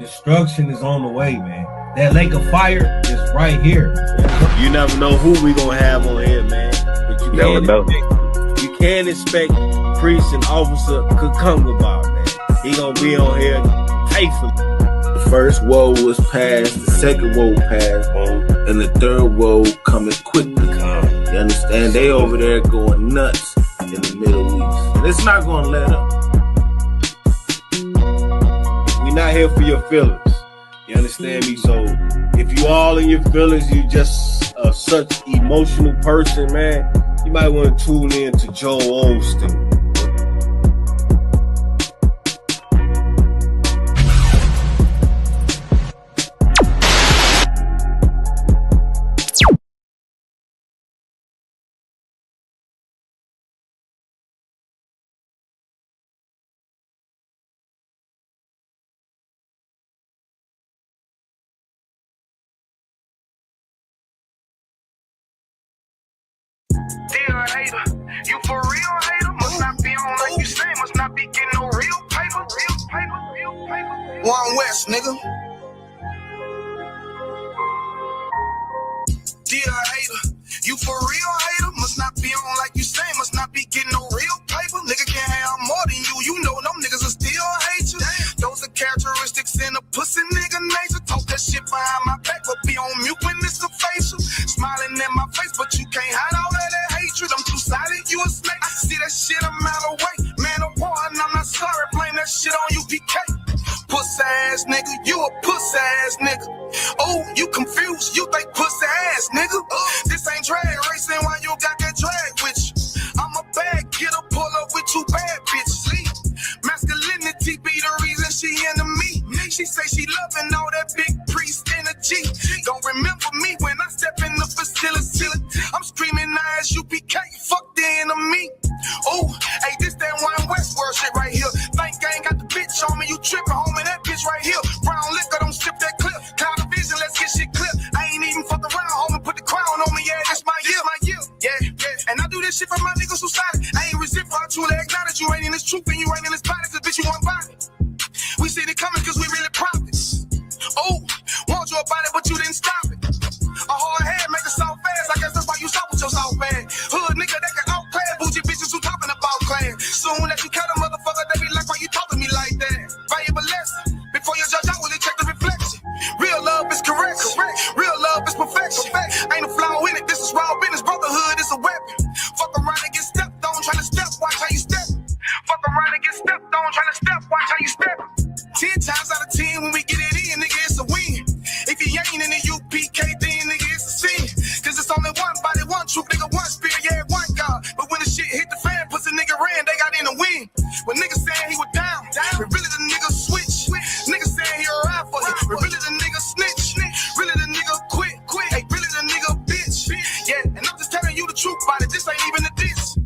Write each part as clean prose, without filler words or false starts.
Destruction is on the way, man. That lake of fire is right here. You never know who we gonna have on here, man. But you never know. You can't expect Priest and Officer Kukunga, man. He gonna be on here faithfully. The first woe was passed, the second woe passed, and the third woe coming quickly. You understand? They over there going nuts in the Middle East. And it's not gonna let up. We not here for your feelings. You understand me? So if you all in your feelings, you just such emotional person, man, you might want to tune in to Joel Osteen. Dear hater, you for real hater? Must not be on like you say, must not be getting no real paper. One West, nigga. Dear hater, you for real hater? Must not be on like you say, must not be getting no real paper. Nigga can't have more than you know them niggas will still hate you. Those are characteristics in a pussy nigga nature. Talk that shit behind my back, but be on mute when it's a facial. Smiling in my face, but you can't hide all that hatred. I'm two-sided, you a snake. I see that shit a mile away. Man of war, and I'm not sorry. Blame that shit on you, PK. Pussy ass nigga, you a pussy ass nigga. Oh, you confused, you think pussy ass nigga. This ain't drag racing while you got that drag with you. I'm a bad getter, pull up with two bad bitches. Masculinity be the reason she into me. She say she loving all that big priest energy. Don't remember me when I step in the facility. I'm screaming as UPK, fuck the enemy. Oh, hey, this that One West world shit right here. Think I ain't got the bitch on me, you tripping, homie, that bitch right here. Brown liquor, don't sip that clip. Cloud of vision, let's get shit clip. I ain't even fuck around, homie, put the crown on me, yeah, this my year. Yeah. And I do this shit for my niggas who started. I ain't resent, I truly acknowledge you ain't in this truth and you ain't in this body, cause bitch, you want body. We see it coming cause we really prophets. Oh, want you about it, but you didn't stop it. A hard head make it soft fast, I guess that's why you stop with your soft bag. Hood nigga that can outclass, bougie bitches who talking about class. Soon as you cut a motherfucker, they be like, why you talking to me like that? Valuable lesson, before you judge, I will check the reflection. Real love is correct. Real love is perfection. Ain't a flaw in it, this is raw business, brotherhood is a weapon. Fuck around and get stepped on, tryna step, watch how you step. Fuck around and get stepped on, tryna step, watch how you step. 10 times out of 10 when we get it in, nigga, it's a win. If you ain't in the UPK, then nigga, it's a sin. Cause it's only one body, one truth, nigga, one spirit, yeah, one God. But when the shit hit the fan, pussy nigga ran, they got in the win. When niggas saying he was down, but really the nigga switch. Niggas saying he a ride for you, but really the nigga snitch. Really the nigga quit. Hey, really the nigga bitch. Yeah, and I'm just telling you the truth about it, this ain't even a diss.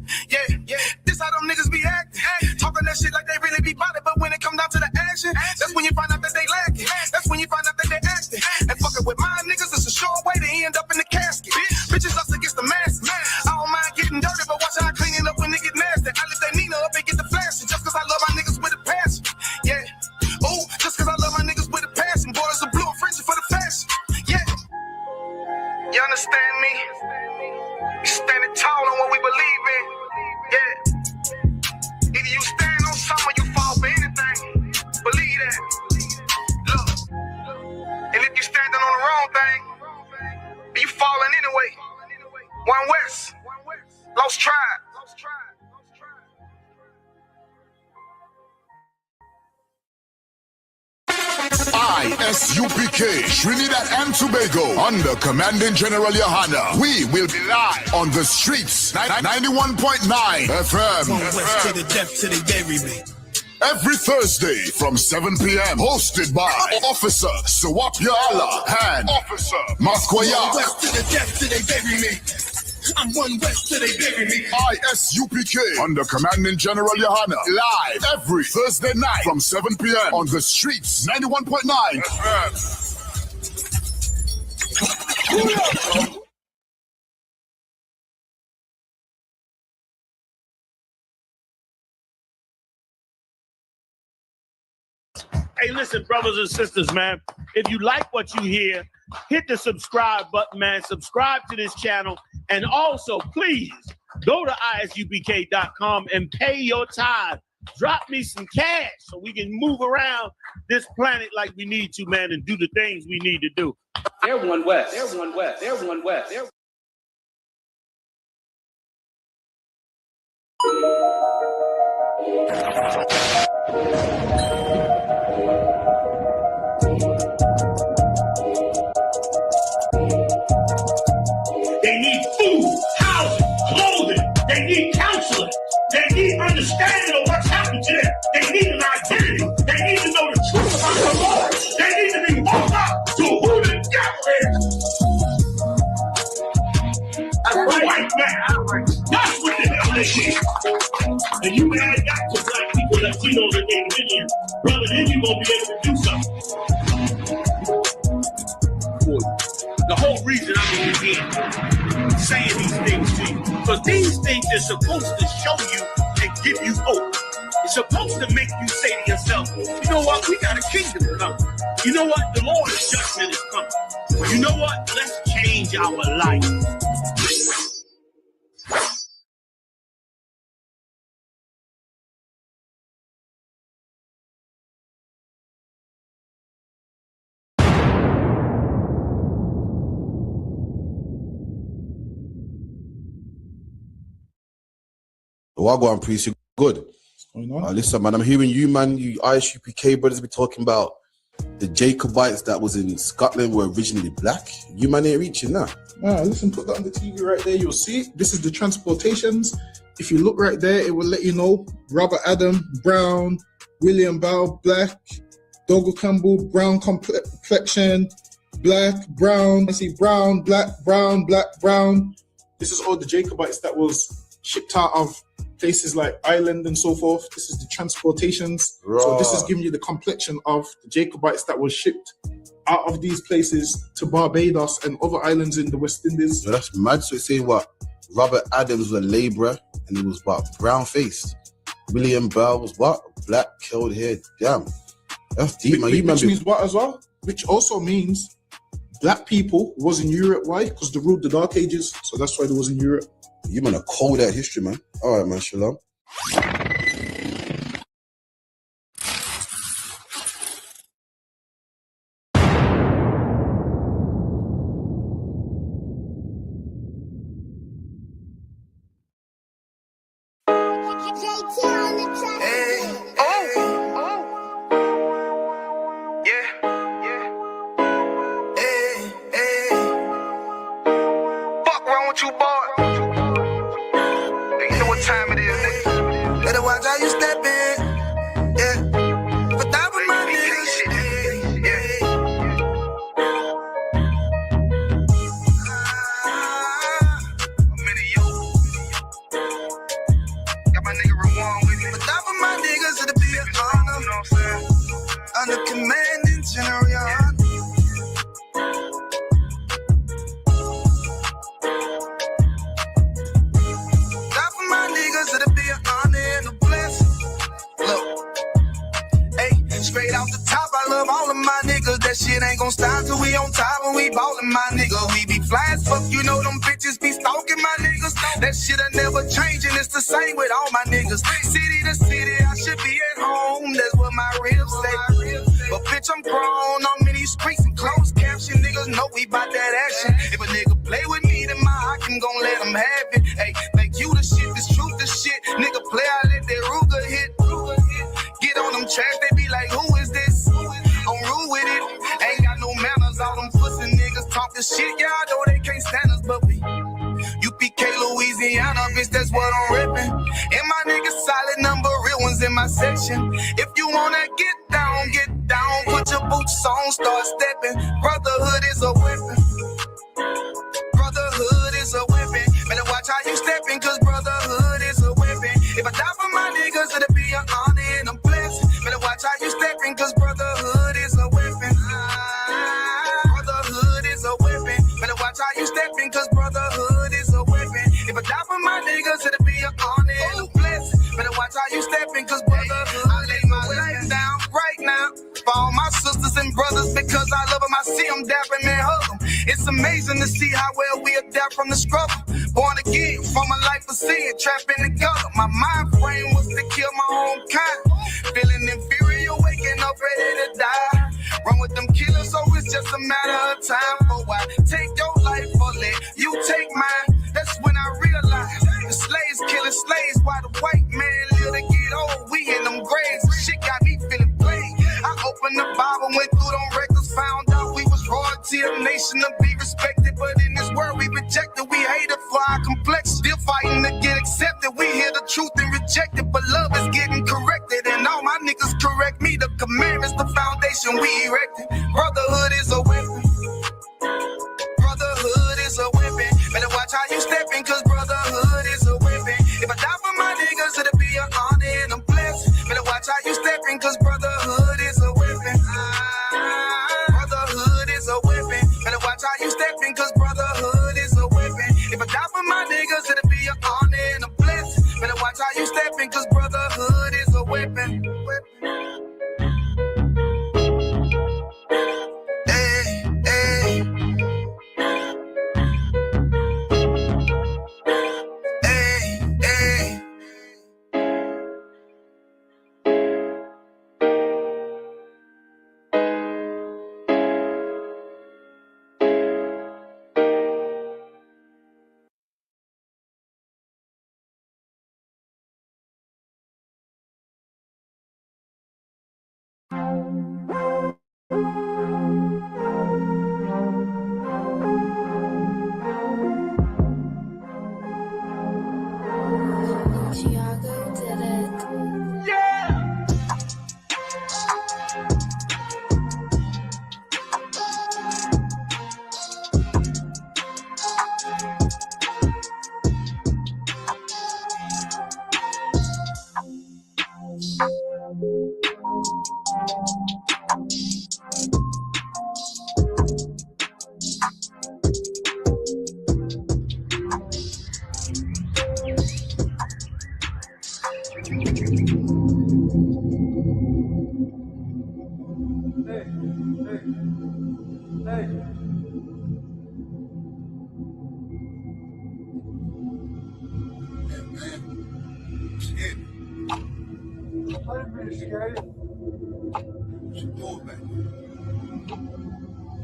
Yeah, this how them niggas be acting. Talking that shit like they really be about it, but when it come down to the action, that's when you find out that they lacking. That's when you find out that they acting. And fucking with my niggas, it's a sure way to end up in the casket. Bitches us against the masses. I don't mind getting dirty, but watch how I clean it up when it get nasty. I lift that Nina up and get the flashing, just cause I love my niggas with a passion. Yeah, oh, just cause I love my niggas with a passion. Borders of blue and friendship for the fashion. Yeah, you understand me? We standing tall on what we believe in. Yeah, either you stand on something or you fall for anything. Believe that. Look, and if you standing on the wrong thing, you falling anyway. One West, Lost Tribe. ISUPK, Trinidad and Tobago, under Commanding General Yohana. We will be live on the streets, 91.9 FM. From west to the depth to the bury me. Every Thursday from 7 p.m. Hosted by Officer Sawapya Allah and Officer Masquaya. West to the depth to they bury me. I'm One West till they bury me. ISUPK under Commanding General Yohana. Live every Thursday night from 7 p.m. on the streets, 91.9 FM. Hey, listen, brothers and sisters, man. If you like what you hear, hit the subscribe button, man. Subscribe to this channel. And also, please, go to isupk.com and pay your tithe. Drop me some cash so we can move around this planet like we need to, man, and do the things we need to do. Everyone west. Everyone west. Everyone west. They need food, housing, clothing. They need counseling. They need understanding of what's happened to them. They need an identity. They need to know the truth about the Lord. They need to be woke up to who the devil is. That's right. White man. That's what the hell they need. And you add that to black people, Latinos, and Native Indians, brother, then you're going to be able to do something. The whole reason I'm here saying these things to you, because these things are supposed to show you and give you hope. It's supposed to make you say to yourself, you know what, we got a kingdom coming. You know what, the Lord's judgment is coming. You know what, let's change our life. Wagwan priest, you good? Listen, man, I'm hearing you, man. You ISUPK brothers be talking about the Jacobites that was in Scotland were originally black. You man ain't reaching that. Listen, put that on the TV right there. You'll see it. This is the transportations. If you look right there, it will let you know Robert Adam, brown, William Bell, black, Dougal Campbell, brown complexion, black, brown. I see brown, black, brown, black, brown. This is all the Jacobites that was shipped out of places like Ireland and so forth. This is the transportations. Right. So this is giving you the complexion of the Jacobites that was shipped out of these places to Barbados and other islands in the West Indies. So that's mad. So it's saying what? Robert Adams was a labourer and he was what? Brown faced. William Bell was what? Black, curled hair. Damn. That's deep, man. Which means what as well? Which also means black people was in Europe. Why? Because they ruled the Dark Ages. So that's why they was in Europe. You man are cold at history, man. All right, man. Shalom. If you wanna get down, put your boots on, start stepping. Brotherhood is a weapon. Brotherhood is a weapon. Better watch how you stepping, cause brotherhood is a weapon. If I die for my niggas, it'll be an honor and a blessing. Better watch how you stepping, cause brotherhood is a weapon. Brotherhood is a weapon. Better watch how you stepping, cause brotherhood is a weapon. If I die for my niggas, it'll be an honor and a blessing. Better watch how you stepping, cause brotherhood. I lay my life down right now. Fall sisters and brothers because I love them. I see them dapping and hug them. It's amazing to see how well we adapt from the struggle. Born again from a life of sin, trapped in the gutter. My mind frame was to kill my own kind. Feeling inferior, waking up ready to die. Run with them killers, so it's just a matter of time. For I take your life or let you take mine. That's when I realized the slaves killing slaves while the white man live to get old. We in them graves. Shit got me feeling plain. I opened the Bible, went through them records, found out we was royalty, a nation to be respected. But in this world we rejected, we hated for our complex. Still fighting to get accepted. We hear the truth and reject it, but love is getting corrected. And all my niggas correct me. The commandments, the foundation we erected. Brotherhood is a weapon. Brotherhood is a weapon. Better watch how you stepping, cause brotherhood is a weapon. If I die for my niggas, it'll be an honor and a blessing. Better watch how you stepping, cause brotherhood is a weapon. Brotherhood is a weapon. Better watch how you stepping, cause brotherhood is a weapon. If I die for my niggas, it'll be an honor and a blessing. Better watch how you stepping, cause brotherhood is a weapon.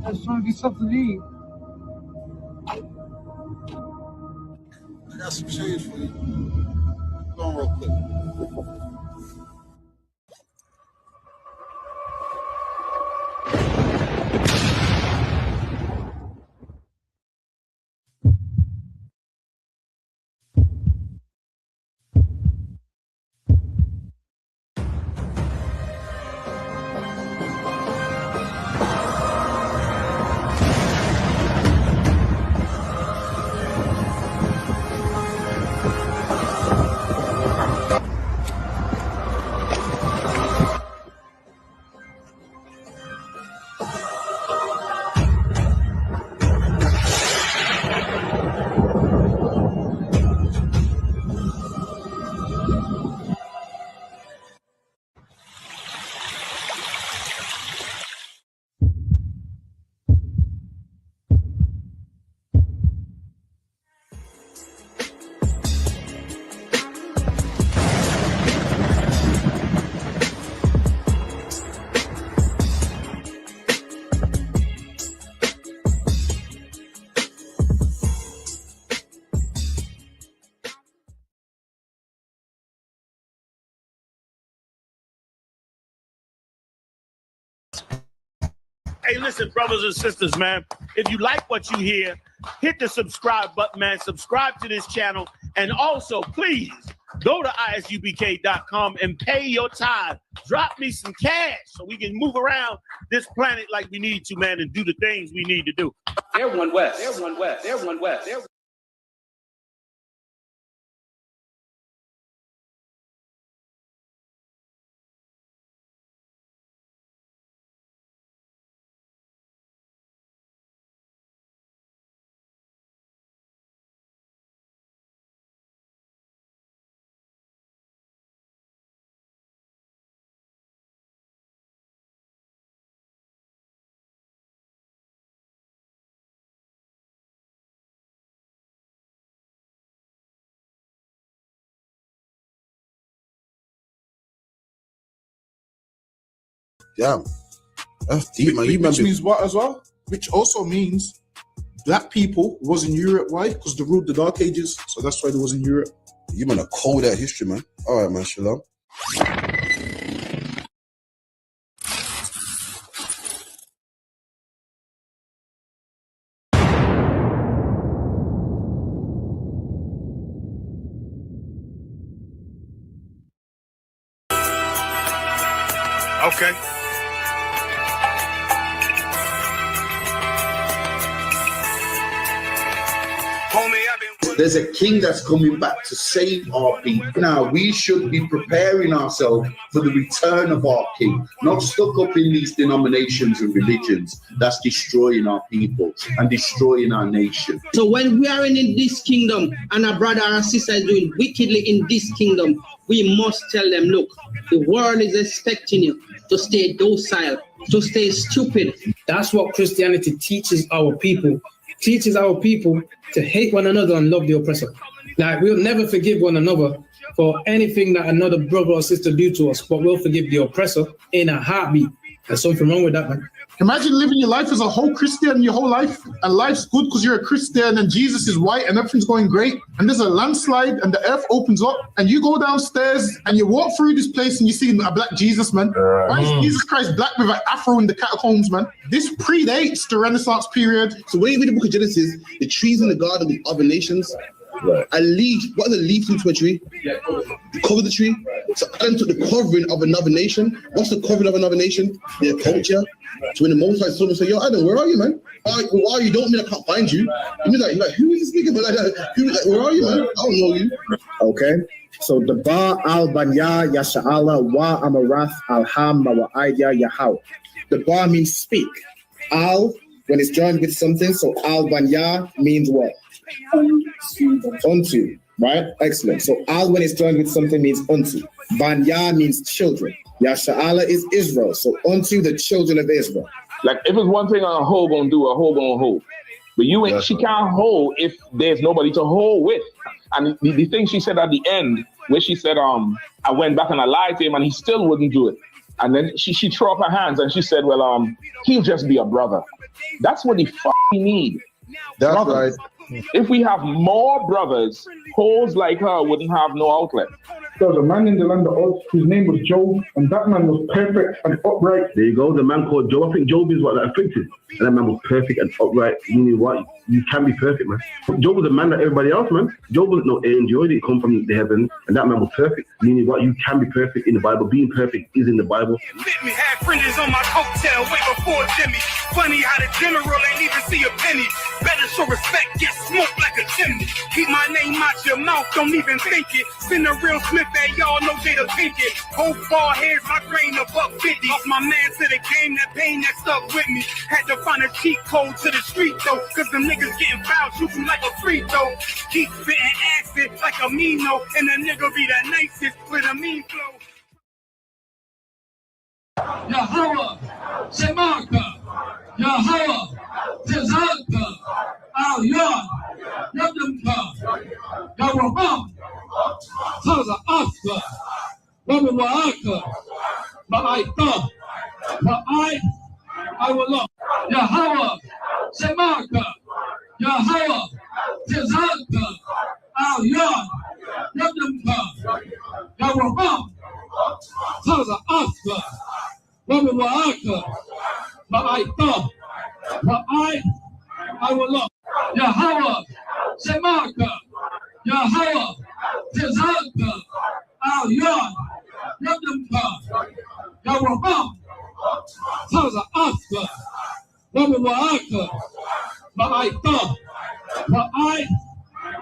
I just want to get something to eat. I got some change for you. Go on real quick. Hey, listen, brothers and sisters, man. If you like what you hear, hit the subscribe button, man. Subscribe to this channel. And also, please, go to isubk.com and pay your tithe. Drop me some cash so we can move around this planet like we need to, man, and do the things we need to do. They're one West. They're one West. They're one West. They're Damn. That's deep, man. Which means what as well? Which also means black people was in Europe. Why? Because they ruled the Dark Ages. So that's why they was in Europe. You man are cold at history, man. All right, man. Shalom. Okay. There's a king that's coming back to save our people. Now, we should be preparing ourselves for the return of our king, not stuck up in these denominations and religions that's destroying our people and destroying our nation. So when we are in this kingdom and our brother and sister is doing wickedly in this kingdom, we must tell them, look, the world is expecting you to stay docile, to stay stupid. That's what Christianity teaches our people. Teaches our people to hate one another and love the oppressor. Like, we'll never forgive one another for anything that another brother or sister do to us, but we'll forgive the oppressor in a heartbeat. There's something wrong with that, man. Imagine living your life as a whole Christian your whole life, and life's good because you're a Christian and Jesus is white and everything's going great, and there's a landslide and the earth opens up and you go downstairs and you walk through this place and you see a black Jesus, man. Why is Jesus Christ black with an afro in the catacombs, man? This predates the Renaissance period. So when you read the book of Genesis, the trees in the garden with other nations, a leaf, what are the leaves into a tree? Cover the tree. So Adam took the covering of another nation. What's the covering of another nation? Their culture. So when the Most High saw him, say, "Yo, Adam, where are you, man? Why are you? Don't mean I can't find you." And you're like, who is this nigga? But like, where are you, man? I don't know you. Okay. So the Ba al Banya Yasha'ala Wa Amarath Al Ham Wa Idea Yahaw. The Ba means speak. Al, when it's joined with something, so Al Banya means what? Unto, right? Excellent. So Al, when it's joined with something, means unto. Banya means children. Yasha'ala is Israel. So unto the children of Israel. Like, if it's one thing a hoe gonna do, a hoe gonna hold. But you ain't, she can't hold if there's nobody to hold with. And the thing she said at the end, where she said, I went back and I lied to him and he still wouldn't do it. And then she threw up her hands and she said, well, he'll just be a brother. That's what he fucking need. That's brothers. right. If we have more brothers, hoes like her wouldn't have no outlet. There was a man in the land of Oz, his name was Job, and that man was perfect and upright. There you go, the man called Job. I think Job is what that afflicted. And that man was perfect and upright. Meaning what? You can be perfect, man. Job was a man like everybody else, man. Job wasn't no angel, he didn't come from the heavens, and that man was perfect. Meaning what? You can be perfect in the Bible. Being perfect is in the Bible. Let me have fringes on my coattail way before Jimmy. Funny how the general ain't even see a penny. Better show respect, get smoked like a chimney. Keep my name out your mouth, don't even think it. Send a real Smith that y'all know Jada Pinkett. Whole ball heads, my grain a $1.50. Off my man to the game, that pain that stuck with me. Had to find a cheat code to the street though, cause them niggas getting fouled, shoot you like a free throw. Keep spitting acid like a Mino, and the nigga be the nicest with a mean flow. Yahweh, Shemaka, Yahweh, Tezaka, Al Yad, Yadamka, Yaraham, Taza Asa, Baba Waaka, Ma'aita, I will love Yahweh, Shemaka, Yahweh, Tezaka, Al Yad, Yadamka, Yaraham, Taza Asa, Baba Waaka, Ma'aita, I will love Yahweh, Shemaka, Yahweh, Tezaka, Al Yad, Yadamka, Yaraham, Taza Asa, Baba Waaka, Ma'aita,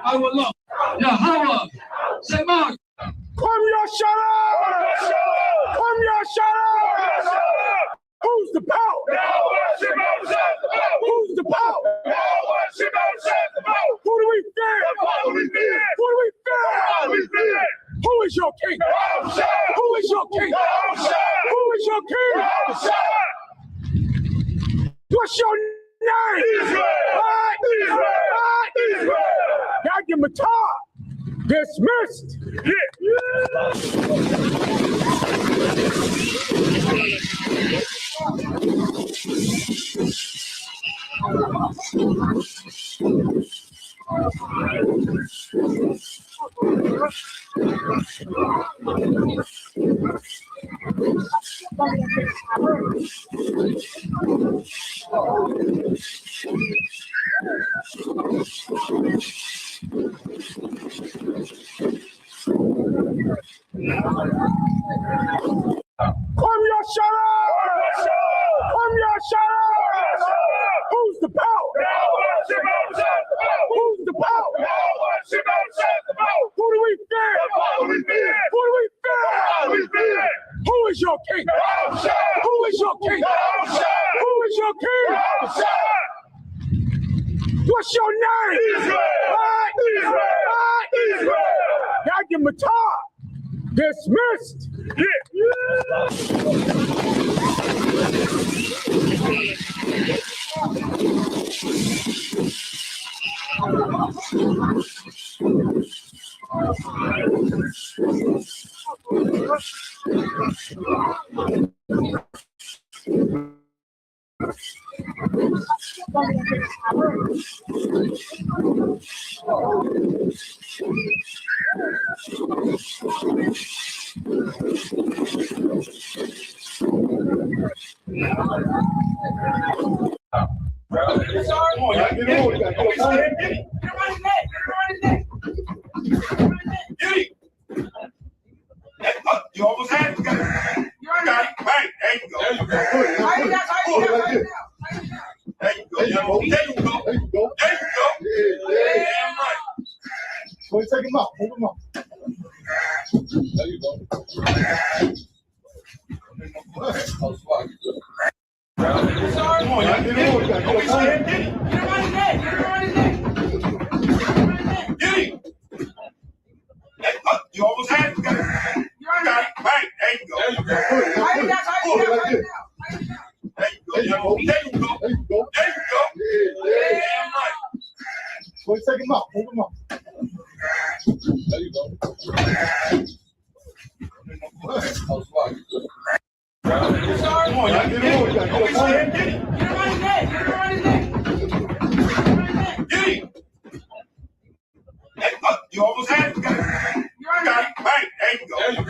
I will love Yahweh, Shemaka. Come your shut up! Come your shut up! Who's the power? Who's the power? Who do we fear? Who do we fear? Who is your king? Who is your king? Who is your king? What's your name? Israel! Israel! Dr. Matar! Dismissed! Yeah. Come your shut up! Come your shut up! Who's the power? Who's the power? Who do we fear? Who do we fear? Who is your king? Who is your king? Who is your king? What's your name? Israel. Dr. Matar. Dismissed. You almost had it. You got it. Right. There you go. There you go. There you go. There you go. Yeah, right. Go take him out. Hold him up. There you go. Come on, y'all. Get it. You almost had it. You got it. Right. There you go. There you go. There you go. Yeah, right. Go take him out. Hold him up. There you go. Come on, y'all. Get it. You almost had it. You got it. Right. There you go. There you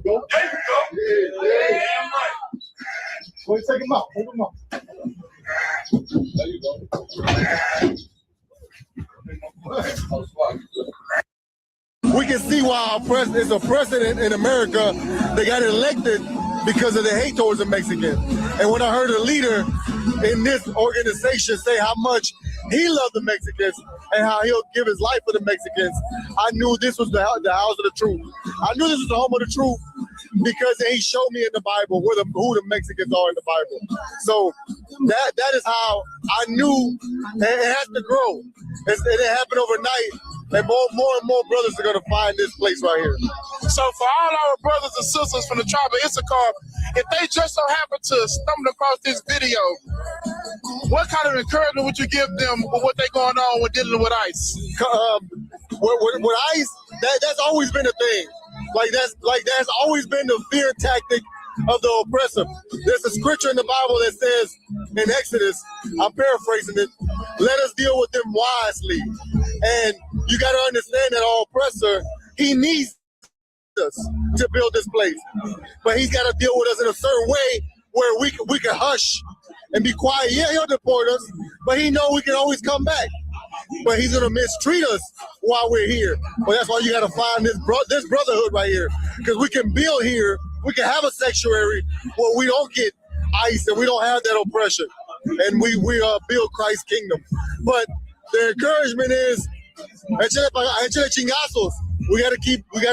go. There you go. Yeah, right. Go take him out. Hold him up. There you go. We can see why our president is a president in America. They got elected because of the hate towards the Mexicans. And when I heard a leader in this organization say how much he loved the Mexicans and how he'll give his life for the Mexicans, I knew this was the house of the truth. I knew this was the home of the truth because he showed me in the Bible who the Mexicans are in the Bible. So that is how I knew it has to grow. It didn't happen overnight. And more and more brothers are going to find this place right here. So for all our brothers and sisters from the tribe of Issachar, if they just so happen to stumble across this video, what kind of encouragement would you give them with what they're going on with dealing with ICE? With ICE, that's always been a thing. That's always been the fear tactic of the oppressor. There's a scripture in the Bible that says in Exodus, I'm paraphrasing it, let us deal with them wisely. And you got to understand that our oppressor, he needs us to build this place. But he's got to deal with us in a certain way where we can hush and be quiet. Yeah, he'll deport us, but he know we can always come back. But he's gonna mistreat us while we're here. But that's why you gotta find this brotherhood right here, because we can build here. We can have a sanctuary where we don't get ICE and we don't have that oppression, and we build Christ's kingdom. But the encouragement is, we gotta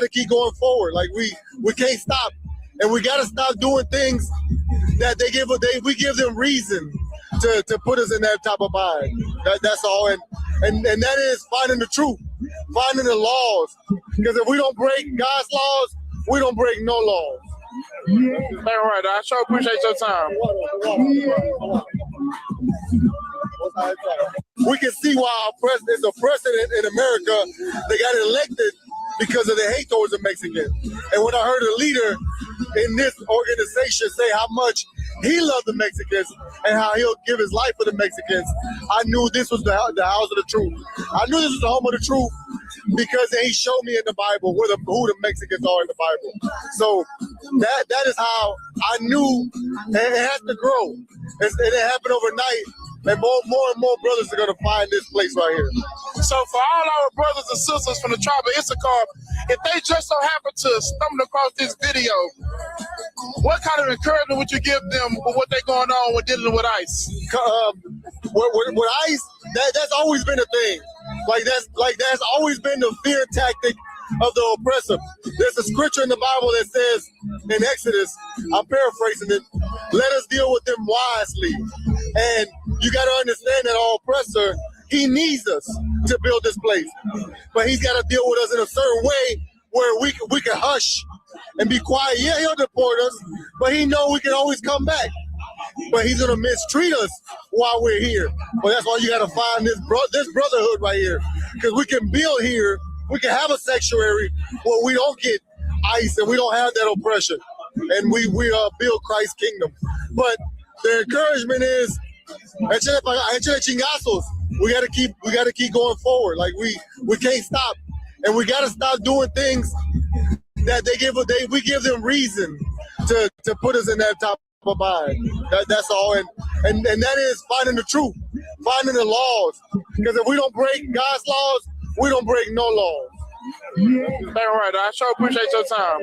keep going forward. Like we can't stop, and we gotta stop doing things that we give them reason to put us in that type of mind. That's all, and that is finding the truth, finding the laws. Because if we don't break God's laws, we don't break no laws. All right, I sure appreciate your time. We can see why our president is a president in America. They got elected because of the hate towards the Mexicans. And when I heard a leader in this organization say how much he loved the Mexicans and how he'll give his life for the Mexicans, I knew this was the house of the truth. I knew this was the home of the truth because he showed me in the Bible who the Mexicans are in the Bible. So that is how I knew, and it has to grow. It didn't happen overnight. And more and more brothers are going to find this place right here. So for all our brothers and sisters from the tribe of Issachar, if they just so happen to stumble across this video, what kind of encouragement would you give them with what they're going on with dealing with ICE? With ICE, that's always been a thing. That's always been the fear tactic of the oppressor. There's a scripture in the Bible that says in Exodus, I'm paraphrasing it, let us deal with them wisely. And you got to understand that our oppressor, he needs us to build this place. But he's got to deal with us in a certain way where we can hush and be quiet. Yeah, he'll deport us, but he know we can always come back. But he's going to mistreat us while we're here. But that's why you got to find this brotherhood right here. Because we can build here. We can have a sanctuary where we don't get ICE and we don't have that oppression. And we build Christ's kingdom. But the encouragement is, échale chingazos. We gotta keep going forward. Like we can't stop. And we gotta stop doing things that we give them reason to put us in that top of mind. That's all. And that is finding the truth, finding the laws. Because if we don't break God's laws, we don't break no laws. That's right. I sure appreciate your time.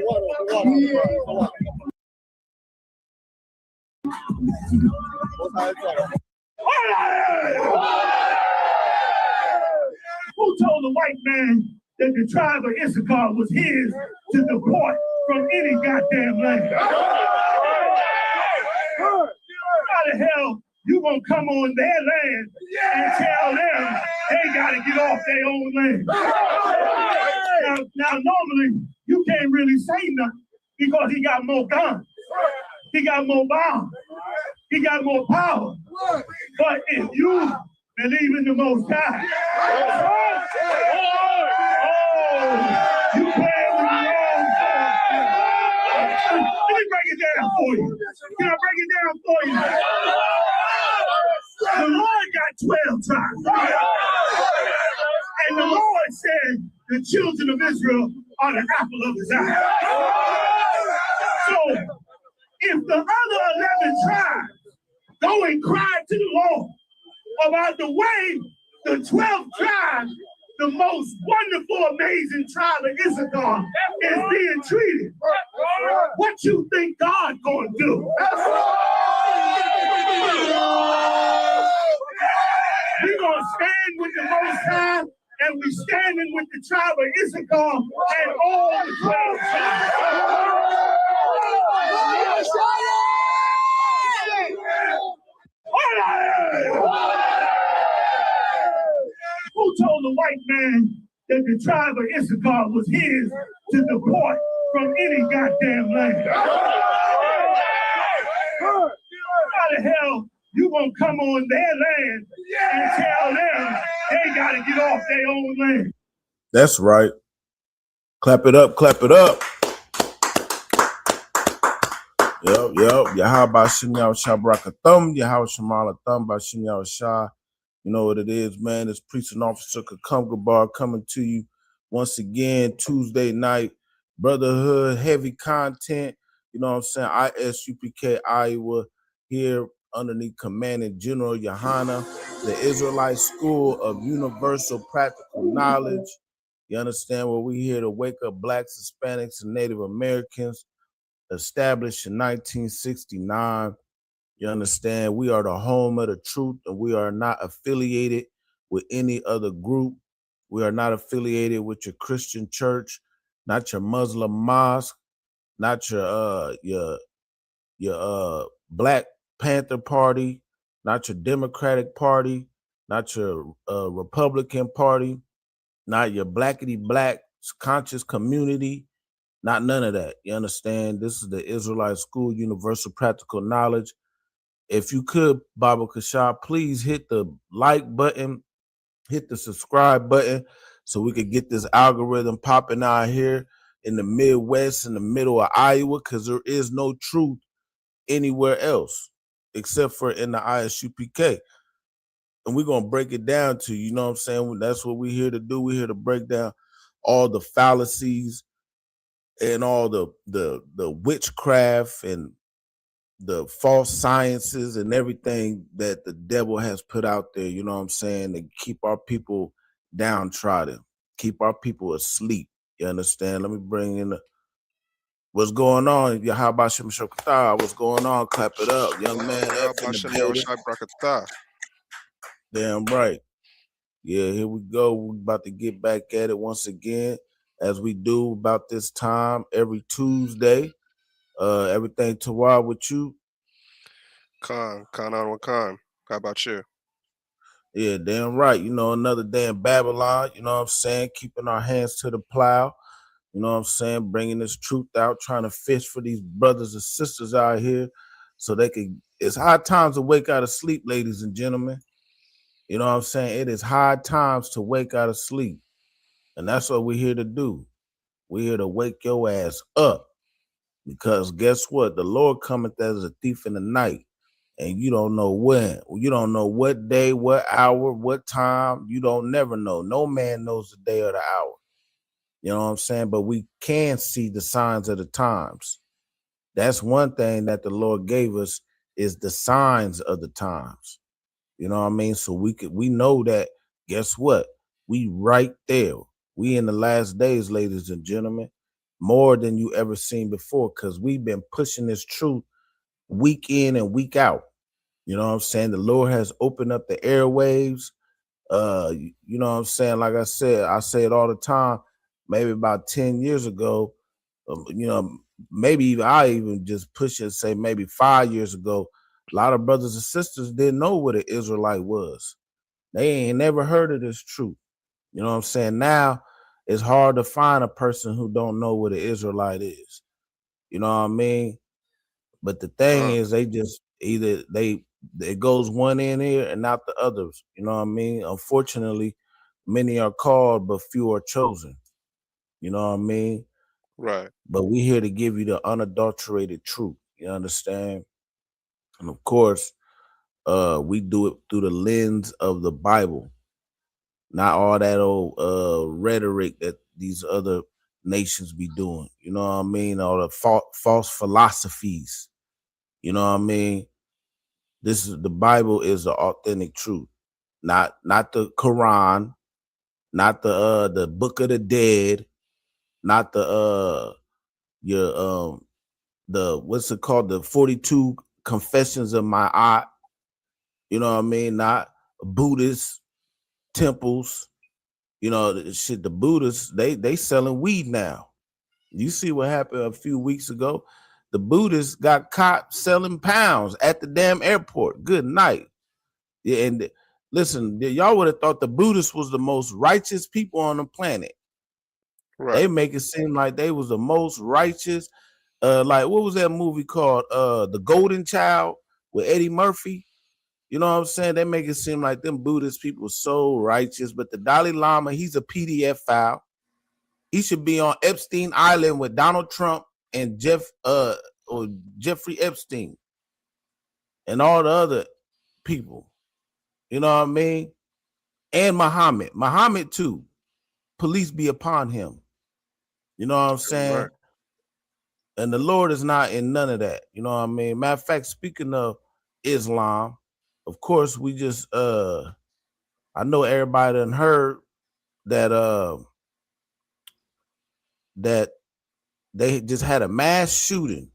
Who told the white man that the tribe of Issachar was his to deport from any goddamn land? How the hell you gonna come on their land and tell them they gotta get off their own land? Now normally you can't really say nothing because he got more guns, he got more bombs, he got more power. But if you believe in the Most High, you playing with the wrong stuff. Let me break it down for you. Can I break it down for you? The Lord got 12 tribes. And the Lord said the children of Israel are the apple of his eye. So if the other 11 tribes go and cry to the Lord about the way the 12th tribe, the most wonderful, amazing tribe of Issachar, is being treated, what you think God gonna do? We're gonna stand with the Most High, and we standing with the tribe of Issachar and all the 12 tribes. Who told the white man that the tribe of Issachar was his to deport from any goddamn land? How the hell you gonna come on their land and tell them they gotta get off their own land? That's right. Clap it up, clap it up. Yep. Yahweh Shem Yahweh Shah Barakathum. Yahweh Shemala Thumb by Shem Yahweh Shah. You know what it is, man. It's Priest and Officer Kakumgabar coming to you once again Tuesday night. Brotherhood, heavy content. You know what I'm saying? ISUPK Iowa here underneath Commanding General Yohana, the Israelite School of Universal Practical Knowledge. You understand what we here to wake up blacks, Hispanics, and Native Americans. Established in 1969. You understand? We are the home of the truth, and we are not affiliated with any other group. We are not affiliated with your Christian church, not your Muslim mosque, not your Black Panther Party, not your Democratic Party, not your Republican Party, not your blackity black conscious community. Not none of that. You understand? This is the Israelite School, Universal Practical Knowledge. If you could, Baba Kasha, please hit the like button, hit the subscribe button so we could get this algorithm popping out here in the Midwest, in the middle of Iowa, because there is no truth anywhere else except for in the ISUPK. And we're going to break it down to you, know what I'm saying? That's what we're here to do. We're here to break down all the fallacies and all the witchcraft and the false sciences and everything that the devil has put out there, you know what I'm saying, to keep our people downtrodden, keep our people asleep. You understand? Let me bring in what's going on. How about Shem Shokata? What's going on? Clap it up, young man. Up in the building. Damn right. Yeah, here we go. We're about to get back at it once again, as we do about this time every Tuesday. Everything Tawar with you? Khan on with Khan. How about you? Yeah, damn right. You know, another day in Babylon, you know what I'm saying? Keeping our hands to the plow, you know what I'm saying? Bringing this truth out, trying to fish for these brothers and sisters out here so they can, it's high times to wake out of sleep, ladies and gentlemen. You know what I'm saying? It is high times to wake out of sleep. And that's what we're here to do. We're here to wake your ass up. Because guess what? The Lord cometh as a thief in the night. And you don't know when. You don't know what day, what hour, what time. You don't never know. No man knows the day or the hour. You know what I'm saying? But we can see the signs of the times. That's one thing that the Lord gave us, is the signs of the times. You know what I mean? So we know that, guess what? We right there. We in the last days, ladies and gentlemen, more than you ever seen before, because we've been pushing this truth week in and week out. You know what I'm saying? The Lord has opened up the airwaves. You know what I'm saying? Like I said, I say it all the time, maybe about 10 years ago, you know, maybe even I even just push it and say maybe 5 years ago, a lot of brothers and sisters didn't know what an Israelite was. They ain't never heard of this truth. You know what I'm saying? Now it's hard to find a person who don't know what an Israelite is. You know what I mean? But the thing is, they just either it goes one in here and not the others. You know what I mean? Unfortunately, many are called, but few are chosen. You know what I mean? Right. But we here to give you the unadulterated truth. You understand? And of course, we do it through the lens of the Bible, not all that old rhetoric that these other nations be doing. You know what I mean? All the false philosophies. You know what I mean? This is the Bible is the authentic truth, not the Quran, not the Book of the Dead, not the what's it called, the 42 Confessions of my Aunt. You know what I mean? Not Buddhist temples. You know, the Buddhists, they selling weed now. You see what happened a few weeks ago? The Buddhists got caught selling pounds at the damn airport. Good night. Yeah, and listen, y'all would have thought the Buddhists was the most righteous people on the planet. Right. They make it seem like they was the most righteous. Like, what was that movie called? The Golden Child with Eddie Murphy. You know what I'm saying? They make it seem like them Buddhist people so righteous, but the Dalai Lama, he's a PDF file. He should be on Epstein Island with Donald Trump and Jeffrey Epstein and all the other people. You know what I mean? And Muhammad too. Police be upon him. You know what I'm saying? Right. And the Lord is not in none of that. You know what I mean? Matter of fact, speaking of Islam, of course, we just I know everybody done heard that that they just had a mass shooting.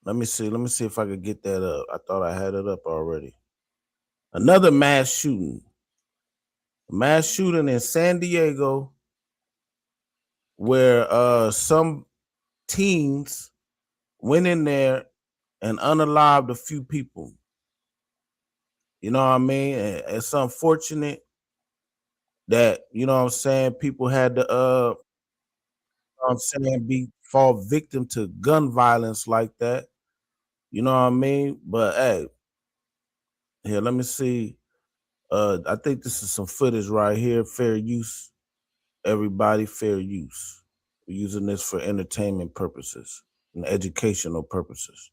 Let me see if I could get that up. I thought I had it up already. Another mass shooting. A mass shooting in San Diego where some teens went in there and unalived a few people. You know what I mean? And it's unfortunate that, you know what I'm saying, people had to fall victim to gun violence like that. You know what I mean? But hey, here, let me see. I think this is some footage right here. Fair use everybody fair use. We're using this for entertainment purposes and educational purposes.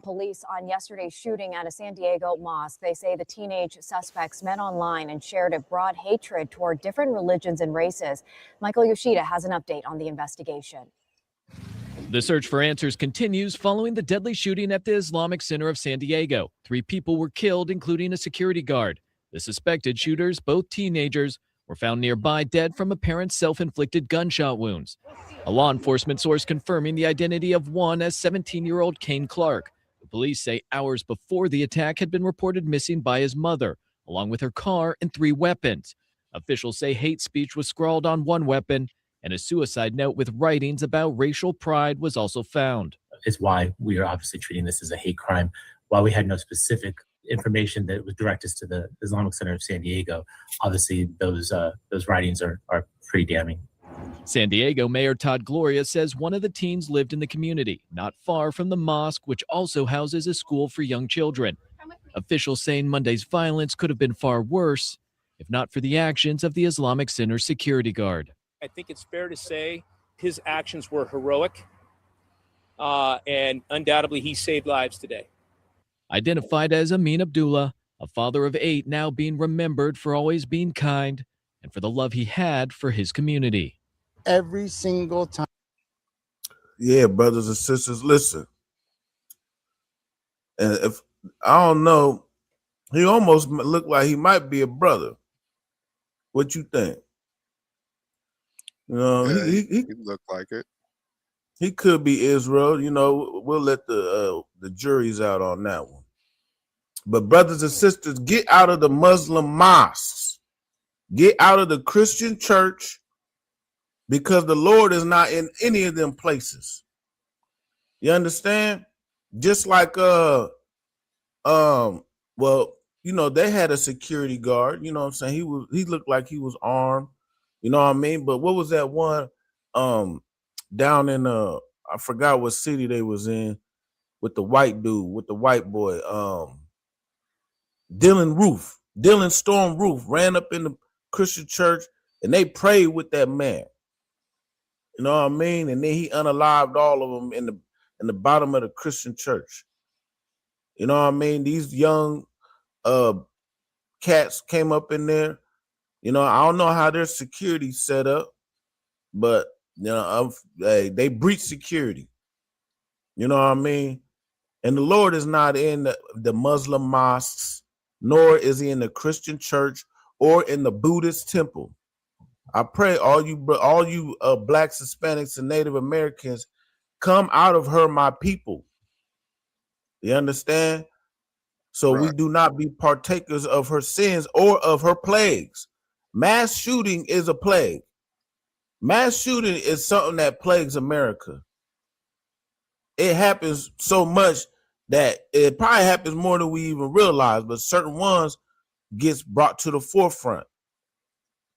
Police on yesterday's shooting at a San Diego mosque. They say the teenage suspects met online and shared a broad hatred toward different religions and races. Michael Yoshida has an update on the investigation. The search for answers continues following the deadly shooting at the Islamic Center of San Diego. 3 people were killed, including a security guard. The suspected shooters, both teenagers, were found nearby dead from apparent self-inflicted gunshot wounds. A law enforcement source confirming the identity of one as 17-year-old Kane Clark. The police say hours before the attack had been reported missing by his mother, along with her car and 3 weapons. Officials say hate speech was scrawled on one weapon, and a suicide note with writings about racial pride was also found. Is why we are obviously treating this as a hate crime. While we had no specific information that was directed to the Islamic Center of San Diego, obviously those writings are pretty damning. San Diego Mayor Todd Gloria says one of the teens lived in the community, not far from the mosque, which also houses a school for young children. Officials saying Monday's violence could have been far worse if not for the actions of the Islamic Center security guard. I think it's fair to say his actions were heroic, and undoubtedly he saved lives today. Identified as Amin Abdullah, a father of 8 now being remembered for always being kind and for the love he had for his community. Every single time. Yeah, brothers and sisters, listen. And if I don't know, he almost looked like he might be a brother. What you think? You know, Yeah, he looked like it. He could be Israel. You know, we'll let the juries out on that one. But brothers and sisters, get out of the Muslim mosques. Get out of the Christian church, because the Lord is not in any of them places. You understand? Just like well, you know, they had a security guard, you know what I'm saying? He looked like he was armed, you know what I mean? But what was that one down in I forgot what city they was in, with the white dude, with the white boy, Dylan Storm Roof ran up in the Christian church and they prayed with that man. You know what I mean? And then he unalived all of them in the bottom of the Christian church. You know what I mean? These young cats came up in there. You know, I don't know how their security set up, but you know, they breached security. You know what I mean? And the Lord is not in the Muslim mosques, nor is he in the Christian church or in the Buddhist temple. I pray all you blacks, Hispanics, and Native Americans come out of her, my people. You understand? So we do not be partakers of her sins or of her plagues. Mass shooting is a plague. Mass shooting is something that plagues America. It happens so much that it probably happens more than we even realize, but certain ones gets brought to the forefront.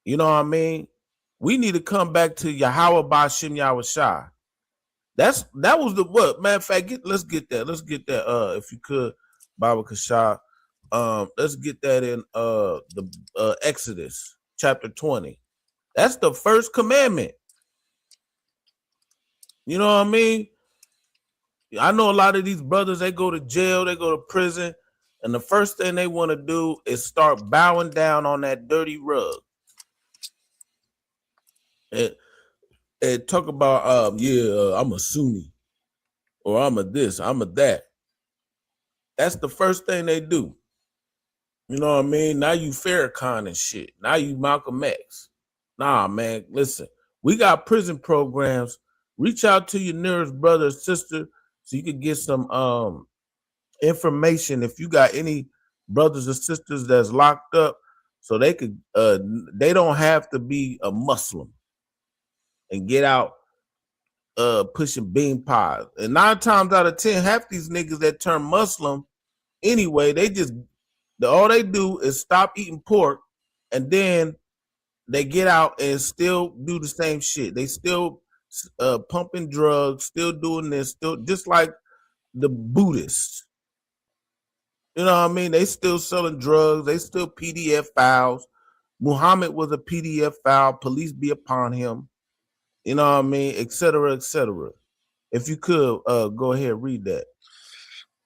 You know what I mean? We need to come back to Yahweh Ba'Shem Yahushua. That was the what? Matter of fact, let's get that. Let's get that. If you could, Baba Kasha. Let's get that in the Exodus chapter 20. That's the first commandment. You know what I mean? I know a lot of these brothers, they go to jail, they go to prison, and the first thing they want to do is start bowing down on that dirty rug. And talk about I'm a Sunni, or I'm a this, I'm a that. That's the first thing they do. You know what I mean? Now you Farrakhan and shit. Now you Malcolm X. Nah, man, listen. We got prison programs. Reach out to your nearest brother or sister so you can get some information. If you got any brothers or sisters that's locked up, so they could they don't have to be a Muslim and get out pushing bean pies. And 9 times out of 10, half these niggas that turn Muslim anyway, all they do is stop eating pork, and then they get out and still do the same shit. They still pumping drugs, still doing this, still just like the Buddhists. You know what I mean? They still selling drugs. They still PDF files. Muhammad was a PDF file. Police be upon him. You know what I mean? Et cetera, et cetera. If you could, go ahead, read that.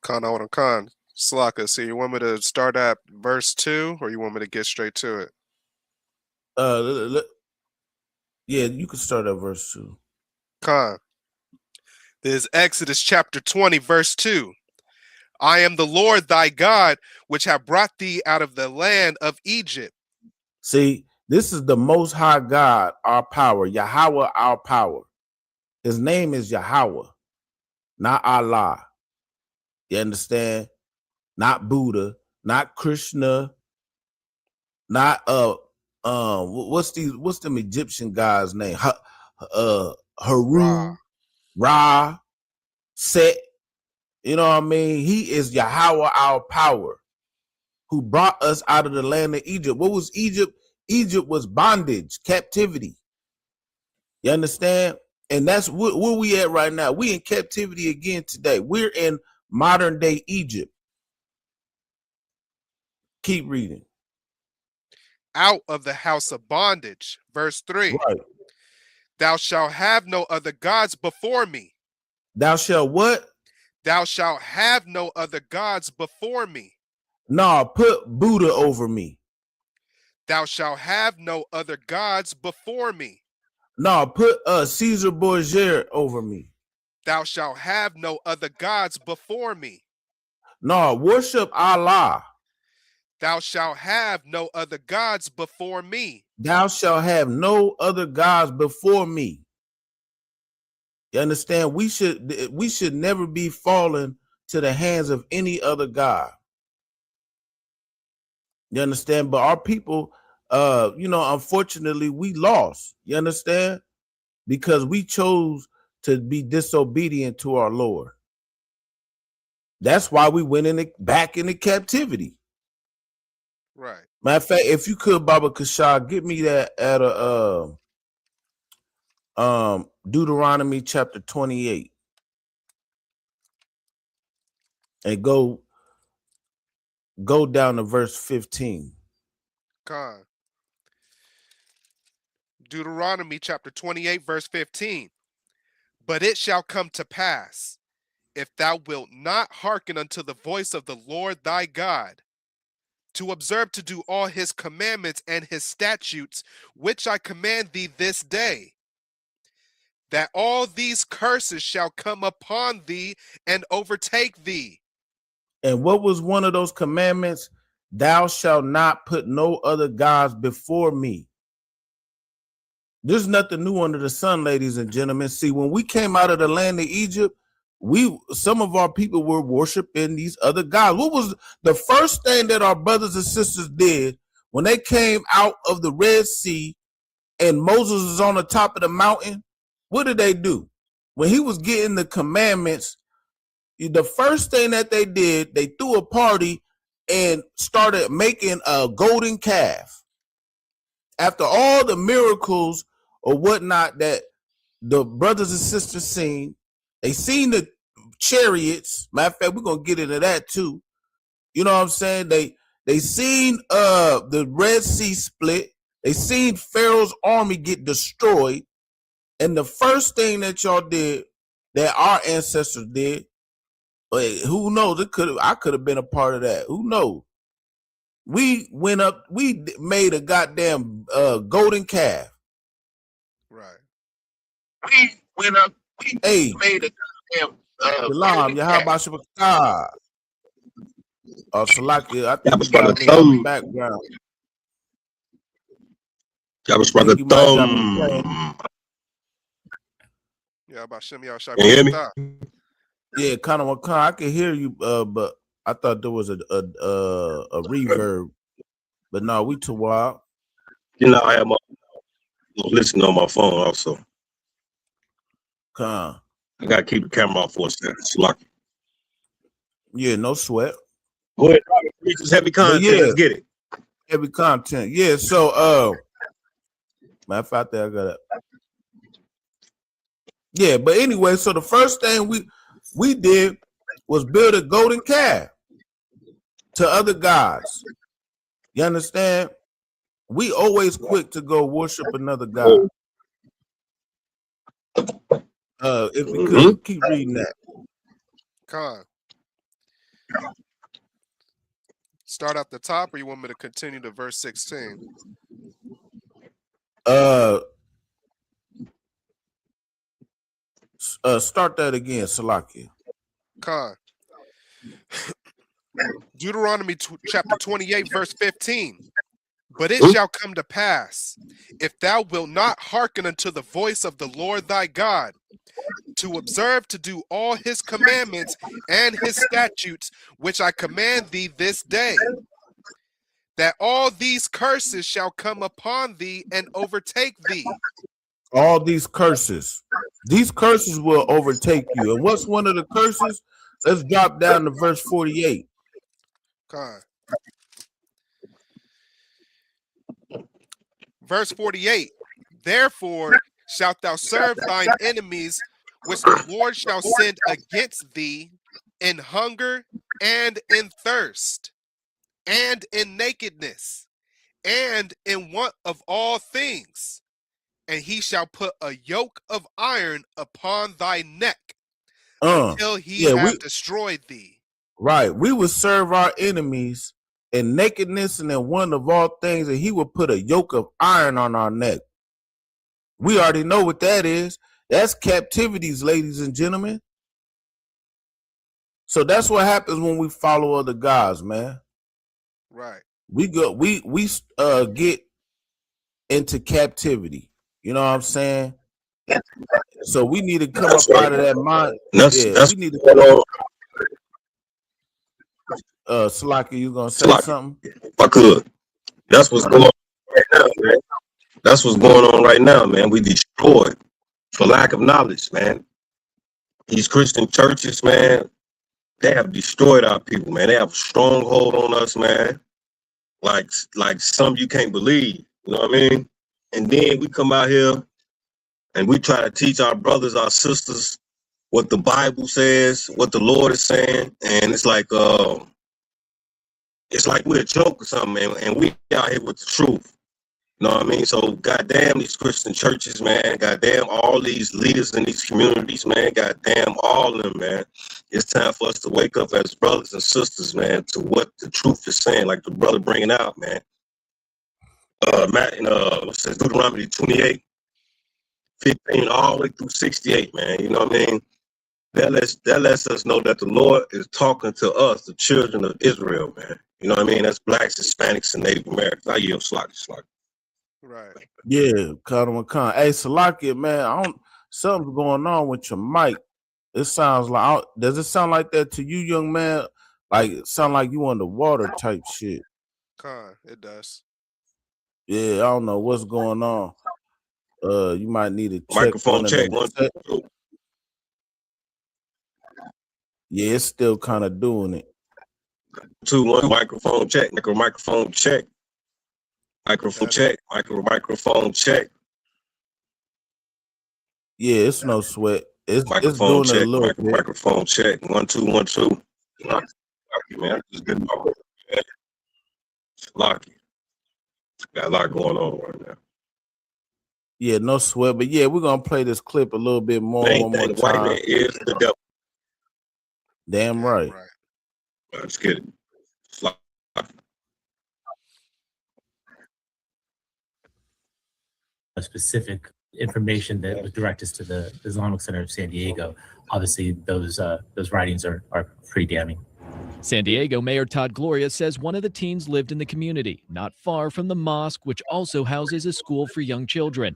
Khan, Slaka, so you want me to start at verse 2 or you want me to get straight to it? Yeah, you can start at verse 2. Khan. There's Exodus chapter 20, verse 2. I am the Lord thy God, which have brought thee out of the land of Egypt. See, this is the Most High God, our power, Yahweh, our power. His name is Yahweh, not Allah. You understand? Not Buddha, not Krishna, not what's them Egyptian guys' name? Haru, Ra, Set. You know what I mean? He is Yahweh, our power, who brought us out of the land of Egypt. What was Egypt? Egypt was bondage, captivity. You understand? And that's where we at right now. We in captivity again today. We're in modern day Egypt. Keep reading. Out of the house of bondage. Verse 3. Right. Thou shalt have no other gods before me. Thou shalt what? Thou shalt have no other gods before me. No, put Buddha over me. Thou shalt have no other gods before me. No, put Caesar Borgia over me. Thou shalt have no other gods before me. No, worship Allah. Thou shalt have no other gods before me. Thou shalt have no other gods before me. You understand? We should never be fallen to the hands of any other god. You understand? But our people, unfortunately, we lost. You understand? Because we chose to be disobedient to our Lord. That's why we went back into captivity. Right. Matter of fact, if you could, Baba Kashar, get me that at Deuteronomy chapter 28. And go down to verse 15. God. Deuteronomy chapter 28, verse 15. But it shall come to pass, if thou wilt not hearken unto the voice of the Lord thy God, to observe to do all his commandments and his statutes, which I command thee this day, that all these curses shall come upon thee and overtake thee. And what was one of those commandments? Thou shalt not put no other gods before me. There's nothing new under the sun, ladies and gentlemen. See, when we came out of the land of Egypt, some of our people were worshiping these other gods. What was the first thing that our brothers and sisters did when they came out of the Red Sea and Moses was on the top of the mountain? What did they do? When he was getting the commandments, the first thing that they did, they threw a party and started making a golden calf. After all the miracles or whatnot that the brothers and sisters seen, they seen the chariots. Matter of fact, we're gonna get into that too. You know what I'm saying? They seen the Red Sea split. They seen Pharaoh's army get destroyed. And the first thing that y'all did, that our ancestors did, who knows? I could have been a part of that. Who knows? We went up. We made a goddamn golden calf. Right. We went up. We made a goddamn Salam. How about Shabakah? Salaki. I think you got me in the background. That was brother thumb. Yeah, about Shimmy out. Can you hear me? Yeah, kind of. I can hear you, but I thought there was a reverb. But no, we too wild. You know, I am listening on my phone also. I gotta keep the camera off for a second. It's lucky. Yeah, no sweat. Go ahead, it's heavy content. Yeah, let's get it. Heavy content. Yeah, so matter of fact, I got it. Yeah, but anyway, so the first thing we did was build a golden calf. to other gods. You understand? We always quick to go worship another god. If we could keep reading that. Con. Start at the top, or you want me to continue to verse 16? Start that again, Salakia. Con. Deuteronomy chapter 28, verse 15. But it shall come to pass, if thou wilt not hearken unto the voice of the Lord thy God, to observe to do all his commandments and his statutes, which I command thee this day, that all these curses shall come upon thee and overtake thee. All these curses will overtake you. And what's one of the curses? Let's drop down to verse 48. God. Verse 48. Therefore shalt thou serve thine enemies, which the Lord shall send against thee, in hunger and in thirst, and in nakedness, and in want of all things. And he shall put a yoke of iron upon thy neck until he have destroyed thee. Right. We will serve our enemies in nakedness and in want of all things, and he will put a yoke of iron on our neck. We already know what that is. That's captivities, ladies and gentlemen. So that's what happens when we follow other gods, man. Right. We get into captivity. You know what I'm saying? So we need to come up out of that mind. We need to come up. Salaki, you gonna say something? If I could. That's what's going on right now, man. That's what's going on right now, man. We destroyed for lack of knowledge, man. These Christian churches, man, they have destroyed our people, man. They have a stronghold on us, man. Like some you can't believe. You know what I mean? And then we come out here and we try to teach our brothers, our sisters, what the Bible says, what the Lord is saying, and it's like we're a joke or something, man. And we out here with the truth. You know what I mean? So goddamn these Christian churches, man. Goddamn all these leaders in these communities, man. Goddamn all of them, man. It's time for us to wake up as brothers and sisters, man, to what the truth is saying, like the brother bringing out, man. Matt, Deuteronomy 28, 15, all the way through 68, man. You know what I mean? That lets us know that the Lord is talking to us, the children of Israel, man. You know what I mean? That's blacks, Hispanics, and Native Americans. I yield Slocky. Right. Yeah, Khan. Hey, Salakia, man, something's going on with your mic. It sounds like, does it sound like that to you, young man? Like, it sound like you underwater type shit. Khan, it does. Yeah, I don't know what's going on. You might need to check. Microphone check. Yeah, it's still kind of doing it. 2-1 microphone check. Microphone check. Microphone check. Microphone check. Yeah, it's no sweat. It's microphone doing check. a little bit. Microphone check. 1 2 1 2. Man, just good. Lucky. Got a lot going on right now. Yeah, no sweat. But yeah, we're gonna play this clip a little bit more. One more time. White man is the devil. Damn right. Let's get it. A specific information that was directed to the Islamic Center of San Diego. Obviously, those writings are pretty damning. San Diego Mayor Todd Gloria says one of the teens lived in the community, not far from the mosque, which also houses a school for young children.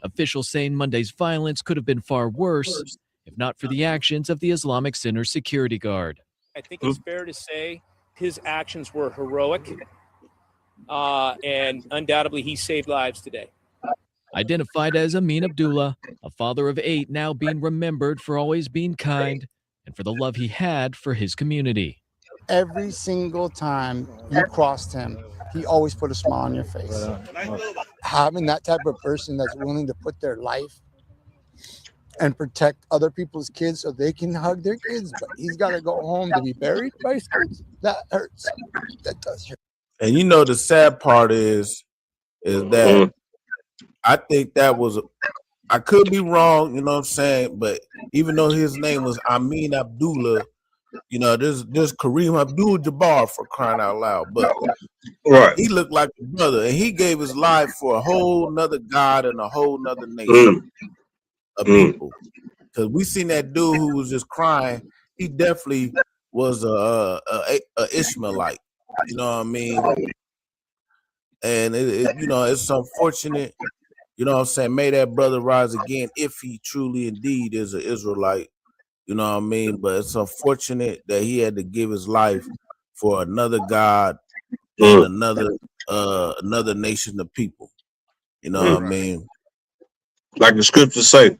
Officials saying Monday's violence could have been far worse if not for the actions of the Islamic Center security guard. I think it's fair to say his actions were heroic, and undoubtedly he saved lives today. Identified as Amin Abdullah, a father of 8 now being remembered for always being kind and for the love he had for his community. Every single time you crossed him, he always put a smile on your face. Having that type of person that's willing to put their life and protect other people's kids so they can hug their kids, but he's got to go home to be buried by his kids. That hurts. That does hurt. And you know the sad part is that I think that was I could be wrong, you know what I'm saying, but even though his name was Amin Abdullah, you know, there's Kareem Abdul-Jabbar, for crying out loud, but he looked like a brother, and he gave his life for a whole nother God and a whole nother nation of people. Because we seen that dude who was just crying. He definitely was a Ishmaelite. You know what I mean? And you know, it's unfortunate. You know what I'm saying? May that brother rise again if he truly indeed is an Israelite. You know what I mean? But it's unfortunate that he had to give his life for another God and another nation of people. You know what I mean? Like the scriptures say,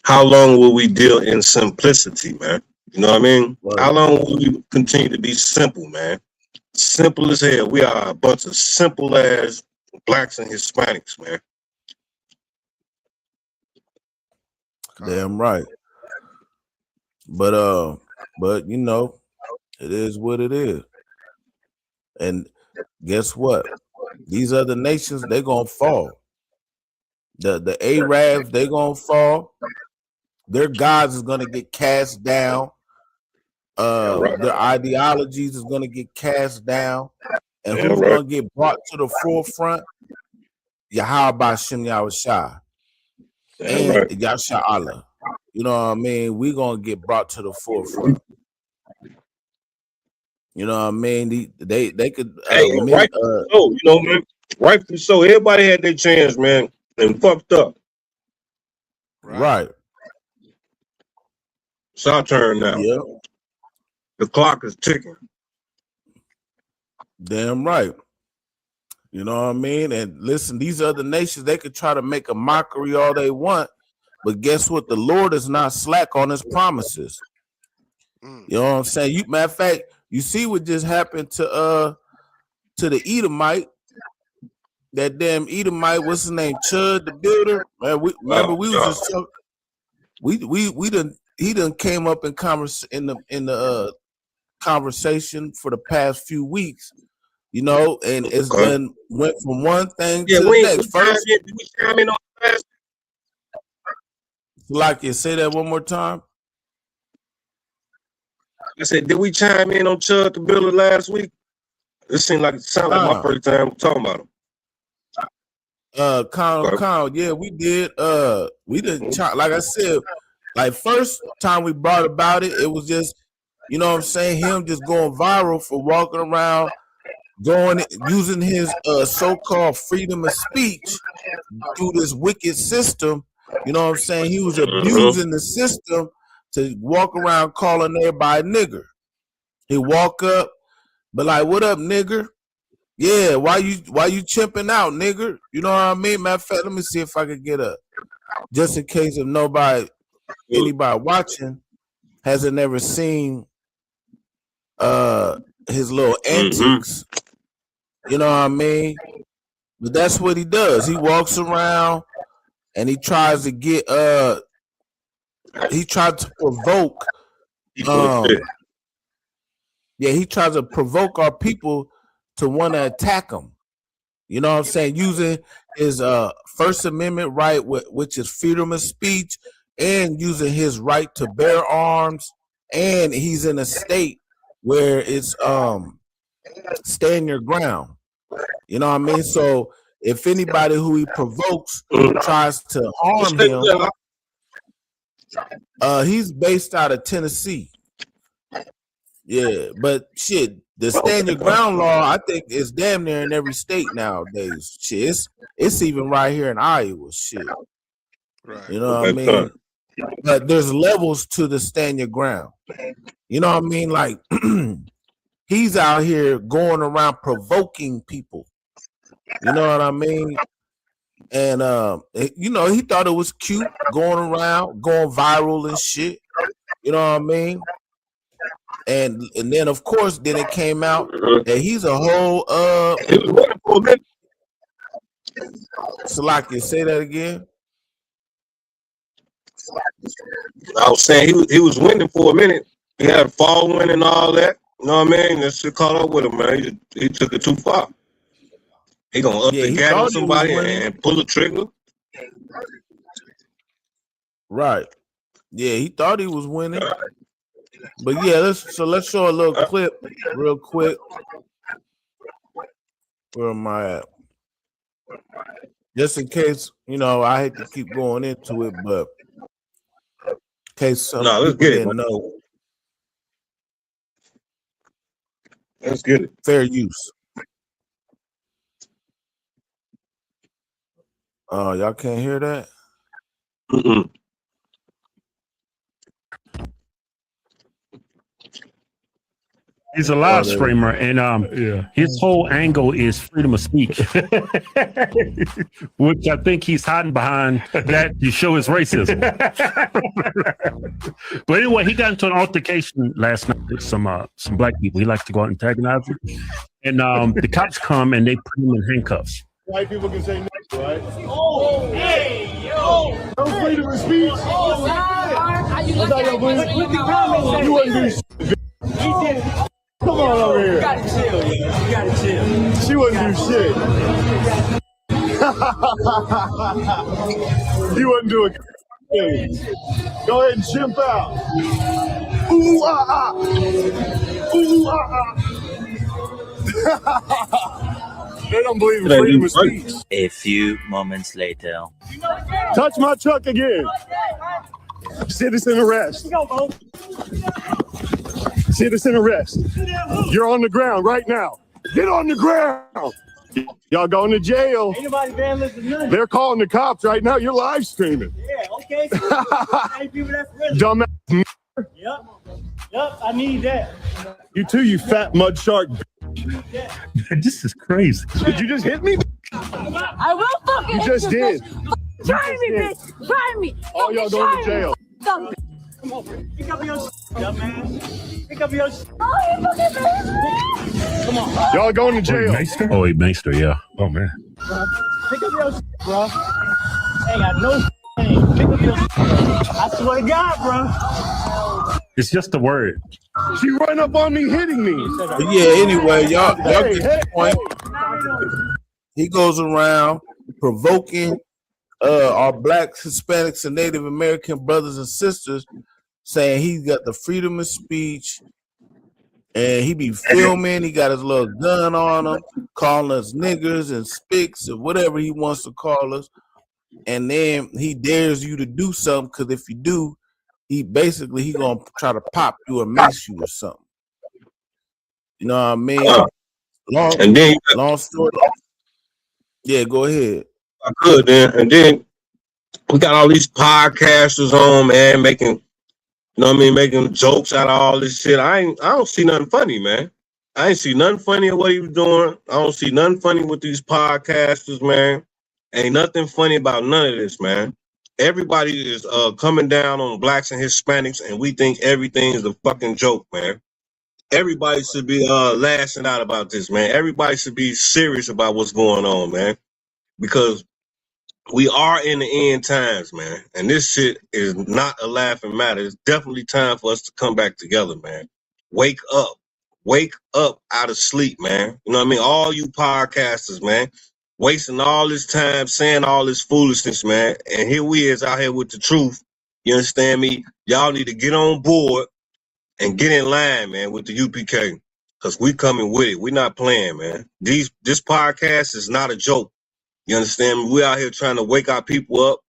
how long will we deal in simplicity, man? You know what I mean? How long will we continue to be simple, man? Simple as hell. We are a bunch of simple ass blacks and Hispanics, man. Damn right. But you know, it is what it is. And guess what? These other nations, they're gonna fall. The Arabs, they're gonna fall. Their gods is gonna get cast down. Their ideologies is gonna get cast down. And who's gonna get brought to the forefront? Yahweh Shem Yahushua and Yasha Allah. You know what I mean? We're gonna get brought to the forefront. You know what I mean? They could so, you know, man. Rightfully so. Everybody had their chance, man, and fucked up. Right. It's our turn now. Yeah. The clock is ticking. Damn right. You know what I mean? And listen, these other nations, they could try to make a mockery all they want, but guess what? The Lord is not slack on his promises. You know what I'm saying? Matter of fact, you see what just happened to the Edomite. That damn Edomite, what's his name? Chud the Builder. Man, he done came up in the conversation for the past few weeks, you know, and it's been went from one thing to the next. First, like you say that one more time. I said, did we chime in on Chud the Builder last week? It seemed like my first time talking about him. Kyle, yeah, we did. We didn't like I said, like first time we brought about it, it was just, you know what I'm saying, him just going viral for walking around, using his so-called freedom of speech through this wicked system. You know what I'm saying? He was abusing the system to walk around calling everybody nigger. He walk up, but like, what up, nigger? Yeah, why you chimping out, nigger? You know what I mean? Matter of fact, let me see if I could get just in case if anybody watching hasn't ever seen his little antics. You know what I mean? But that's what he does. He walks around and he tries to get he tried to provoke he tries to provoke our people to want to attack him. You know what I'm saying? Using his First Amendment right, which is freedom of speech, and using his right to bear arms, and he's in a state where it's stand your ground. You know what I mean? So if anybody who he provokes tries to harm him, he's based out of Tennessee. Yeah, but shit, the stand your ground law, I think, is damn near in every state nowadays. Shit, it's even right here in Iowa. Shit, right? You know what I mean? But there's levels to the stand your ground. You know what I mean? Like he's out here going around provoking people. You know what I mean? And you know, he thought it was cute going around, going viral and shit. You know what I mean? And then of course, then it came out that he's a whole Salakia, say that again. I was saying he was winning for a minute. He had a following and all that. You know what I mean? That shit caught up with him, man. He took it too far. He gonna up the gas on somebody and pull the trigger. Right. Yeah, he thought he was winning. But yeah, let's show a little clip real quick. Where am I at? Just in case, I hate to keep going into it, but in case some let's people get it, didn't man. know. Let's get it. Fair use. Oh, y'all can't hear that? Mm-mm. He's a live streamer, and his whole angle is freedom of speech, which I think he's hiding behind that to show his racism. But anyway, he got into an altercation last night with some black people. He likes to go out and antagonize them, and the cops come and they put him in handcuffs. White people can say no, right? Oh, hey, yo! No freedom of speech. You wouldn't do shit. Come on over here. You gotta chill, yo. You gotta chill. She wouldn't do shit. You wouldn't do a thing. Go ahead and chimp out. Ooh, ah, ah. Ooh, ah, ah. They don't believe in freedom of speech. A few moments later. Touch my truck again. Citizen arrest. Citizen arrest. You're on the ground right now. Get on the ground. Y'all going to jail. They're calling the cops right now. You're live streaming. Yeah, okay. Dumbass. Yep, I need that. You too, you fat mud shark. This is crazy. Did you just hit me? I will fucking You just did. Try me, bitch. Try me. All y'all going to jail. Come on, pick up your dumbass. Pick up your Come on. Y'all going to jail. Oh, he Maester, yeah. Oh, man. Pick up your bro. Ain't got no name. Pick up your I swear to God, bro. It's just a word. She ran up on me, hitting me. But yeah, anyway, y'all get the point. He goes around provoking our Blacks, Hispanics, and Native American brothers and sisters, saying he's got the freedom of speech, and he be filming. He got his little gun on him, calling us niggers and spics or whatever he wants to call us. And then he dares you to do something, because if you do, he gonna try to pop you or mace you or something. You know what I mean? Long story. Yeah, go ahead. I could, man. And then we got all these podcasters on, man, making jokes out of all this shit. I don't see nothing funny, man. I ain't see nothing funny in what he was doing. I don't see nothing funny with these podcasters, man. Ain't nothing funny about none of this, man. Everybody is coming down on Blacks and Hispanics, and we think everything is a fucking joke, man. Everybody should be lashing out about this, man. Everybody should be serious about what's going on, man. Because we are in the end times, man. And this shit is not a laughing matter. It's definitely time for us to come back together, man. Wake up. Wake up out of sleep, man. You know what I mean? All you podcasters, man, wasting all this time saying all this foolishness, man. And here we is out here with the truth. You understand me? Y'all need to get on board and get in line, man, with the UPK. Because we coming with it. We're not playing, man. This podcast is not a joke. You understand me? We out here trying to wake our people up,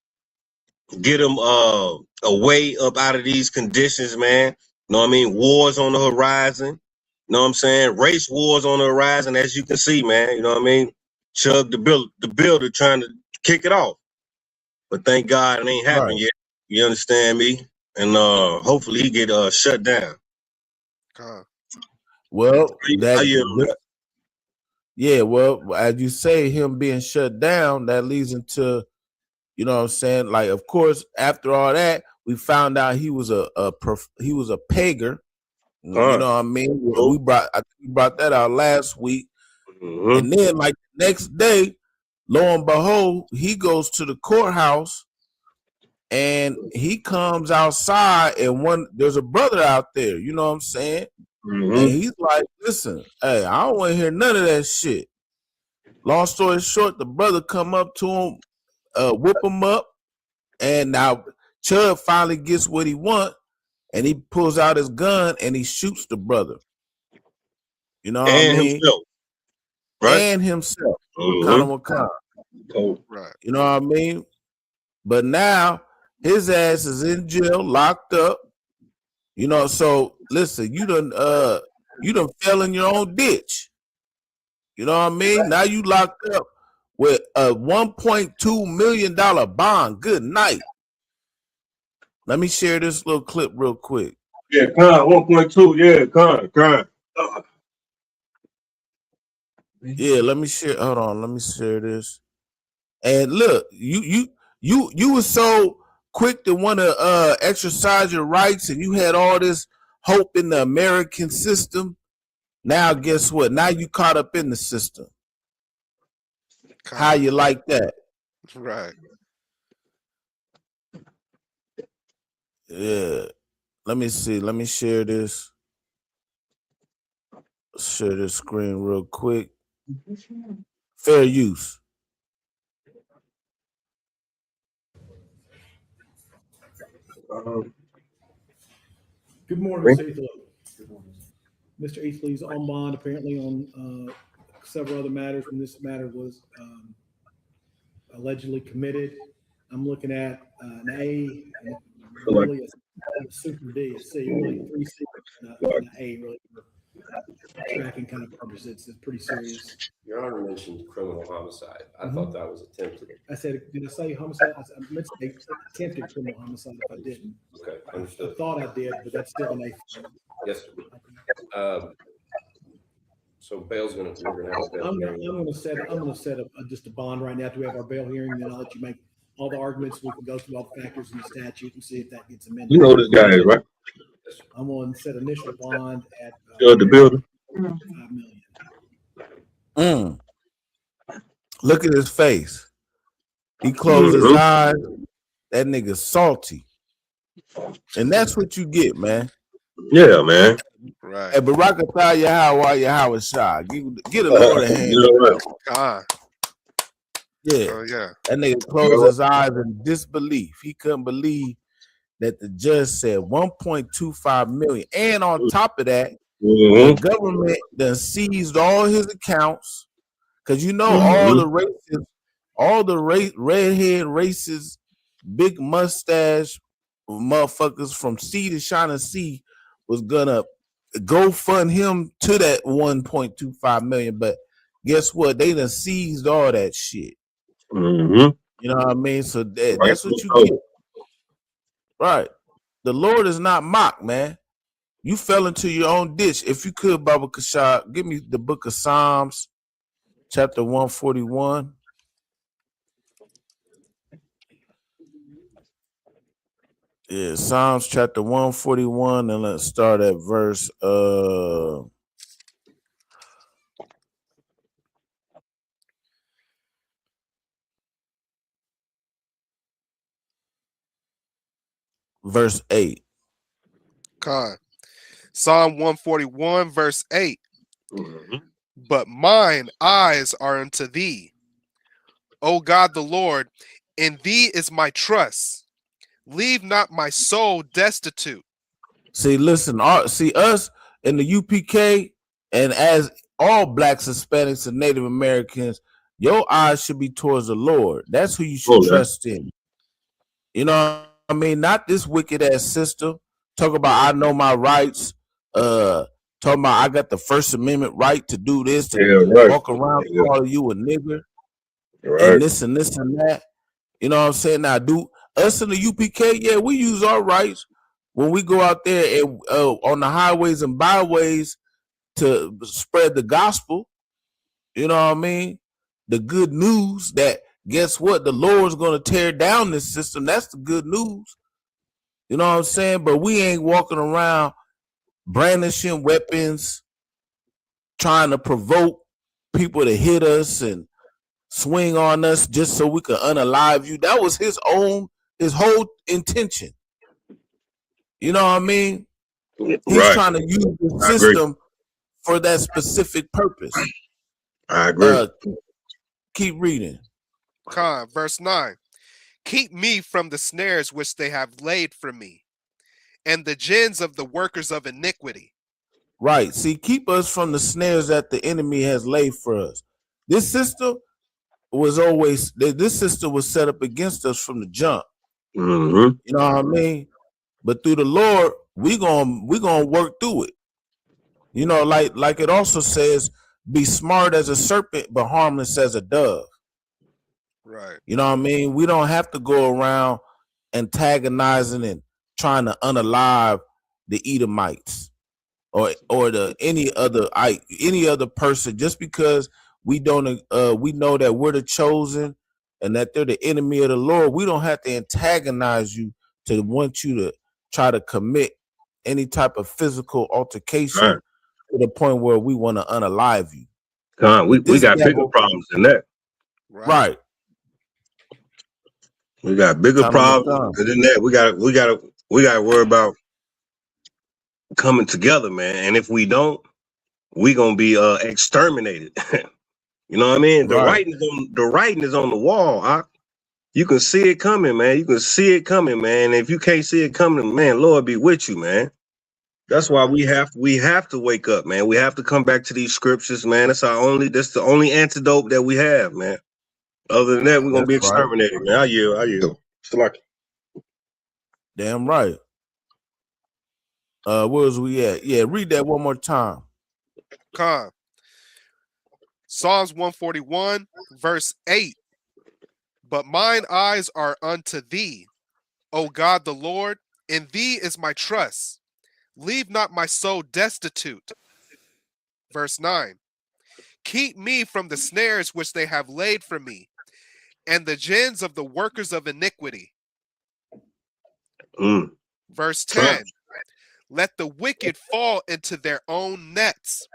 get them a way up out of these conditions, man. You know what I mean? Wars on the horizon. You know what I'm saying? Race wars on the horizon, as you can see, man. You know what I mean? Chug the builder trying to kick it off. But thank God it ain't happened yet. You understand me? And hopefully he get shut down. Well, well, as you say, him being shut down, that leads into, you know what I'm saying? Like, of course, after all that, we found out he was a pager. You know what I mean? We brought that out last week. And then, like, the next day, lo and behold, he goes to the courthouse and he comes outside, and there's a brother out there, you know what I'm saying? Mm-hmm. And he's like, listen, hey, I don't want to hear none of that shit. Long story short, the brother come up to him, whip him up, and now Chud finally gets what he want, and he pulls out his gun and he shoots the brother. You know what I mean? Himself, right? And himself. Mm-hmm. Kind of what kind. Oh, right. You know what I mean? But now his ass is in jail, locked up. You know, so listen, you done fell in your own ditch. You know what I mean? Now you locked up with a $1.2 million bond. Good night. Let me share this little clip real quick. Yeah, Con, 1.2. Yeah, Con. Yeah, let me share. Hold on, let me share this. And look, you were so quick to want to exercise your rights, and you had all this hope in the American system. Now, guess what? Now you caught up in the system. How you like that? Right. Yeah. Let me see. Let me share this. Share this screen real quick. Fair use. Good morning, Mr. Etheley. Good morning. Mr. Etheley's on bond apparently on several other matters when this matter was allegedly committed. I'm looking at an A, and really a super D, a C, really 3 C, and an A, really for tracking kind of purposes. It's pretty serious. Your Honor mentioned criminal homicide. I thought that was attempted. I said, did I say homicide? I meant to say attempted criminal homicide if I didn't. Okay, I understood. thought I did, but that's still an A. Yes, sir. So bail's we're gonna have a bail hearing. I'm gonna set up just a bond right now. Do we have our bail hearing? Then I'll let you make all the arguments. We can go through all the factors in the statute and see if that gets amended. You know this guy is, right? I'm going to set initial bond at The builder. $5 million. Look at his face. He closed his eyes. That nigga salty. And that's what you get, man. Yeah, man. Right. Hey, Barakatah Yahweh Shah. Get a Lord a hand. God. Yeah. Oh, yeah. That nigga closed his eyes in disbelief. He couldn't believe that the judge said 1.25 million. And on top of that, the government done seized all his accounts. Because you know all the racists, all the redhead racist, big mustache motherfuckers from sea to shining sea was gonna go fund him to that 1.25 million. But guess what? They done seized all that shit. You know what I mean? So that's what you get. Right. The Lord is not mocked, man. You fell into your own ditch. If you could, Baba Kashad, give me the book of Psalms, chapter 141. Yeah, Psalms chapter 141, and let's start at verse verse 8. God. Psalm 141, verse 8. But mine eyes are unto thee, O God the Lord, in thee is my trust. Leave not my soul destitute. See, listen, see us in the UPK, and as all blacks, Hispanics, and Native Americans, your eyes should be towards the Lord. That's who you should trust in. You know what I mean? Not this wicked ass system. Talk about I know my rights. Talking about I got the First Amendment right to do this, to walk around calling you a nigger, and this and this and that. You know what I'm saying? Now, us in the UPK, yeah, we use our rights when we go out there and on the highways and byways to spread the gospel. You know what I mean? The good news that guess what? The Lord's going to tear down this system. That's the good news. You know what I'm saying? But we ain't walking around brandishing weapons, trying to provoke people to hit us and swing on us just so we could unalive you. That was his his whole intention. You know what I mean? He's Right. trying to use the I agree. system for that specific purpose. I agree. Keep reading. Con, verse 9. Keep me from the snares which they have laid for me, and the gins of the workers of iniquity. Right. See, keep us from the snares that the enemy has laid for us. This system was set up against us from the jump. Mm-hmm. You know what I mean? But through the Lord, we gonna work through it. You know, like it also says, be smart as a serpent, but harmless as a dove. Right. You know what I mean? We don't have to go around antagonizing and trying to unalive the Edomites or any other person just because we know that we're the chosen and that they're the enemy of the Lord. We don't have to antagonize you to want you to try to commit any type of physical altercation Right. to the point where we want to unalive you. We got bigger problems than that. Right. We got bigger problems than that. We got to worry about coming together, man. And if we don't, we gonna be exterminated. You know what I mean? The writing is on the wall. You can see it coming, man. You can see it coming, man. If you can't see it coming, man, Lord be with you, man. That's why we have to wake up, man. We have to come back to these scriptures, man. That's the only antidote that we have, man. Other than that, we're gonna be exterminated, man. I yield. Damn right. Where was we at? Yeah, read that one more time. Con. Psalms 141, verse 8. But mine eyes are unto thee, O God the Lord, in thee is my trust. Leave not my soul destitute. Verse 9. Keep me from the snares which they have laid for me, and the gins of the workers of iniquity. Verse 10. Let the wicked fall into their own nets,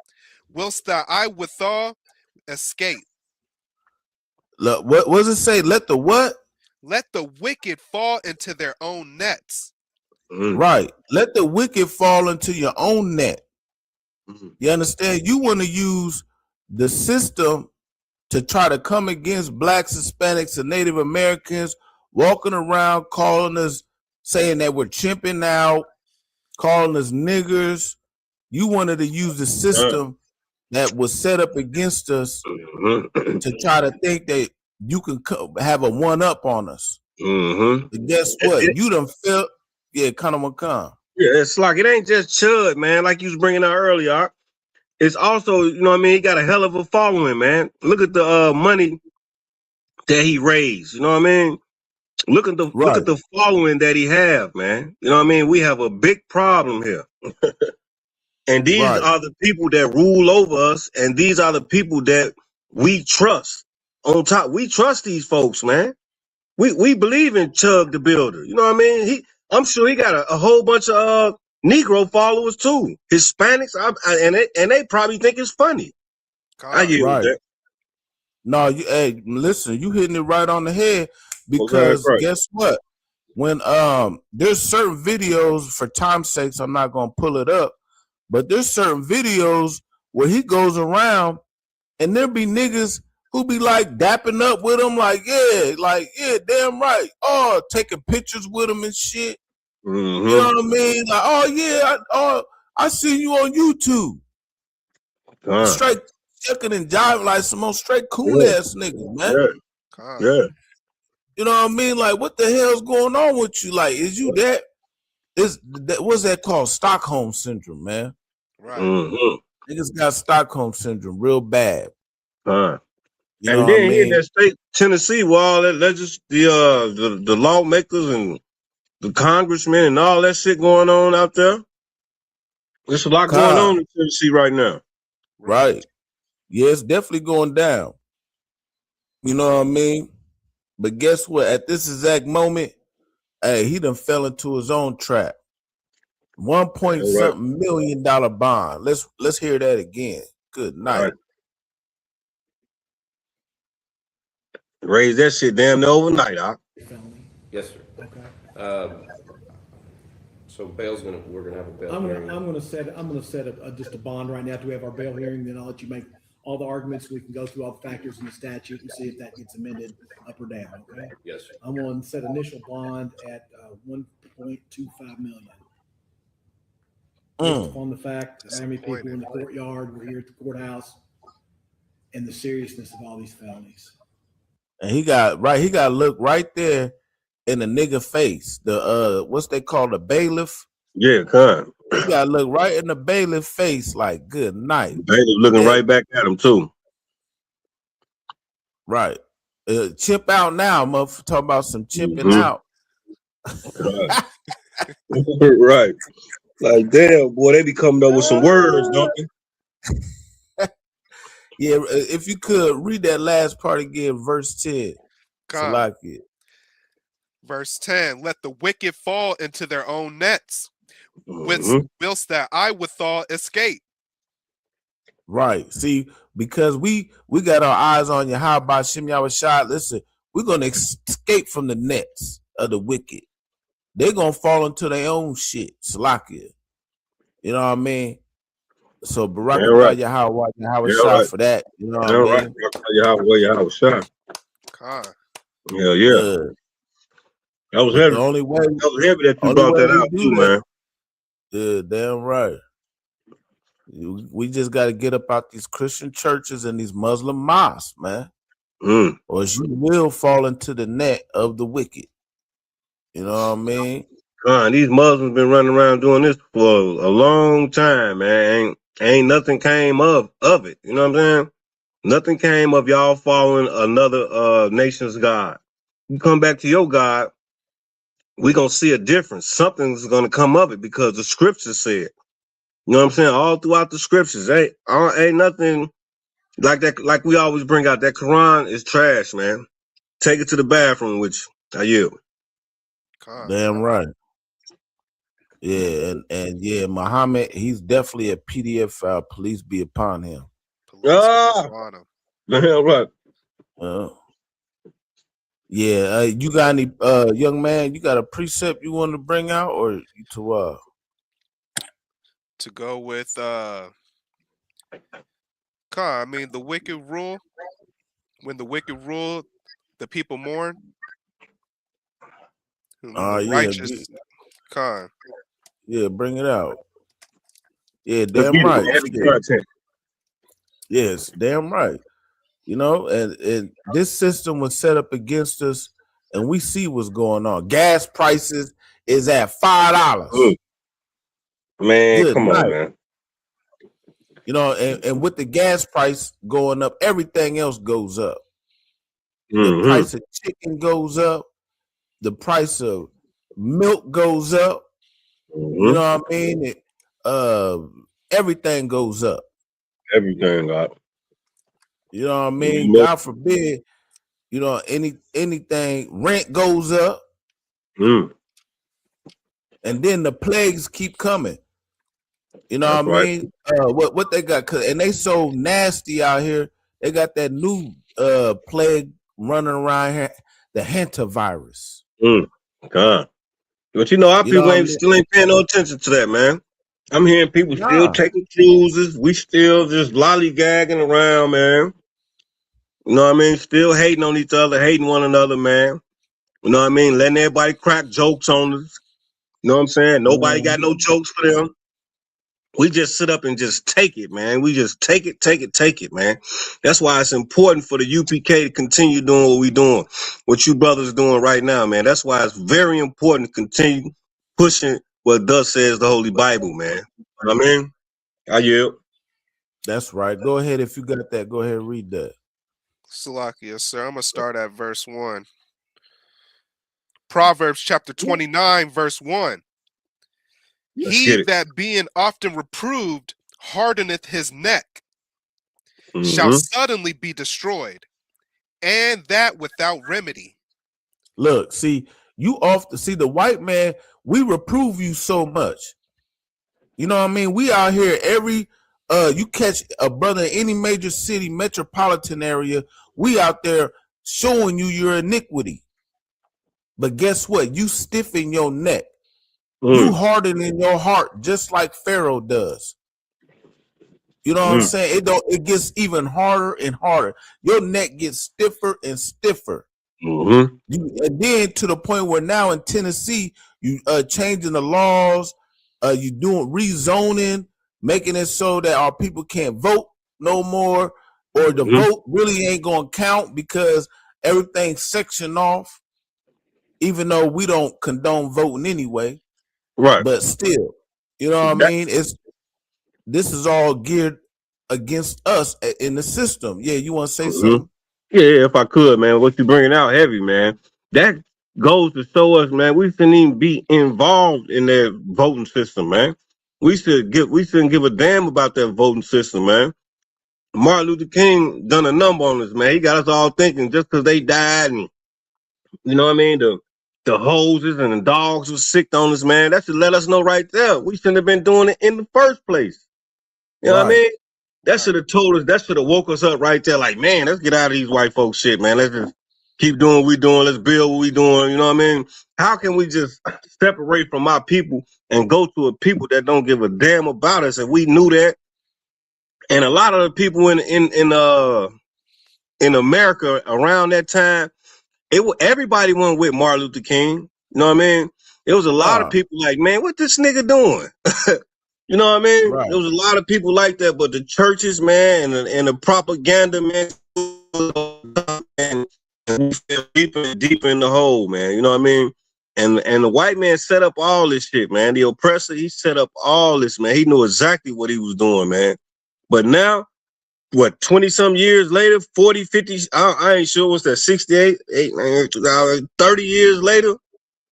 whilst I withal escape. Look, what does it say? Let the what? Let the wicked fall into their own nets. Right. Let the wicked fall into your own net. You understand? You want to use the system to try to come against blacks, Hispanics, and Native Americans, walking around calling us, saying that we're chimping out, calling us niggers. You wanted to use the system that was set up against us to try to think that you can have a one-up on us. But guess what? You done felt, kind of come. Yeah, it's like it ain't just Chud, man, like you was bringing out earlier. It's also, you know what I mean, he got a hell of a following, man. Look at the money that he raised, you know what I mean? Look at the following that he have, man. You know what I mean? We have a big problem here. And these are the people that rule over us, and these are the people that we trust. On top, we trust these folks, man. We believe in Chug the Builder. You know what I mean? I'm sure he got a whole bunch of Negro followers too, Hispanics, and they probably think it's funny. No, listen, you hitting it right on the head because guess what? When there's certain videos, for time's sakes, I'm not gonna pull it up, but there's certain videos where he goes around and there be niggas who be like dapping up with him, like, yeah, damn right. Oh, taking pictures with him and shit. You know what I mean? Like, oh yeah, I see you on YouTube. Straight chucking and jiving like some more straight cool ass niggas, man. Yeah. You know what I mean? Like, what the hell's going on with you? Like, is you that? What's that called? Stockholm syndrome, man. Right. Niggas got Stockholm syndrome real bad. You know and then in that state, Tennessee, where all that the lawmakers and the congressmen and all that shit going on out there. There's a lot going on in Tennessee right now. Right. Yeah, it's definitely going down. You know what I mean? But guess what? At this exact moment, he done fell into his own trap. $1.something million bond. Let's hear that again. Good night. Raise that shit damn near overnight, Yes, sir. Okay. So we're gonna have a bail I'm hearing. gonna set just a bond right now after we have our bail hearing. Then I'll let you make all the arguments. We can go through all the factors in the statute and see if that gets amended up or down. Okay. Yes, sir. I'm going to set initial bond at 1.25 million. Based upon the fact that how many people in the courtyard were here at the courthouse and the seriousness of all these felonies. And he got to look right there in the nigga face. The what's they call the bailiff? Yeah, con. He got to look right in the bailiff face like good night. Bailiff looking right back at him too. Right. Chip out now, motherfucker. Talking about some chipping out. Right. Like, damn, boy, they be coming up with some words, don't they? Yeah, if you could read that last part again, verse 10. Salakia. Verse 10, let the wicked fall into their own nets, whilst that I withal escape. Right. See, because we got our eyes on you. How about Shem Yahweh? Listen, we're going to escape from the nets of the wicked. They're going to fall into their own shit. Salakia. You know what I mean? So Barak Yahweh for that. You know what I mean? Yahweh. Hell yeah. That was heavy. The only way, that was heavy that you brought that out too, man. Yeah, damn right. We just got to get up out these Christian churches and these Muslim mosques, man. Or you will fall into the net of the wicked. You know what I mean? These Muslims been running around doing this for a long time, man. Ain't nothing came of it. You know what I'm saying? Nothing came of y'all following another nation's God. You come back to your God, we gonna see a difference. Something's gonna come of it because the scriptures said. You know what I'm saying? All throughout the scriptures, ain't nothing like that. Like we always bring out, that Quran is trash, man. Take it to the bathroom with you. I yield. Damn right. Yeah, and yeah, Muhammad, he's definitely a PDF file. Police be upon him. Damn right. Yeah, you got any young man? You got a precept you want to bring out, or to go with I mean, the wicked rule. When the wicked rule, the people mourn. Righteous. Yeah, bring it out. Yeah, damn right. Yes, damn right. You know, and this system was set up against us, and we see what's going on. Gas prices is at $5. Man, Good come night. on, man. You know, and with the gas price going up, everything else goes up. The price of chicken goes up. The price of milk goes up. You know what I mean? Everything goes up. Everything, God. You know what I mean? God forbid, you know, anything, rent goes up. And then the plagues keep coming. You know what I mean? What they got, and they so nasty out here. They got that new plague running around here, the hantavirus. God. But you know, our people still ain't paying no attention to that, man. I'm hearing people still taking cruises. We still just lollygagging around, man. You know what I mean? Still hating on each other, hating one another, man. You know what I mean? Letting everybody crack jokes on us. You know what I'm saying? Nobody got no jokes for them. We just sit up and just take it, man. We just take it, man. That's why it's important for the UPK to continue doing what we doing, what you brothers doing right now, man. That's why it's very important to continue pushing what thus says the Holy Bible, man. You know what I mean? I yield. That's right. Go ahead. If you got that, go ahead and read that. Salakia, sir. I'm going to start at verse 1. Proverbs chapter 29, verse 1. He that being often reproved hardeneth his neck shall suddenly be destroyed, and that without remedy. Look, see, you often see the white man, we reprove you so much. You know what I mean? We out here you catch a brother in any major city, metropolitan area, we out there showing you your iniquity. But guess what? You stiffen your neck. You harden in your heart, just like Pharaoh does. You know what I'm saying? It gets even harder and harder. Your neck gets stiffer and stiffer. And then to the point where now in Tennessee, you changing the laws, you doing rezoning, making it so that our people can't vote no more, or the vote really ain't gonna count because everything's sectioned off, even though we don't condone voting anyway. Right. But still, you know what I mean? This is all geared against us in the system. Yeah, you want to say something? Yeah, if I could, man. What you bringing out heavy, man. That goes to show us, man, we shouldn't even be involved in that voting system, man. We shouldn't give a damn about that voting system, man. Martin Luther King done a number on us, man. He got us all thinking just because they died and you know what I mean, the hoses and the dogs was sick on us, man. That should let us know right there. We shouldn't have been doing it in the first place. You know what I mean? That should have told us, that should have woke us up right there. Like, man, let's get out of these white folks shit, man. Let's just keep doing what we doing. Let's build what we doing. You know what I mean? How can we just separate from our people and go to a people that don't give a damn about us? And we knew that. And a lot of the people in America around that time, everybody went with Martin Luther King. You know what I mean? It was a lot of people like, man, what this nigga doing? You know what I mean? There was a lot of people like that, but the churches, man, and the propaganda, man, and we fell deeper in the hole, man. You know what I mean? And the white man set up all this shit, man. The oppressor, he set up all this, man. He knew exactly what he was doing, man. But now, what, 20-some years later, 40, 50, I ain't sure what's that, 68, 30 years later,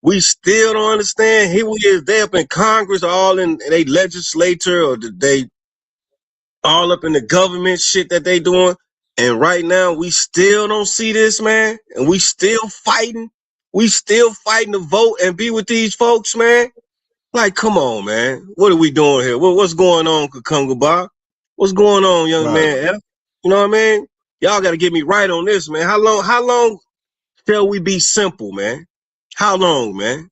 we still don't understand. Here we is, they up in Congress, all in they legislature, or they all up in the government shit that they doing. And right now, we still don't see this, man. And we still fighting. We still fighting to vote and be with these folks, man. Like, come on, man. What are we doing here? What's going on, Kakunga Bob? What's going on, young man? F? You know what I mean? Y'all got to get me right on this, man. How long shall we be simple, man? How long, man?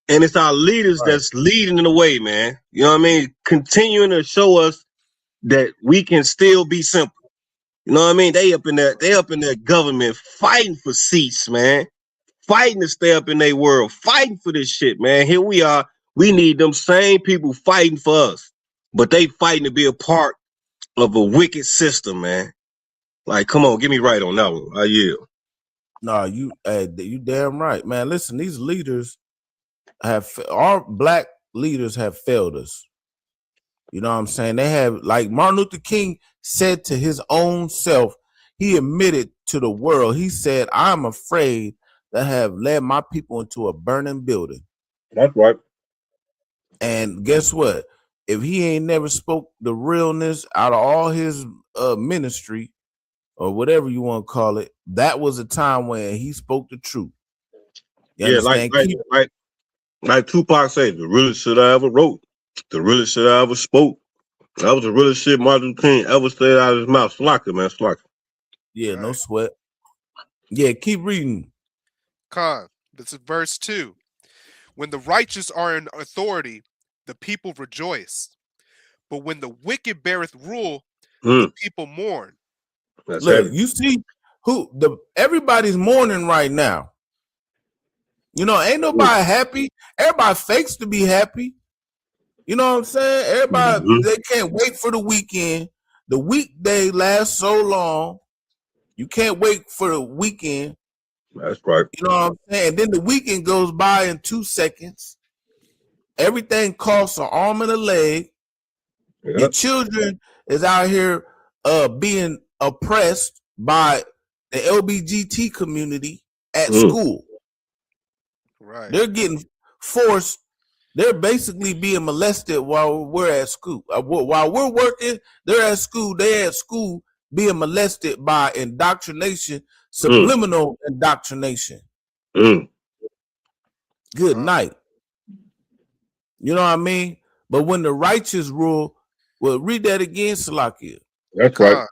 And it's our leaders that's leading the way, man. You know what I mean? Continuing to show us that we can still be simple. You know what I mean? They up in that government fighting for seats, man. Fighting to stay up in their world, fighting for this shit, man. Here we are. We need them same people fighting for us. But they fighting to be a part of a wicked system, man. Like, come on, get me right on that one. I yield. No, you damn right, man. Listen, these leaders our black leaders have failed us. You know what I'm saying? They have, like Martin Luther King said to his own self, he admitted to the world, he said, I'm afraid that have led my people into a burning building. That's right. And guess what? If he ain't never spoke the realness out of all his ministry, or whatever you want to call it, that was a time when he spoke the truth. You like Tupac said, the realest shit I ever wrote, the realest shit I ever spoke. That was the realest shit Martin Luther King ever said out of his mouth. Slacker, man, slacker. Yeah, no sweat. Yeah, keep reading. Khan, this is verse 2. When the righteous are in authority, the people rejoice. But when the wicked beareth rule, the people mourn. Look, you see everybody's mourning right now. You know, ain't nobody happy. Everybody fakes to be happy. You know what I'm saying? Everybody, they can't wait for the weekend. The weekday lasts so long. You can't wait for the weekend. That's right. You know what I'm saying? Then the weekend goes by in 2 seconds. Everything costs an arm and a leg. Yep. Your children is out here being oppressed by the LBGT community at school. Right. They're getting forced. They're basically being molested while we're at school. While we're working, they're at school. They're at school being molested by indoctrination, subliminal indoctrination. Good night. You know what I mean? But when the righteous rule, well, read that again, Salakia. That's right.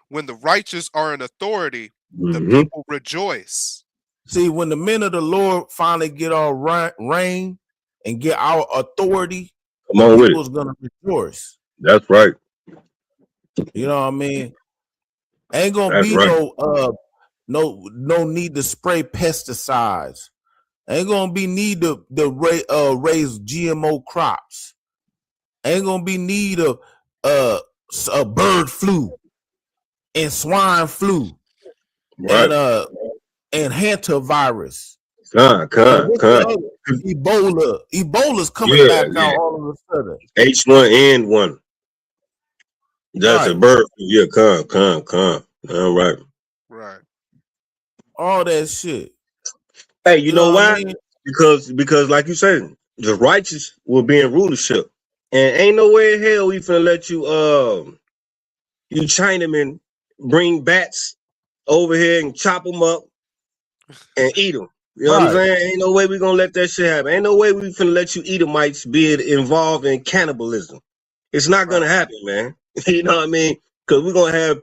When the righteous are in authority, the people rejoice. See, when the men of the Lord finally get our reign and get our authority, Come on with people's it. gonna rejoice. That's right. You know what I mean? Ain't gonna That's be right. no need to spray pesticides. Ain't gonna be need to raise GMO crops. Ain't gonna be need of a bird flu and swine flu Right. and hantavirus. Con. Ebola's coming back out all of a sudden. H1N1. That's a Right. bird. Yeah, con. All right. Right. All that shit. Hey, you know what I why? mean? Because like you said, the righteous will be in rulership. And ain't no way in hell we finna let you Chinamen bring bats over here and chop them up and eat them. You know what I'm saying? Ain't no way we gonna let that shit happen. Ain't no way we finna let you Edomites be involved in cannibalism. It's not gonna happen, man. You know what I mean? Because we're gonna have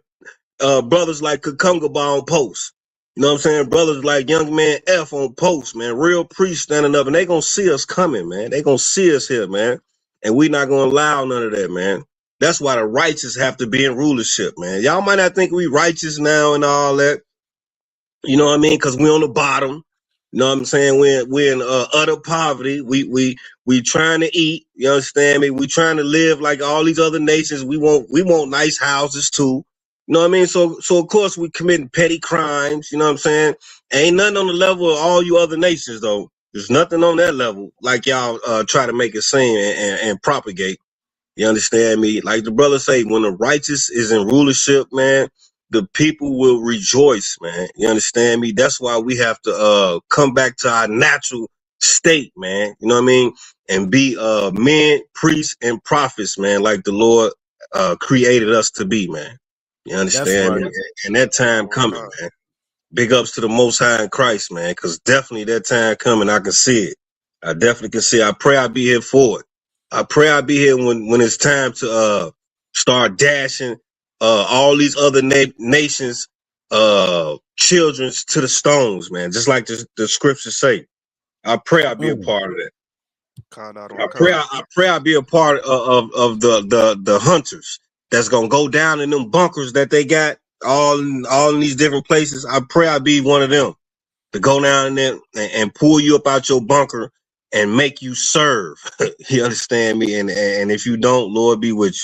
brothers like Kakungaba on post. You know what I'm saying? Brothers like Young Man F on post, man. Real priests standing up, and they gonna see us coming, man. They gonna see us here, man. And we not gonna allow none of that, man. That's why the righteous have to be in rulership, man. Y'all might not think we righteous now and all that. You know what I mean? Because we on the bottom. You know what I'm saying? We're in utter poverty. We trying to eat. You understand me? We trying to live like all these other nations. We want nice houses too. You know what I mean? So of course we committing petty crimes. You know what I'm saying? Ain't nothing on the level of all you other nations though. There's nothing on that level like y'all try to make it seem and propagate. You understand me? Like the brother say, when the righteous is in rulership, man, the people will rejoice, man. You understand me? That's why we have to come back to our natural state, man. You know what I mean? And be men, priests, and prophets, man, like the Lord created us to be, man. You understand me? And that time coming, man. Big ups to the Most High in Christ, man, because definitely that time coming, I can see it. I definitely can see it. I pray I be here for it. I pray I be here when it's time to start dashing all these other nations children's to the stones, man, just like the scriptures say. I pray I be a part of that. I pray I be a part of the hunters that's gonna go down in them bunkers that they got all in these different places. I pray I be one of them to go down there and pull you up out your bunker and make you serve. You understand me? And if you don't, Lord be with you.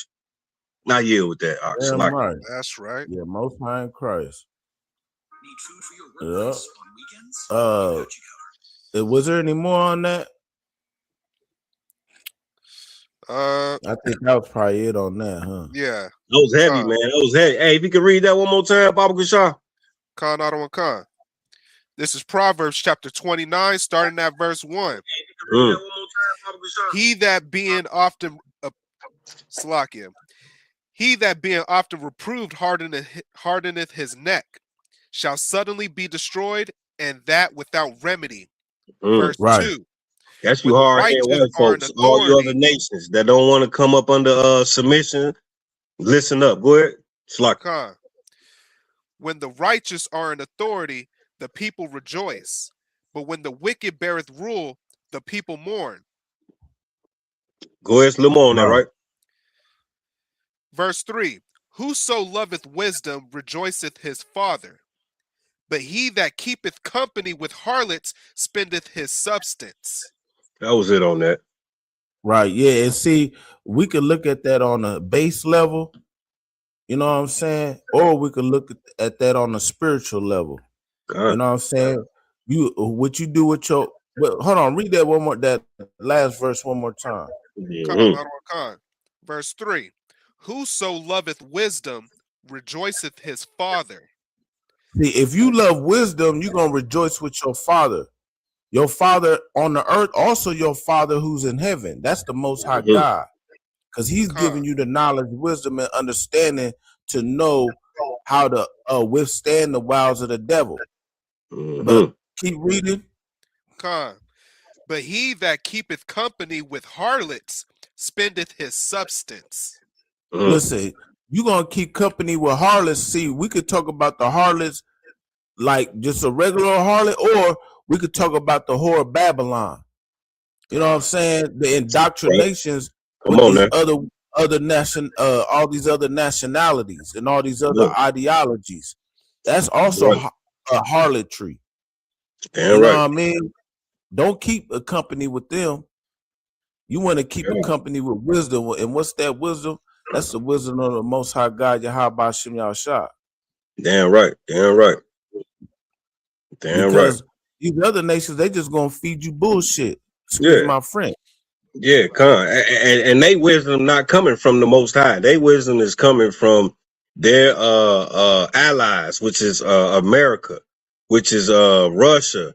Not yield with that. Damn right. That's right. Yeah, Most High in Christ. Yeah. Was there any more on that? I think that was probably it on that, huh? Yeah. That was heavy, man. That was heavy. Hey, if you could read that one more time, Baba Kashah. Khan Auto and Khan. This is Proverbs chapter 29, starting at verse 1. He that being often he that being often reproved hardeneth his neck, shall suddenly be destroyed, and that without remedy. Verse 2. That's you hard-headed white folks, all you other nations that don't want to come up under submission. Listen up. Go ahead. Khan. When the righteous are in authority, the people rejoice. But when the wicked beareth rule, the people mourn. Go ahead, Slim on that, right? Verse 3. Whoso loveth wisdom rejoiceth his father. But he that keepeth company with harlots spendeth his substance. That was it on that. Right. Yeah. And see, we could look at that on a base level, you know what I'm saying? Or we could look at that on a spiritual level. You know what I'm saying? What you do with your hold on, read that last verse one more time. Verse 3. Whoso loveth wisdom rejoiceth his father. See, if you love wisdom, you're gonna rejoice with your father. Your father on the earth, also your father who's in heaven. That's the Most High God. Because he's giving you the knowledge, wisdom, and understanding to know how to withstand the wiles of the devil. But keep reading. But he that keepeth company with harlots spendeth his substance. Listen, you're going to keep company with harlots. See, we could talk about the harlots like just a regular harlot, or we could talk about the whore of Babylon. You know what I'm saying? The indoctrinations with these all these other nationalities and all these other ideologies. That's also a harlotry. Damn you know right. what I mean? Don't keep a company with them. You want to keep a company with wisdom. And what's that wisdom? That's the wisdom of the Most High God, Yahweh Hashem Yahshua. Damn right. Damn right. Damn Because right. these other nations, they just gonna feed you bullshit. Excuse my friend. Yeah, and they wisdom not coming from the Most High. They wisdom is coming from their allies, which is America, which is Russia,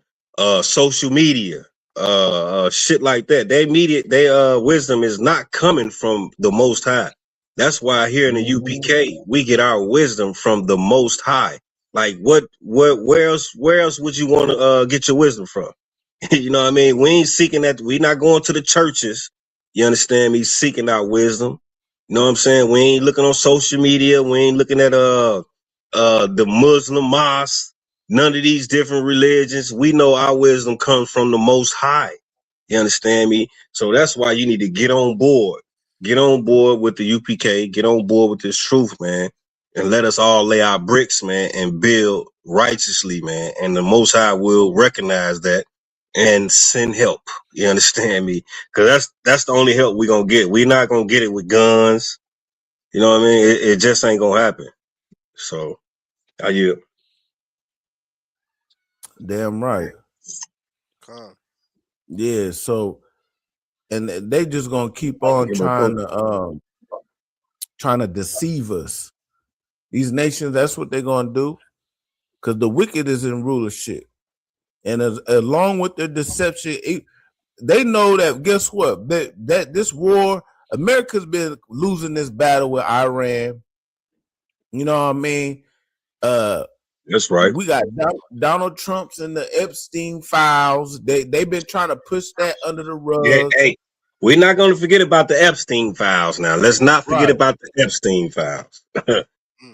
social media, shit like that. Their wisdom is not coming from the Most High. That's why here in the UPK we get our wisdom from the Most High. Like where else would you want to get your wisdom from? You know what I mean? We ain't seeking that. We not going to the churches. You understand me? Seeking out wisdom. You know what I'm saying? We ain't looking on social media. We ain't looking at the Muslim mosque. None of these different religions. We know our wisdom comes from the Most High. You understand me? So that's why you need to get on board. Get on board with the UPK. Get on board with this truth, man. And let us all lay our bricks, man, and build righteously, man. And the Most High will recognize that and send help. You understand me? Because that's the only help we're gonna get. We're not gonna get it with guns. You know what I mean? It just ain't gonna happen. So I yield. Damn right. Yeah, so and they just gonna keep on trying to deceive us. These nations, that's what they're gonna do. Because the wicked is in rulership. And along with their deception, they know that, guess what? That this war, America's been losing this battle with Iran. You know what I mean? That's right. We got Donald Trump's and the Epstein files. They've been trying to push that under the rug. Yeah, hey, we're not gonna forget about the Epstein files now. Let's not forget about the Epstein files.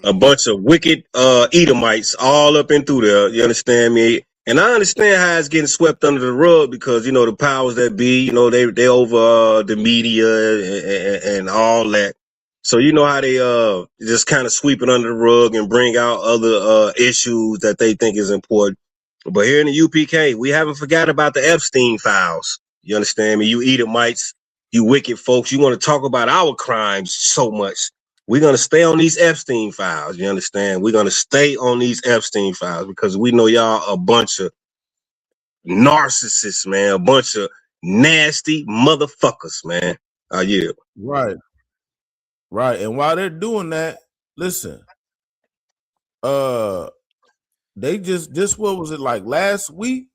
A bunch of wicked Edomites all up and through there. You understand me? And I understand how it's getting swept under the rug because, you know, the powers that be, you know, they over the media and all that. So you know how they just kind of sweep it under the rug and bring out other issues that they think is important. But here in the UPK, we haven't forgot about the Epstein files. You understand me? You Edomites, you wicked folks, you want to talk about our crimes so much. We're going to stay on these Epstein files. You understand? We're going to stay on these Epstein files because we know y'all a bunch of narcissists, man. A bunch of nasty motherfuckers, man. Yeah. Right. Right. And while they're doing that, listen, they just what was it like last week?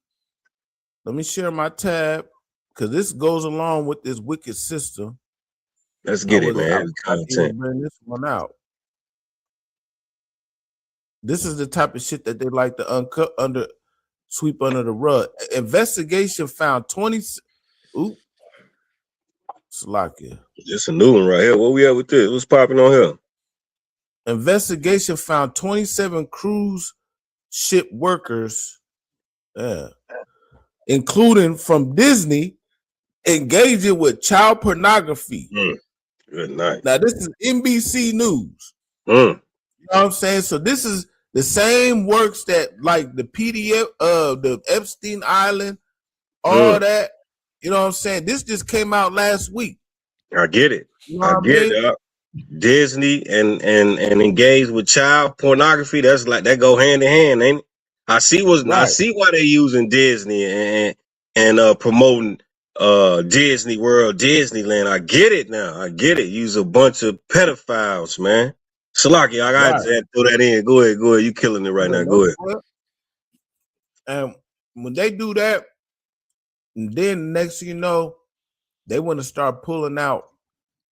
Let me share my tab because this goes along with this wicked system. Let's get it, man. Content. Bring this one out. This is the type of shit that they like to sweep under the rug. Investigation found 20. Ooh, Slakia. Just a new one right here. What we at with this? What's popping on here? Investigation found 27 cruise ship workers, including from Disney, engaging with child pornography. Good night. Now, this is NBC News. You know what I'm saying? So this is the same works that like the PDF of the Epstein Island, all that. You know what I'm saying? This just came out last week. I get it. You know I get it. Disney and engage with child pornography. That's like that go hand in hand, ain't it? I see why they're using Disney and promoting Disney World, Disneyland. I get it now. I get it. Use a bunch of pedophiles, man. Salaki, I got to throw that in. Go ahead. You killing it right now. Go ahead. And when they do that, then next thing you know, they want to start pulling out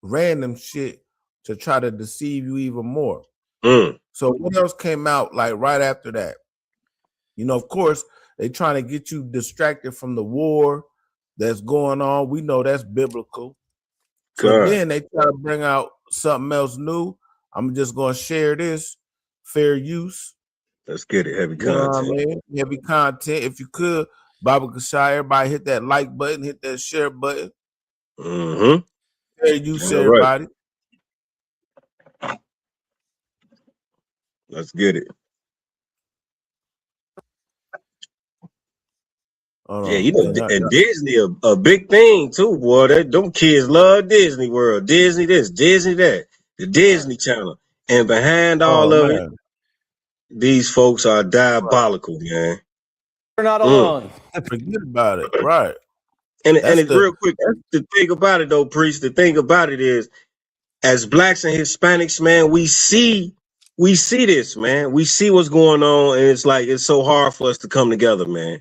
random shit to try to deceive you even more. So what else came out like right after that? You know, of course, they trying to get you distracted from the war that's going on. We know that's biblical. So then they try to bring out something else new. I'm just going to share this. Fair use. Let's get it. Heavy You know what I content. mean? Heavy content. If you could, Baba Kashai, everybody hit that like button, hit that share button. Mm-hmm. Fair use, All right. everybody. Let's get it. Yeah, you know, and Disney a big thing too, boy. Them kids love Disney World, Disney this, Disney that, the Disney Channel, and behind all of it, these folks are diabolical, man. We're not alone. Forget about it, right? And it's real quick. The thing about it, though, Priest. The thing about it is, as blacks and Hispanics, man, we see this, man. We see what's going on, and it's like it's so hard for us to come together, man.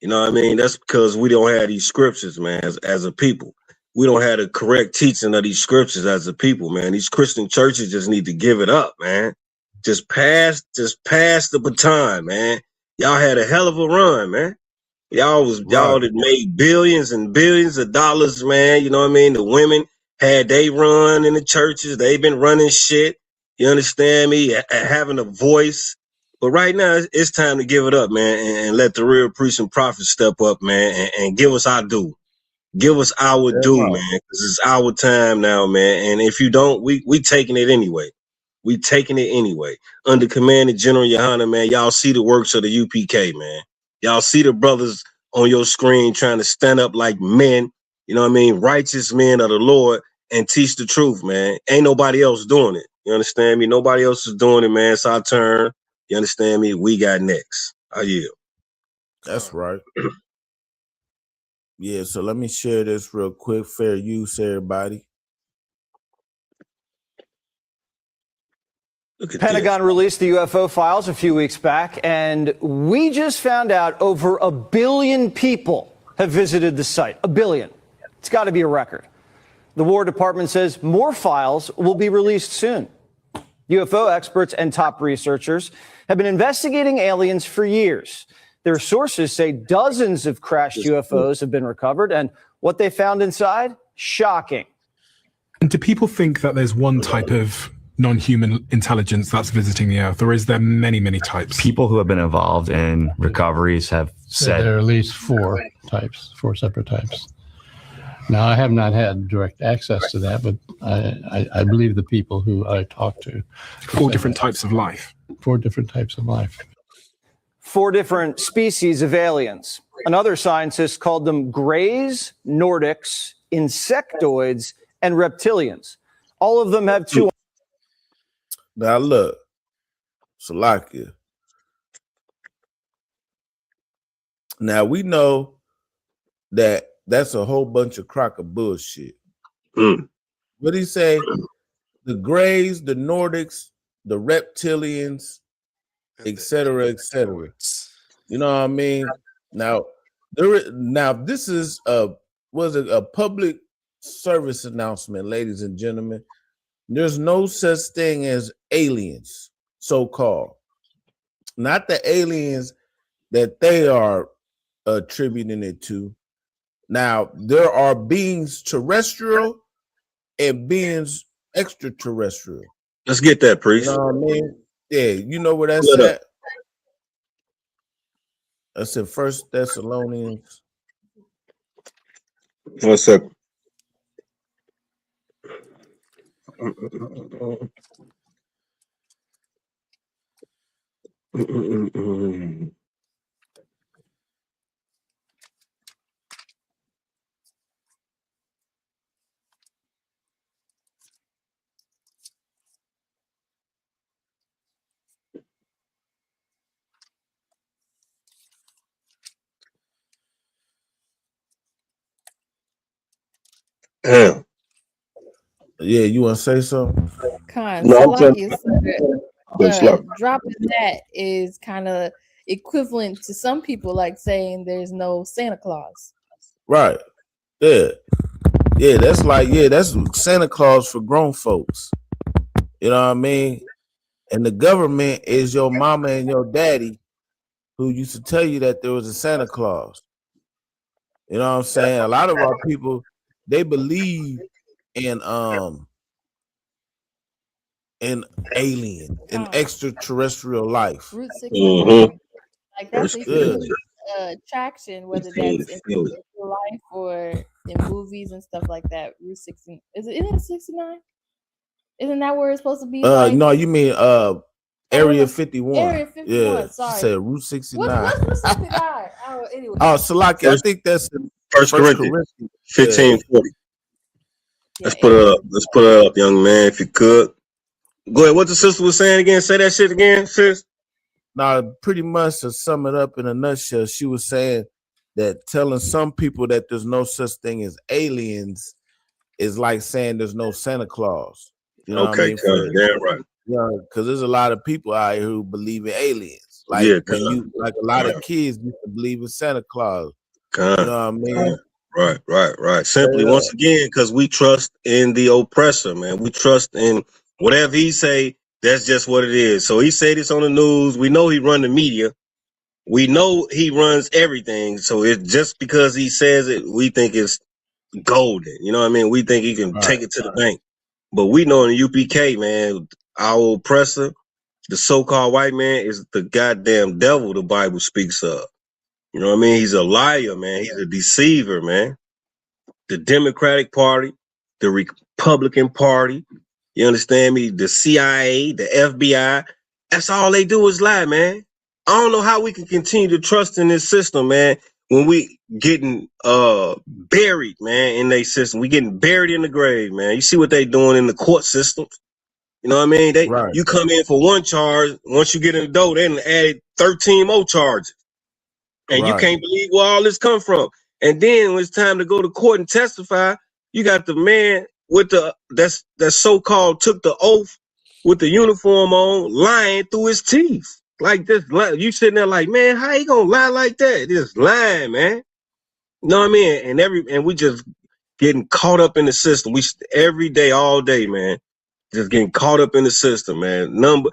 You know what I mean? That's because we don't have these scriptures, man, as a people. We don't have the correct teaching of these scriptures as a people, man. These Christian churches just need to give it up, man. Just pass the baton, man. Y'all had a hell of a run, man. Y'all that made billions and billions of dollars, man. You know what I mean? The women had they run in the churches. They've been running shit. You understand me? Having a voice. But right now, it's time to give it up, man, and let the real priests and prophets step up, man, and give us our due. Give us our due, man, because it's our time now, man. And if you don't, we taking it anyway. We taking it anyway. Under command of General Yohana, man, y'all see the works of the UPK, man. Y'all see the brothers on your screen trying to stand up like men, you know what I mean? Righteous men of the Lord and teach the truth, man. Ain't nobody else doing it. You understand me? Nobody else is doing it, man. It's our turn. You understand me? We got next. I yield. That's right. Yeah, so let me share this real quick. Fair use, everybody. Pentagon released the UFO files a few weeks back, and we just found out over 1 billion people have visited the site. 1 billion. It's got to be a record. The War Department says more files will be released soon. UFO experts and top researchers have been investigating aliens for years. Their sources say dozens of crashed UFOs have been recovered, and what they found inside, shocking. And do people think that there's one type of non-human intelligence that's visiting the Earth, or is there many, many types? People who have been involved in recoveries have said there are at least 4 separate types. Now, I have not had direct access to that, but I believe the people who I talked to. 4 different types of life. 4 different types of life. 4 different species of aliens. Another scientist called them Greys, Nordics, Insectoids, and Reptilians. All of them have 2. Now look, Salakia. Now we know that that's a whole bunch of crock of bullshit. What did he say? The Greys, the Nordics, the Reptilians, etc., etc. You know what I mean? Now, this is a public service announcement, ladies and gentlemen. There's no such thing as aliens, so-called. Not the aliens that they are attributing it to. Now, there are beings terrestrial and beings extraterrestrial. Let's get that, priest. You know what I mean? Yeah, you know where that's at? That's in 1 Thessalonians. 1 second. Yeah, you want to say something? No, So like you said, dropping that is kind of equivalent to some people like saying there's no Santa Claus. Right. Yeah. Yeah, that's like, that's Santa Claus for grown folks. You know what I mean? And the government is your mama and your daddy who used to tell you that there was a Santa Claus. You know what I'm saying? A lot of our people, they believe in an alien, an extraterrestrial life. Route 69. Mm-hmm. Like that's That's a good. huge attraction, whether Seen that's it, in feel it. real life or in movies and stuff like that. Route 69. Isn't it 69? Isn't that where it's supposed to be? Like, No, you mean Area 51. Area 51. Yeah, Sorry. she said Route 69. What's 69? Oh, anyway. Oh, Salaki, I think that's in First Corinthians 15:40. Let's put it up, young man, if you could. Go ahead. What the sister was saying again? Say that shit again, sis. Now, pretty much to sum it up in a nutshell, she was saying that telling some people that there's no such thing as aliens is like saying there's no Santa Claus. You know what I mean? Damn right. Yeah, because there's a lot of people out here who believe in aliens. Like Yeah, like a lot of kids used to believe in Santa Claus. You know what I mean? Right. Simply, once again, because we trust in the oppressor, man. We trust in whatever he say. That's just what it is. So he said this on the news. We know he run the media. We know he runs everything. So it's just because he says it, we think it's golden. You know what I mean? We think he can take it to the bank. But we know in the UPK, man, our oppressor, the so-called white man, is the goddamn devil the Bible speaks of. You know what I mean? He's a liar, man. He's a deceiver, man. The Democratic Party, the Republican Party, you understand me? The CIA, the FBI, that's all they do is lie, man. I don't know how we can continue to trust in this system, man, when we getting buried, man, in their system. We getting buried in the grave, man. You see what they doing in the court systems. You know what I mean? You come in for one charge, once you get in the door, they done added 13 more charges. And you can't believe where all this come from. And then when it's time to go to court and testify, you got the man with that so-called took the oath with the uniform on, lying through his teeth. Like this, you sitting there like, man, how you gonna lie like that? Just lying, man. You know what I mean? And we just getting caught up in the system. We every day, all day, man, just getting caught up in the system, man. They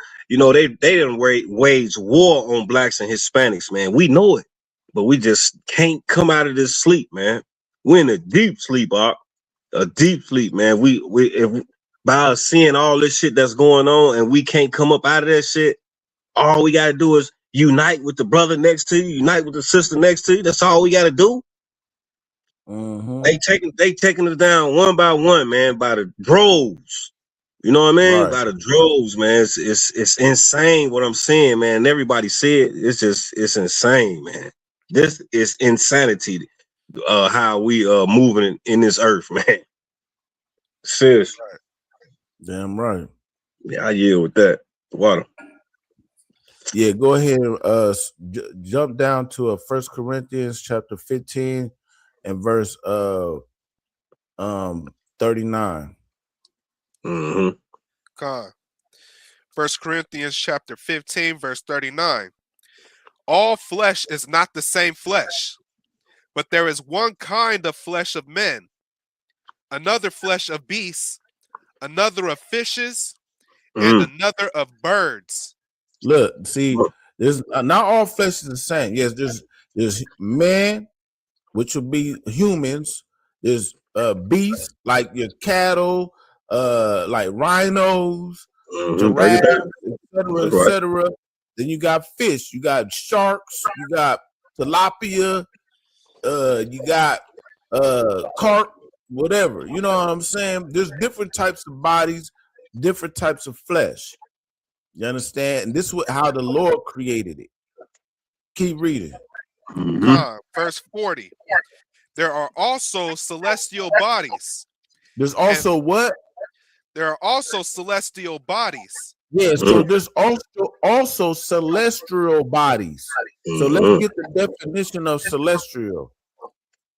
done wage war on blacks and Hispanics, man. We know it, but we just can't come out of this sleep, man. We're in a deep sleep, a deep sleep, man. If by us seeing all this shit that's going on and we can't come up out of that shit, all we gotta do is unite with the brother next to you, unite with the sister next to you. That's all we gotta do. They taking us down one by one, man, by the droves. You know what I mean? By the droves, man. It's insane what I'm seeing, man. And everybody see it. It's insane, man. This is insanity. How we moving in this earth, man. Seriously. Damn right. Yeah, I yield with that. Water. Yeah, go ahead and jump down to 1 Corinthians chapter 15 and verse 39. Mm-hmm. 1 Corinthians chapter 15, verse 39. All flesh is not the same flesh, but there is one kind of flesh of men, another flesh of beasts, another of fishes, and another of birds. Look, see, there's not all flesh is the same. Yes, there's man, which will be humans. There's beasts like your cattle, like rhinos, giraffes, etc., etc. Then you got fish, you got sharks, you got tilapia, you got carp, whatever. You know what I'm saying? There's different types of bodies, different types of flesh. You understand? And this is how the Lord created it. Keep reading. Verse 40. There are also celestial bodies. There's also what? There are also celestial bodies. Yeah, so there's also celestial bodies. So let's get the definition of celestial.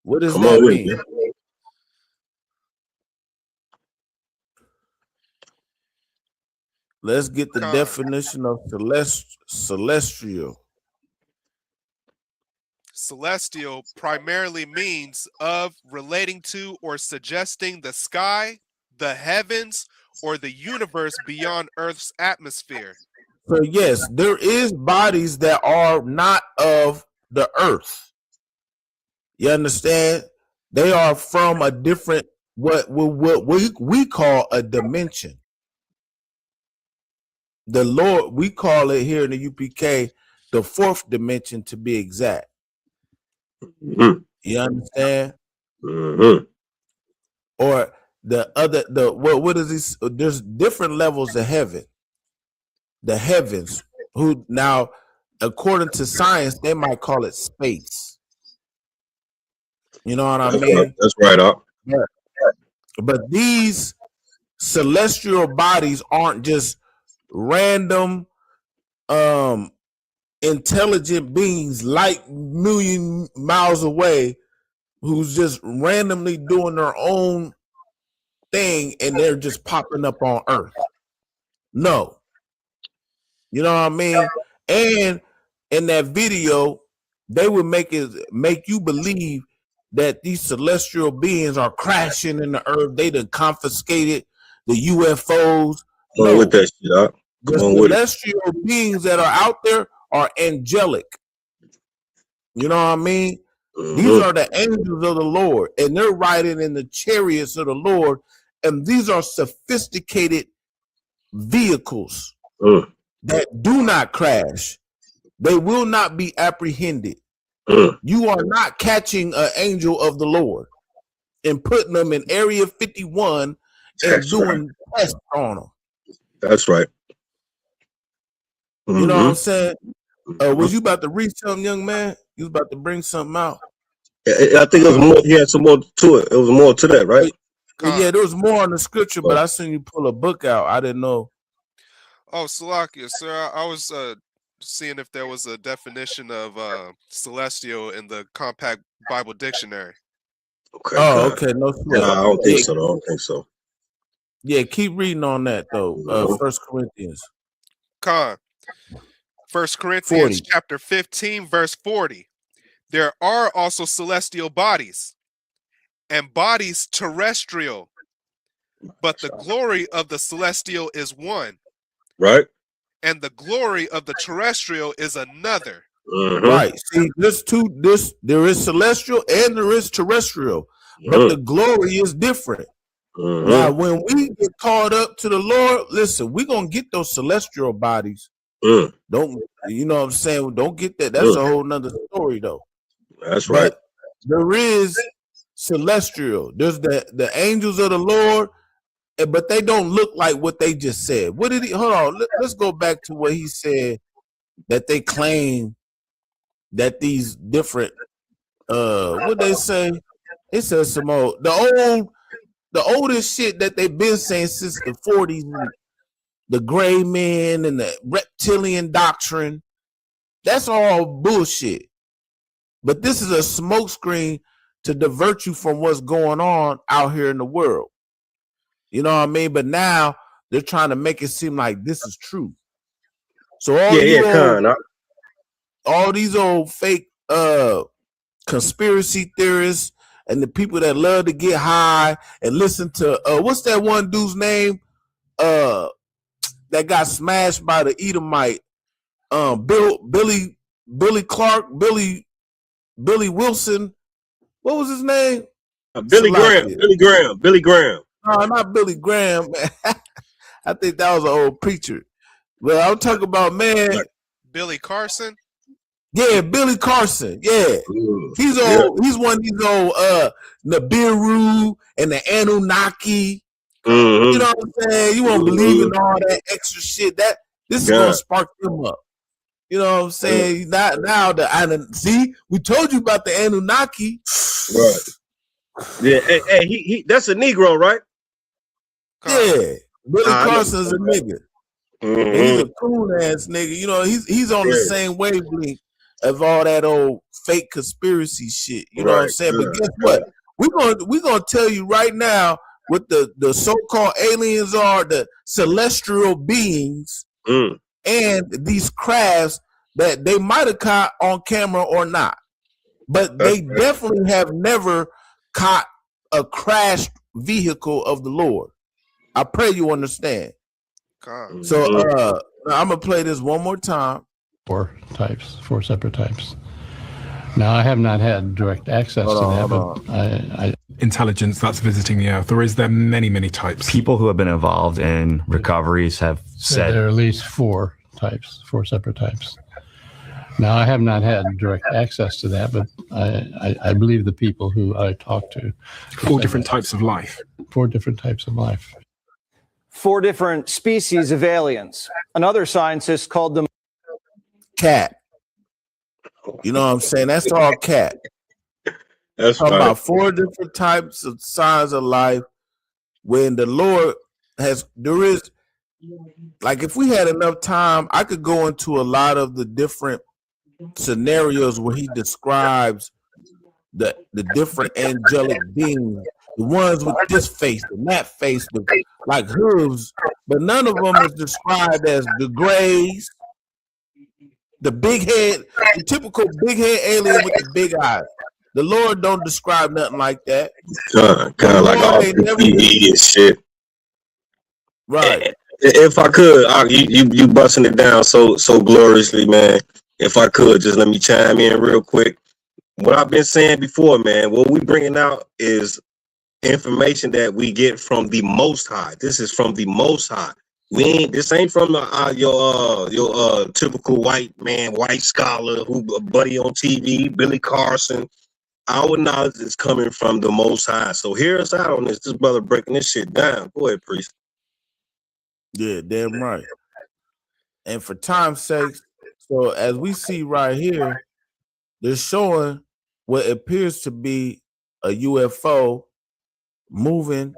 What does that mean? Let's get the definition of celestial. Celestial primarily means of, relating to, or suggesting the sky, the heavens, or the universe beyond Earth's atmosphere. So yes, there is bodies that are not of the earth. You understand? They are from a different what we call a dimension. the Lord, we call it here in the UPK the fourth dimension to be exact. Mm-hmm. You understand? Mm-hmm. Or what is this? There's different levels of heaven. The heavens, who now, according to science, they might call it space. You know what I mean? That's right, Up. Yeah. But these celestial bodies aren't just random intelligent beings like million miles away who's just randomly doing their own thing and they're just popping up on Earth. No. You know what I mean? And in that video, they would make you believe that these celestial beings are crashing in the earth. They done confiscated the UFOs. No, with that shit, Up. The celestial beings that are out there are angelic. You know what I mean? Mm-hmm. These are the angels of the Lord, and they're riding in the chariots of the Lord, and these are sophisticated vehicles that do not crash. They will not be apprehended. You are not catching an angel of the Lord and putting them in Area 51 and doing tests on them. That's right. You know what I'm saying? Was you about to read something, young man? You was about to bring something out. I think it was more. He had some more to it. It was more to that, right? Yeah, there was more on the scripture, but I seen you pull a book out. I didn't know. Oh, Salakia, sir. I was seeing if there was a definition of celestial in the Compact Bible Dictionary. Okay. Oh, okay. No, I don't think so. I don't think so. Yeah, keep reading on that though. 1 Corinthians. Con. 1 Corinthians 40. chapter 15, verse 40. There are also celestial bodies and bodies terrestrial, but the glory of the celestial is one. Right. And the glory of the terrestrial is another. Mm-hmm. Right. See, there is celestial and there is terrestrial, but the glory is different. Mm-hmm. Now, when we get caught up to the Lord, listen, we're gonna get those celestial bodies. Don't you know what I'm saying? Don't get that. That's a whole nother story, though. That's right. But there is celestial. There's the angels of the Lord, but they don't look like what they just said. What did he? Hold on. Let's go back to what he said. That they claim that these different what they say? It says some old the oldest shit that they've been saying since the 40s, the gray men and the reptilian doctrine. That's all bullshit. But this is a smokescreen to divert you from what's going on out here in the world. You know what I mean? But now they're trying to make it seem like this is true. So all these old fake conspiracy theorists and the people that love to get high and listen to what's that one dude's name that got smashed by the Edomite, Billy Clark, Billy Wilson, what was his name? Billy Graham. No, not Billy Graham. I think that was an old preacher. But I'm talking about, man, Billy Carson. Yeah, Billy Carson. Yeah, he's old. Yeah. He's one of these old Nibiru and the Anunnaki. Mm-hmm. You know what I'm saying? You won't believe in all that extra shit. That this is gonna spark them up. You know what I'm saying? Now see, we told you about the Anunnaki. Right. Yeah. Hey, he that's a Negro, right? Yeah. Billy Carson's a nigga. Mm-hmm. He's a cool ass nigga. You know, he's on the same wavelength of all that old fake conspiracy shit. You know what I'm saying? But guess what? We're gonna tell you right now what the so-called aliens are, the celestial beings, and these crafts that they might have caught on camera or not. But they definitely have never caught a crashed vehicle of the Lord. I pray you understand. So I'm gonna play this one more time. Four separate types. Now I have not had direct access to that, but intelligence that's visiting the Earth, or is there many, many types? People who have been involved in recoveries have said there are at least four separate types. Now, I have not had direct access to that, but I believe the people who I talk to. Four different types of life. 4 different types of life. 4 different species of aliens. Another scientist called them cat. You know what I'm saying? That's all cat. That's talking right. about 4 different types of signs of life. When the Lord there is, like, if we had enough time, I could go into a lot of the different scenarios where he describes the different angelic beings, the ones with this face and that face, like hooves, but none of them is described as the grays, the big head, the typical big head alien with the big eyes. The Lord don't describe nothing like that. Kind of like all TV and shit. Right. If I could, you busting it down so gloriously, man. If I could, just let me chime in real quick. What I've been saying before, man, what we bringing out is information that we get from the Most High. This is from the Most High. This ain't from your typical white man, white scholar who a buddy on TV, Billy Carson. Our knowledge is coming from the Most High. So hear us out on this. This brother breaking this shit down. Go ahead, priest. Yeah, damn right. And for time's sake, so as we see right here, they're showing what appears to be a UFO moving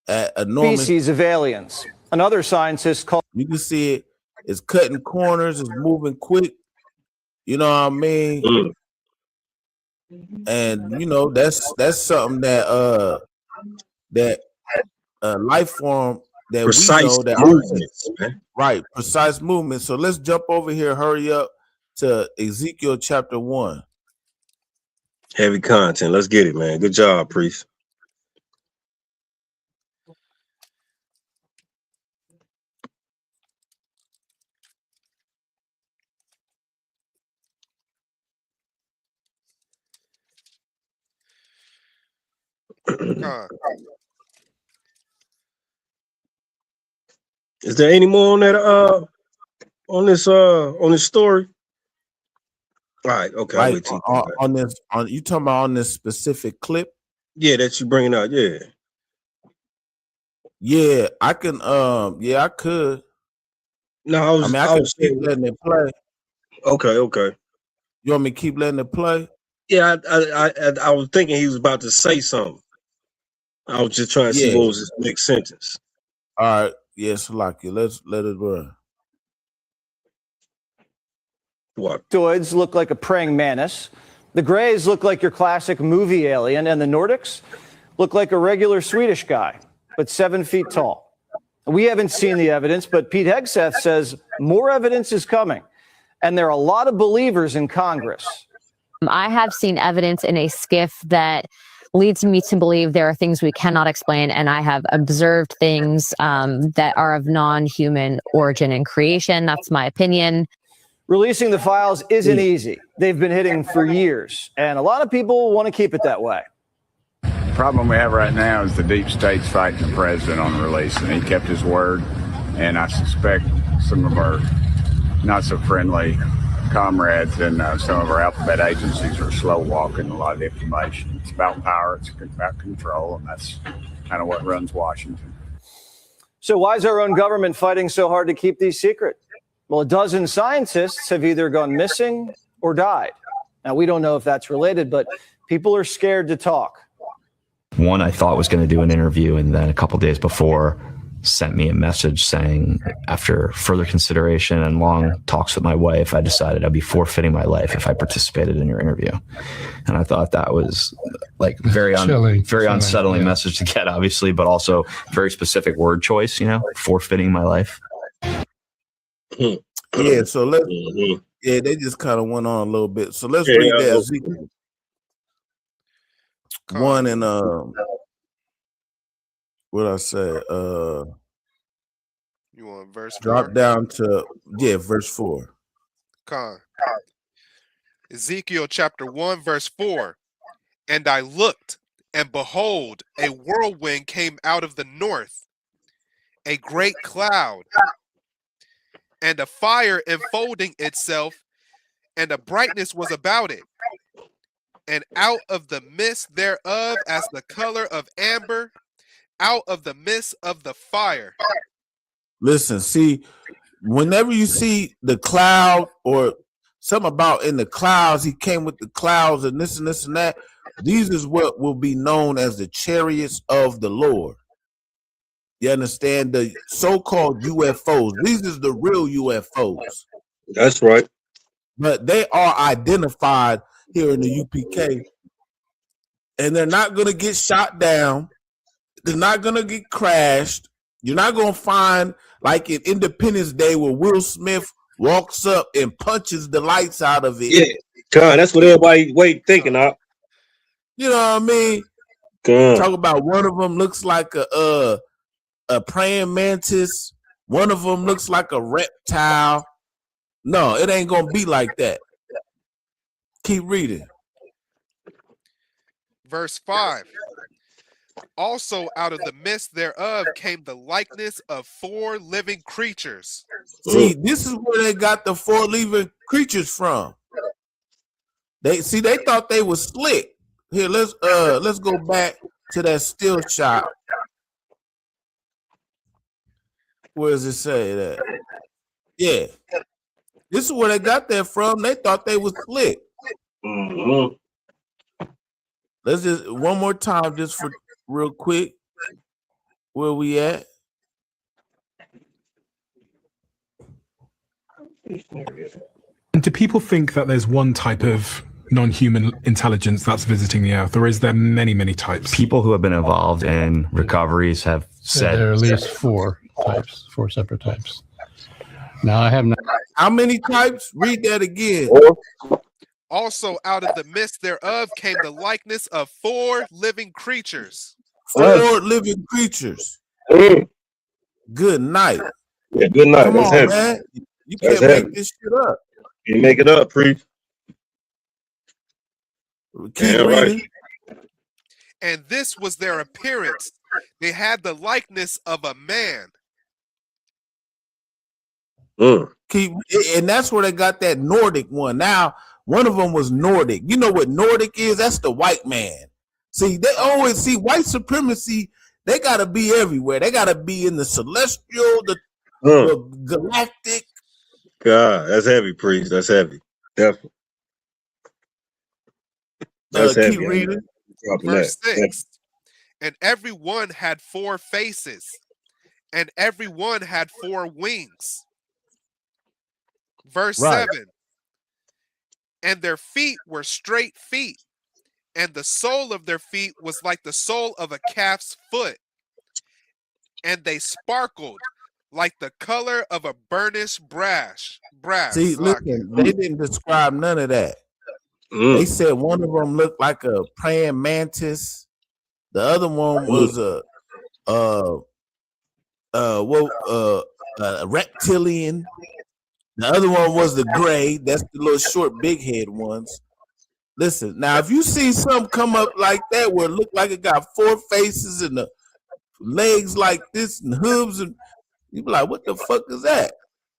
at enormous species of aliens. Another scientist called. You can see it. It's cutting corners. It's moving quick. You know what I mean? And you know that's something that life form that precise we know that movements, man. Right, precise movement. So let's jump over here. Hurry up to Ezekiel chapter 1. Heavy content. Let's get it, man. Good job, priest. Is there any more on that on this story? All right, okay. I'll Like wait till you talking about on this specific clip? Yeah, that you bringing out. Yeah. Yeah, I can. Yeah, I could. No, I can keep letting it play. Okay. You want me to keep letting it play? Yeah, I was thinking he was about to say something. I was just trying to see what was his next sentence. All right. Yes, let's let it run. What? Doids look like a praying mantis. The Greys look like your classic movie alien, and the Nordics look like a regular Swedish guy, but 7 feet tall. We haven't seen the evidence, but Pete Hegseth says more evidence is coming, and there are a lot of believers in Congress. I have seen evidence in a skiff that leads me to believe there are things we cannot explain, and I have observed things that are of non-human origin and creation. That's my opinion. Releasing the files isn't easy. They've been hidden for years, and a lot of people want to keep it that way. The problem we have right now is the deep state's fighting the president on the release, and he kept his word, and I suspect some of our not so friendly comrades and some of our alphabet agencies are slow walking a lot of the information. It's about power, it's about control, and that's kind of what runs Washington. So why is our own government fighting so hard to keep these secret? Well, a dozen scientists have either gone missing or died. Now, we don't know if that's related, but people are scared to talk. One I thought was going to do an interview, and then a couple days before sent me a message saying, after further consideration and long talks with my wife, I decided I'd be forfeiting my life if I participated in your interview. And I thought that was like very unsettling message to get, obviously, but also very specific word choice, forfeiting my life. Yeah, so let's they just kind of went on a little bit. So let's read that Ezekiel 1 and what I say? You want verse 4? Drop down to verse 4. Ezekiel chapter 1, verse 4. And I looked, and behold, a whirlwind came out of the north, a great cloud, and a fire enfolding itself, and a brightness was about it. And out of the midst thereof, as the color of amber, out of the midst of the fire. Listen, see, whenever you see the cloud or something about in the clouds, he came with the clouds and this and this and that. These is what will be known as the chariots of the Lord. You understand? The so-called UFOs. These is the real UFOs. That's right. But they are identified here in the UPK, and they're not going to get shot down. They're not going to get crashed. You're not going to find like in Independence Day where Will Smith walks up and punches the lights out of it. Yeah, God, that's what everybody thinking of. You know what I mean? God. Talk about one of them looks like a praying mantis. One of them looks like a reptile. No, it ain't gonna be like that. Keep reading. Verse 5. Also out of the midst thereof came the likeness of 4 living creatures. See, this is where they got the 4 living creatures from. They thought they was slick. Here, let's go back to that still shot. Where does it say that? Yeah. This is where they got that from. They thought they was slick. Mm-hmm. Let's just one more time, just for real quick. Where we at? And do people think that there's one type of non-human intelligence that's visiting the Earth, or is there many, many types? People who have been involved in recoveries have said there are at least 4 types, 4 separate types. Now I have not. How many types? Read that again. Also out of the midst thereof came the likeness of 4 living creatures. 4 living creatures. Good night. Yeah, good night. Come That's on, heavy. man. You That's can't heavy. make this shit up. You make it up, priest. Keep Damn reading. right. And this was their appearance. They had the likeness of a man. Keep, and that's where they got that Nordic one. Now, one of them was Nordic. You know what Nordic is? That's the white man. See, they always see white supremacy. They got to be everywhere. They got to be in the celestial, the galactic. God, that's heavy, priest. That's heavy. Definitely. That's heavy. Keep reading. Verse 6. And every one had 4 faces, and every one had 4 wings. Verse 7. And their feet were straight feet, and the sole of their feet was like the sole of a calf's foot, and they sparkled like the color of a burnished brass. See, listen, they didn't describe none of that. They said one of them looked like a praying mantis. The other one was a reptilian. The other one was the gray. That's the little short, big head ones. Listen, now if you see something come up like that where it looked like it got 4 faces and the legs like this and hooves, and you be like, what the fuck is that?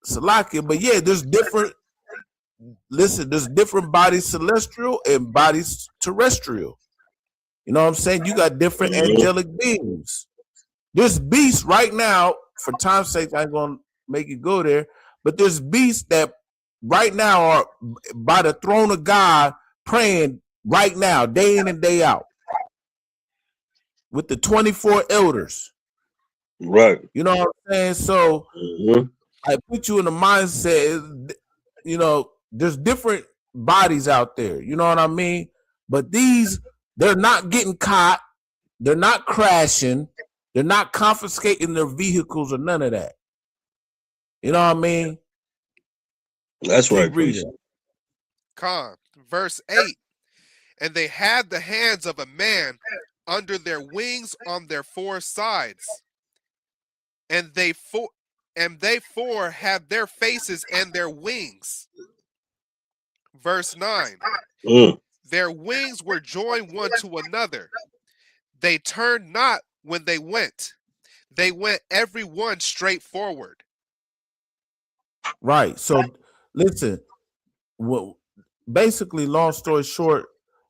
Salakia. But yeah, there's different. Listen, there's different bodies celestial and bodies terrestrial. You know what I'm saying? You got different angelic beings. There's beasts right now, for time's sake, I ain't gonna make it go there, but there's beasts that right now are by the throne of God praying right now, day in and day out, with the 24 elders. Right. You know what I'm saying? So I put you in the mindset, you know, there's different bodies out there. You know what I mean? But these, they're not getting caught. They're not crashing. They're not confiscating their vehicles or none of that. You know what I mean? That's right. Verse 8. And they had the hands of a man under their wings on their 4 sides. And they 4 had their faces and their wings. Verse 9. Their wings were joined one to another. They turned not when they went. They went every one straight forward. Right. So listen, well, basically, long story short,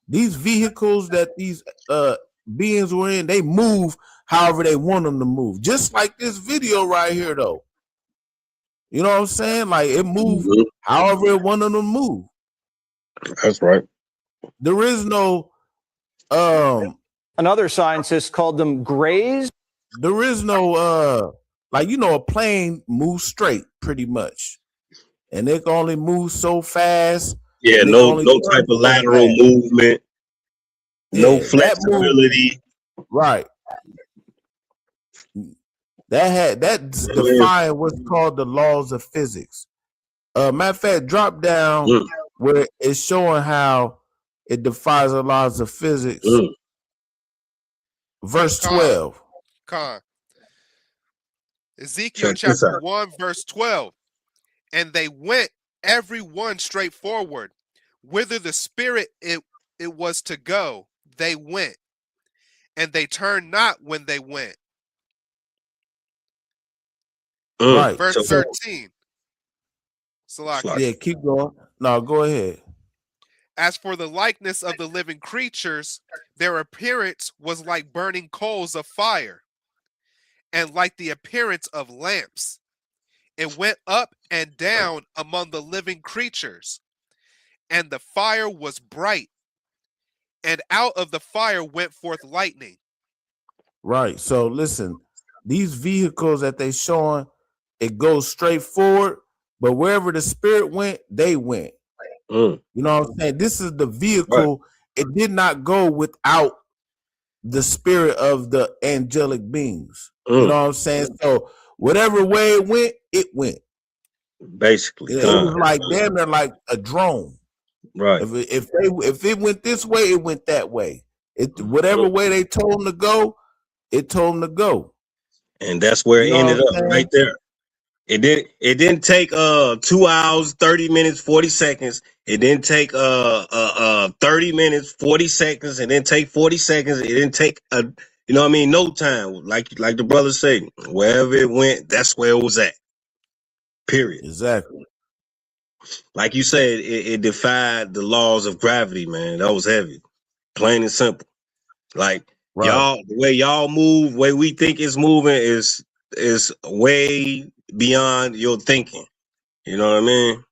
these vehicles that these beings were in, they move however they want them to move. Just like this video right here, though. You know what I'm saying? Like it moves however it want them to move. That's right. There is no another scientist called them grays. There is no like, you know, a plane moves straight pretty much. And it can only move so fast. Yeah, no type of lateral movement, no flexibility. Right. That's defying what's called the laws of physics. Matter of fact, drop down where it's showing how it defies the laws of physics. Verse 12. Ezekiel chapter 1, verse 12. And they went every one straight forward. Whither the spirit it was to go, they went. And they turned not when they went. Right. Verse 13. Salaki. Yeah, keep going. No, go ahead. As for the likeness of the living creatures, their appearance was like burning coals of fire, and like the appearance of lamps. It went up and down among the living creatures, and the fire was bright, and out of the fire went forth lightning. Right. So listen, these vehicles that they showing, it goes straight forward, but wherever the spirit went, they went. You know what I'm saying? This is the vehicle. Right. It did not go without the spirit of the angelic beings. You know what I'm saying? So whatever way it went. Basically, it was like damn near like a drone. Right. If it went this way, it went that way. Whatever way they told them to go, it told them to go. And that's where it ended up, right there. It didn't take 2 hours, 30 minutes, 40 seconds. It didn't take 30 minutes, 40 seconds. It didn't take 40 seconds. It didn't take you know what I mean, no time. Like the brother said, wherever it went, that's where it was at. Period. Exactly. Like you said, it defied the laws of gravity, man. That was heavy. Plain and simple. Like y'all, the way y'all move, the way we think it's moving is way beyond your thinking. You know what I mean?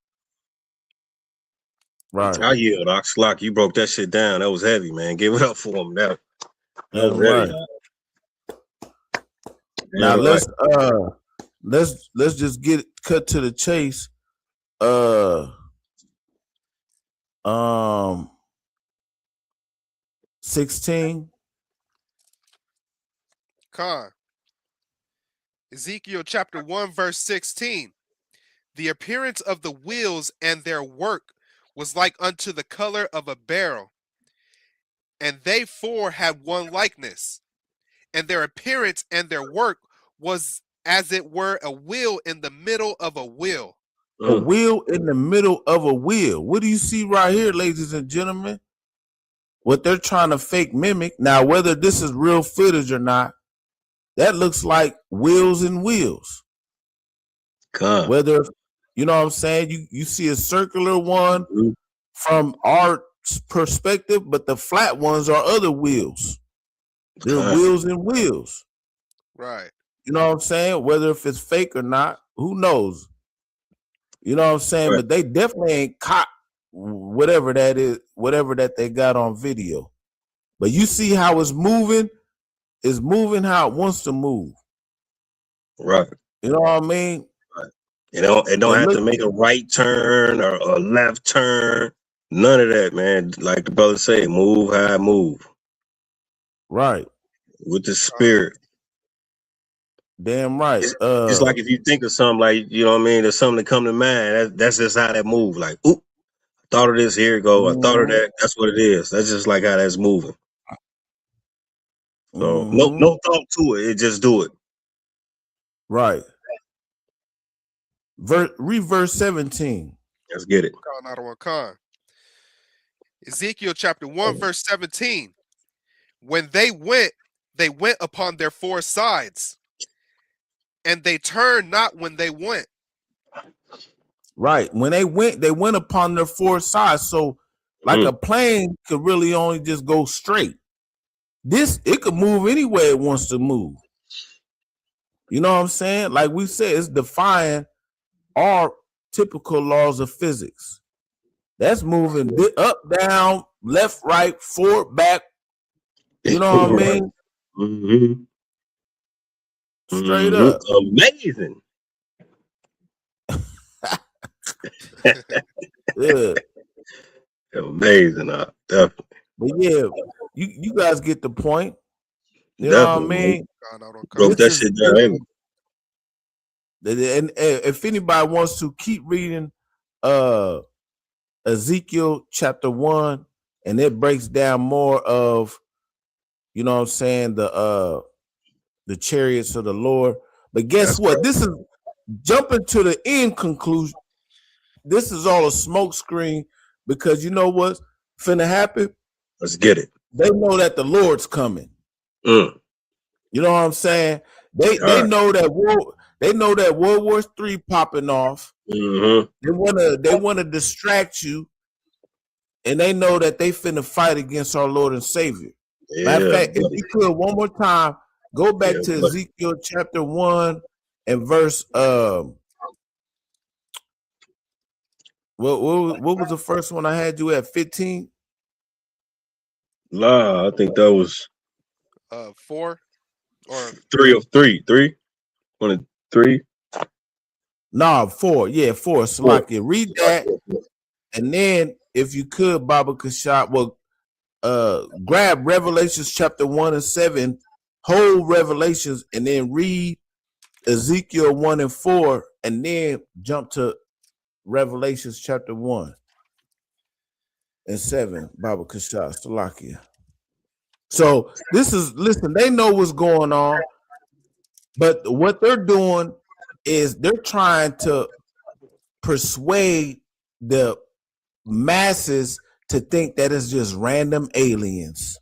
Right. I yield, Oxlock. You broke that shit down. That was heavy, man. Give it up for him. That was heavy. Now let's just get cut to the chase. 16. Ezekiel chapter 1, verse 16. The appearance of the wheels and their work was like unto the color of a beryl, and they four had one likeness, and their appearance and their work was as it were a wheel in the middle of a wheel. A wheel in the middle of a wheel. What do you see right here, ladies and gentlemen? What they're trying to fake mimic. Now, whether this is real footage or not, that looks like wheels and wheels. Whether, you know what I'm saying, you see a circular one from our perspective, but the flat ones are other wheels. They're wheels and wheels. Right. You know what I'm saying? Whether if it's fake or not, who knows? You know what I'm saying? Right. But they definitely ain't caught whatever that is, whatever that they got on video. But you see how it's moving? It's moving how it wants to move. Right. You know what I mean? Right. It don't have to make a right turn or a left turn. None of that, man. Like the brother say, move how I move. Right. With the spirit. Damn right. It's like if you think of something, like, you know what I mean, there's something that come to mind. That's just how that move. Like, oop, thought of this, here you go. I thought of that. That's what it is. That's just like how that's moving. So no thought to it. It just do it. Right. Read verse 17. Let's get it. Ezekiel chapter 1, verse 17. When they went upon their four sides, and they turned not when they went. Right. When they went upon their four sides. So like a plane could really only just go straight. It could move anywhere it wants to move. You know what I'm saying? Like we said, it's defying our typical laws of physics. That's moving up, down, left, right, forward, back. You know what I mean? Mm-hmm. Straight up. Amazing. Yeah. Amazing, definitely. But yeah, you guys get the point. You know what I mean? Broke that shit down. And if anybody wants to keep reading Ezekiel chapter 1, and it breaks down more of, you know what I'm saying, the chariots of the Lord. But guess what? This is jumping to the end conclusion. This is all a smoke screen, because you know what's finna happen? Let's get it. They know that the Lord's coming. You know what I'm saying? They know that World War III popping off. Mm-hmm. They wanna distract you, and they know that they finna fight against our Lord and Savior. Matter of fact, if you could one more time, go back to Ezekiel chapter 1 and verse what was the first one I had you at? 15? Nah, I think that was 4 or 3 of 3. 3? 1 of 3? Nah, 4. Yeah, 4. Salakia. Read that, and then if you could, Baba Kashab, grab Revelations chapter 1 and 7, whole Revelations, and then read Ezekiel 1 and 4, and then jump to Revelations chapter 1 and 7, Baba Kashab, Salakia. So listen, they know what's going on, but what they're doing is they're trying to persuade the masses to think that it's just random aliens,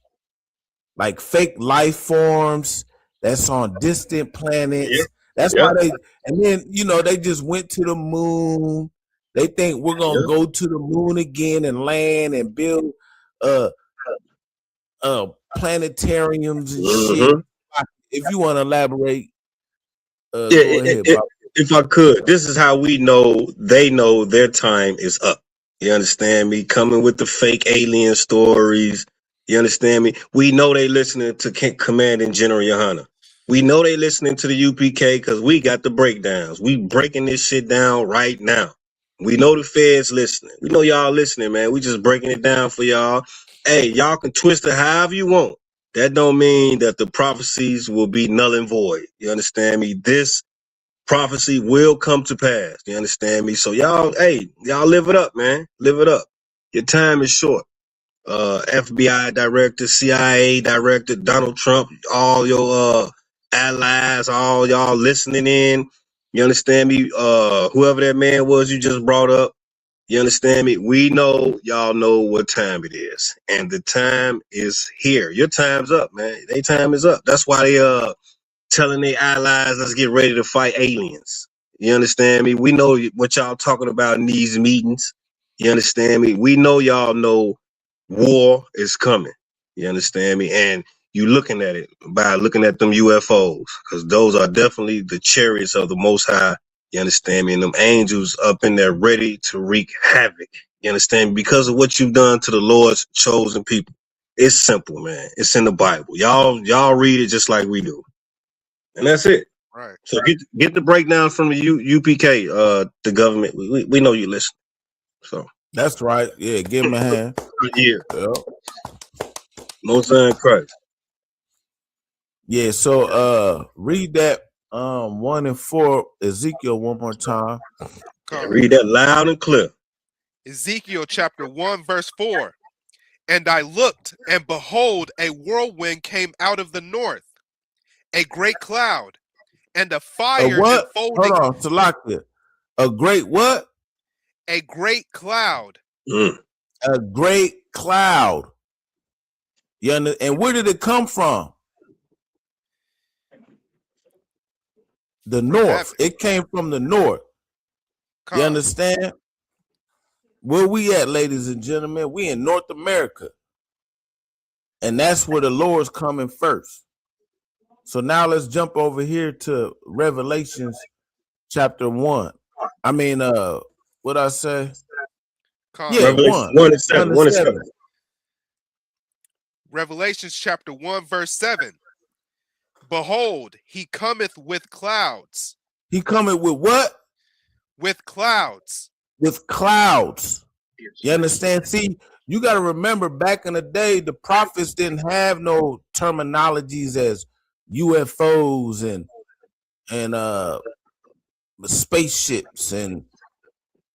like fake life forms that's on distant planets. That's why and then, they just went to the moon. They think we're going to go to the moon again and land and build planetariums and shit. If you want to elaborate, go ahead, if I could, this is how we know they know their time is up. You understand me? Coming with the fake alien stories. You understand me? We know they listening to Commanding General Yohana. We know they listening to the UPK because we got the breakdowns. We breaking this shit down right now. We know the feds listening. We know y'all listening, man. We just breaking it down for y'all. Hey, y'all can twist it however you want. That don't mean that the prophecies will be null and void. You understand me? This prophecy will come to pass. You understand me? So y'all live it up, man. Live it up. Your time is short. FBI director, CIA director, Donald Trump, all your allies, all y'all listening in. You understand me? Whoever that man was you just brought up, you understand me? We know y'all know what time it is. And the time is here. Your time's up, man. Their time is up. That's why they telling their allies, let's get ready to fight aliens. You understand me? We know what y'all talking about in these meetings. You understand me? We know y'all know war is coming. You understand me? And you looking at it by looking at them UFOs, because those are definitely the chariots of the Most High. You understand me? And them angels up in there ready to wreak havoc. You understand me? Because of what you've done to the Lord's chosen people. It's simple, man. It's in the Bible. Y'all read it just like we do. And that's it. Right. So get the breakdown from the UPK, the government. We know you listen. So that's right. Yeah, give him a hand. Yeah. Yep. Most High in Christ. Yeah. So read that 1 and 4 Ezekiel one more time. Read that loud and clear. Ezekiel chapter 1 verse 4. And I looked, and behold, a whirlwind came out of the north, a great cloud, and a fire enfolding. Hold on, Salakia. A great what? A great cloud. A great cloud. And where did it come from? The north. It came from the north. You understand? Where we at, ladies and gentlemen? We in North America. And that's where the Lord's coming first. So now let's jump over here to Revelations chapter 1. I mean, what I say? Yeah, Revelation 1 and 7. 1 and 7. Revelations chapter 1, verse 7. Behold, he cometh with clouds. He cometh with what? With clouds. With clouds. You understand? See, you got to remember back in the day, the prophets didn't have no terminologies as UFOs and spaceships and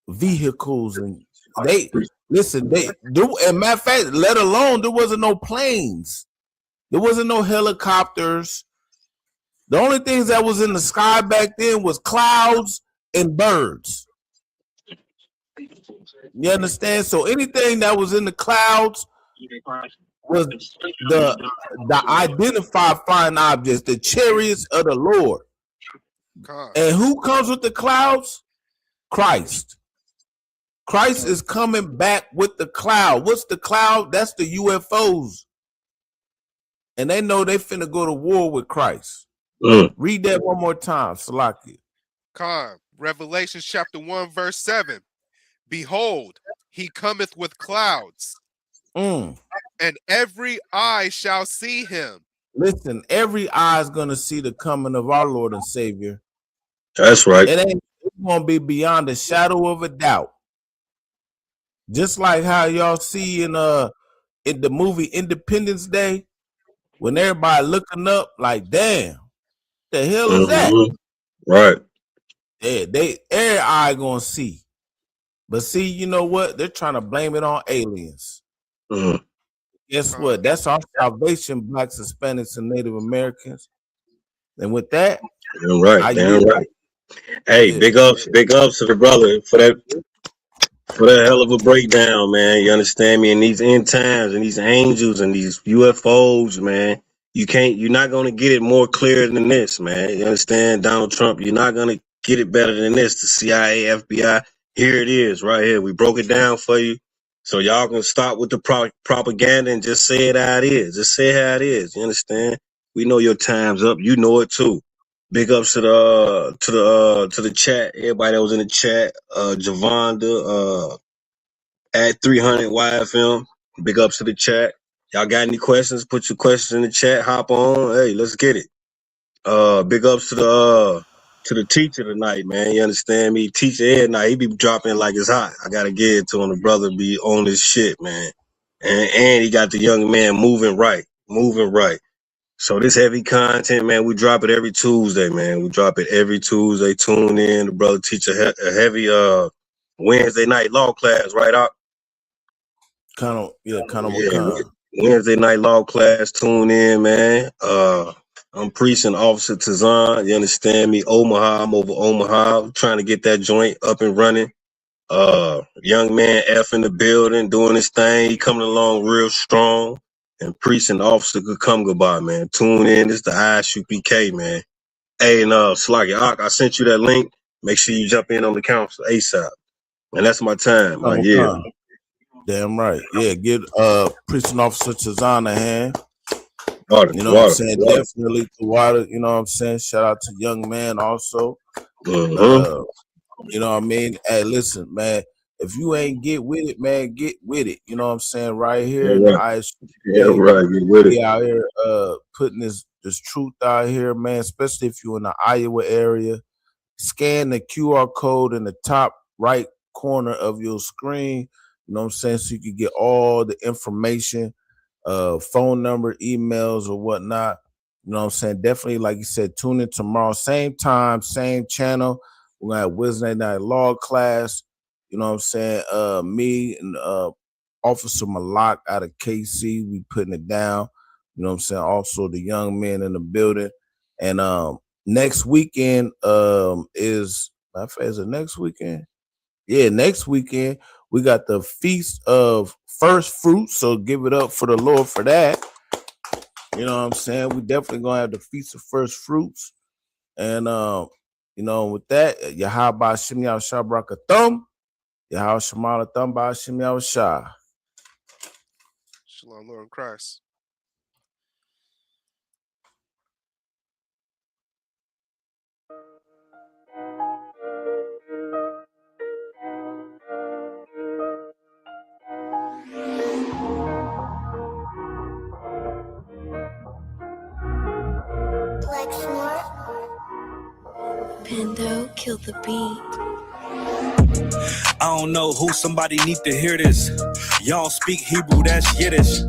vehicles, and they listen. And matter of fact, let alone there wasn't no planes, there wasn't no helicopters. The only things that was in the sky back then was clouds and birds. You understand? So anything that was in the clouds was the identifying objects, the chariots of the Lord. And who comes with the clouds? Christ. Christ is coming back with the cloud. What's the cloud? That's the UFOs. And they know they finna go to war with Christ. Read that one more time, Salaki. Revelation chapter 1, verse 7. Behold, he cometh with clouds, and every eye shall see him. Listen, every eye is going to see the coming of our Lord and Savior. That's right. It's going to be beyond a shadow of a doubt. Just like how y'all see in the movie Independence Day, when everybody looking up like, damn, the hell is that? Right. Yeah, every eye going to see. But see, you know what? They're trying to blame it on aliens. Guess what? That's our salvation, Blacks, Hispanics, and Native Americans. And with that, damn right. Hey, yeah. big ups to the brother for that hell of a breakdown, man. You understand me? In these end times and these angels and these UFOs, man, you're not gonna get it more clear than this, man. You understand? Donald Trump, you're not gonna get it better than this. The CIA, FBI. Here it is right here. We broke it down for you. So y'all gonna stop with the propaganda and just say it how it is. Just say how it is. You understand? We know your time's up. You know it too. Big ups to the chat. Everybody that was in the chat. Javonda, at 300 YFM. Big ups to the chat. Y'all got any questions? Put your questions in the chat. Hop on. Hey, let's get it. Big ups to the teacher tonight, man. You understand me? Teacher Ed night, he be dropping like it's hot. I gotta give it to him. The brother be on this shit, man. And he got the young man moving right. So this heavy content, man, we drop it every Tuesday, man. We drop it every Tuesday. Tune in. The brother teach a heavy Wednesday night law class, right up? Wednesday night law class. Tune in, man. I'm Precinct Officer Tazan. You understand me? Omaha. I'm over Omaha. I'm trying to get that joint up and running. Young man F in the building, doing his thing. He coming along real strong. And Precinct Officer could come goodbye, man. Tune in. This is the ISUPK, man. Hey, and Sluggy, I sent you that link. Make sure you jump in on the council ASAP. And that's my time. Yeah. Damn right. Yeah, get Precinct Officer Tazan a hand. You know what I'm saying? Definitely to water, you know what I'm saying? Shout out to Young Man also. You know what I mean? Hey, listen, man. If you ain't get with it, man, get with it. You know what I'm saying? Right here. Get with it. Out here putting this truth out here, man, especially if you're in the Iowa area. Scan the QR code in the top right corner of your screen. You know what I'm saying? So you can get all the information. Phone number, emails, or whatnot. You know what I'm saying? Definitely, like you said, tune in tomorrow, same time, same channel. We're gonna have Wednesday night law class. You know what I'm saying? Me and Officer Malak out of KC, we putting it down. You know what I'm saying? Also the young men in the building. And next weekend is it next weekend? Yeah, next weekend We got the Feast of First Fruits, so give it up for the Lord for that. You know what I'm saying? We definitely gonna have the Feast of First Fruits. And you know, with that, Yahweh Shem Yahushua Barakathum, Yahweh Shemala Thumb by Shem Yahushua. Shalom, Lord Christ. Pando, kill the beat. I don't know who, somebody need to hear this. Y'all speak Hebrew, that's Yiddish.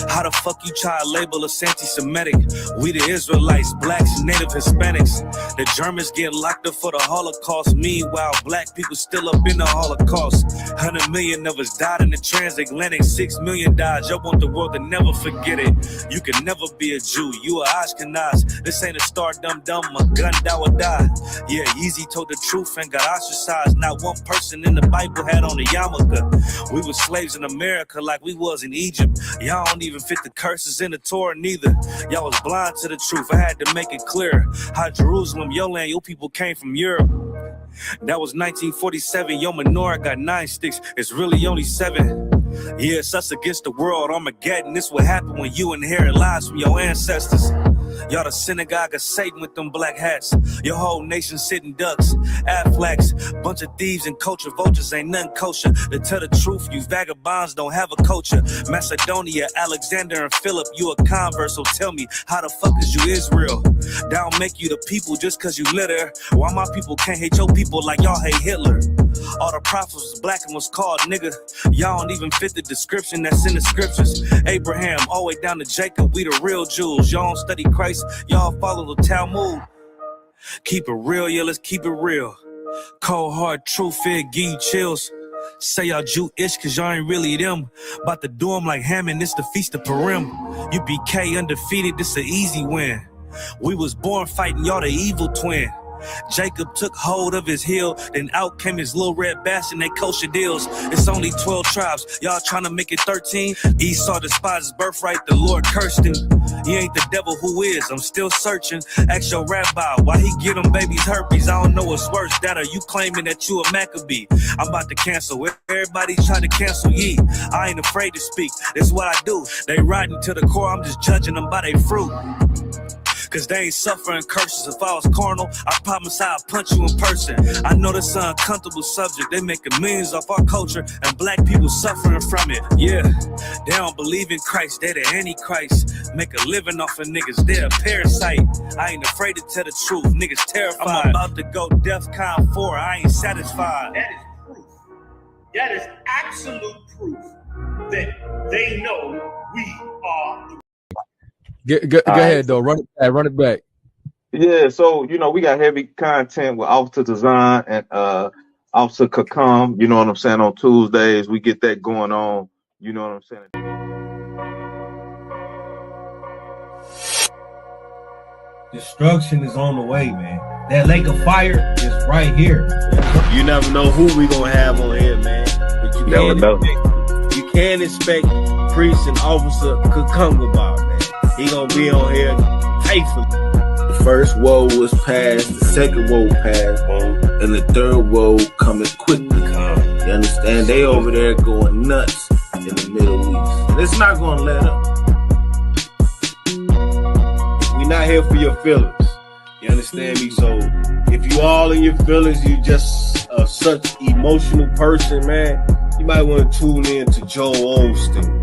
How the fuck you try to label us anti-Semitic? We the Israelites, blacks, native Hispanics. The Germans get locked up for the Holocaust. Meanwhile, black people still up in the Holocaust. 100 million of us died in the transatlantic. 6 million died. Y'all want the world to never forget it. You can never be a Jew. You are Ashkenaz. This ain't a star dum-dum. A gun that would die. Yeah, Yeezy told the truth and got ostracized. Not one person in the Bible had on a yarmulke. We were slaves in America like we was in Egypt. Y'all don't even fit the curses in the Torah neither. Y'all was blind to the truth. I had to make it clear how Jerusalem, your land, your people came from Europe. That was 1947. Your menorah got 9 sticks. It's really only 7. Yeah, it's us against the world. Armageddon. This what happened when you inherit lies from your ancestors. Y'all the synagogue of Satan with them black hats. Your whole nation sitting ducks, Aflacs, bunch of thieves and culture vultures, ain't nothing kosher. To tell the truth, you vagabonds don't have a culture. Macedonia, Alexander and Philip, you a convert, so tell me, how the fuck is you Israel? That don't make you the people just cause you litter. Why my people can't hate your people like y'all hate Hitler? All the prophets was black and was called nigga. Y'all don't even fit the description that's in the scriptures. Abraham, all the way down to Jacob, we the real Jews. Y'all don't study Christ, y'all follow the Talmud. Keep it real, yeah, let's keep it real. Cold hard truth, it give you chills. Say y'all Jewish cause y'all ain't really them. About to do them like Hammond, it's the Feast of Purim. UPK undefeated, this an easy win. We was born fighting, y'all the evil twin. Jacob took hold of his heel, then out came his little red bastard and they kosher deals. It's only 12 tribes, y'all trying to make it 13. Esau despised his birthright, the Lord cursed him. He ain't the devil, who is? I'm still searching. Ask your rabbi why he get them babies herpes. I don't know what's worse, that or you claiming that you a Maccabee. I'm about to cancel, everybody trying to cancel ye. I ain't afraid to speak, that's what I do. They riding to the core, I'm just judging them by their fruit. Cause they ain't suffering curses. If I was carnal, I promise I'd punch you in person. I know this an uncomfortable subject. They making millions off our culture and black people suffering from it. Yeah, they don't believe in Christ. They the Antichrist. Make a living off of niggas. They're a parasite. I ain't afraid to tell the truth. Niggas terrified. I'm about to go DEFCON 4. I ain't satisfied. That is proof. That is absolute proof that they know we are. Go ahead, though. Run it back. Yeah, so, we got heavy content with Officer Design and Officer Kakam, you know what I'm saying, on Tuesdays. We get that going on, you know what I'm saying. Destruction is on the way, man. That lake of fire is right here. You never know who we gonna have on here, man. But you never know. You can expect Priest and Officer Kakam, man. He gonna be on here faithfully. The first woe was passed, the second woe passed, and the third woe coming quickly. You understand? They over there going nuts in the Middle East. And it's not gonna let up. We not here for your feelings. You understand me? So if you all in your feelings, you just such emotional person, man, you might want to tune in to Joel Osteen.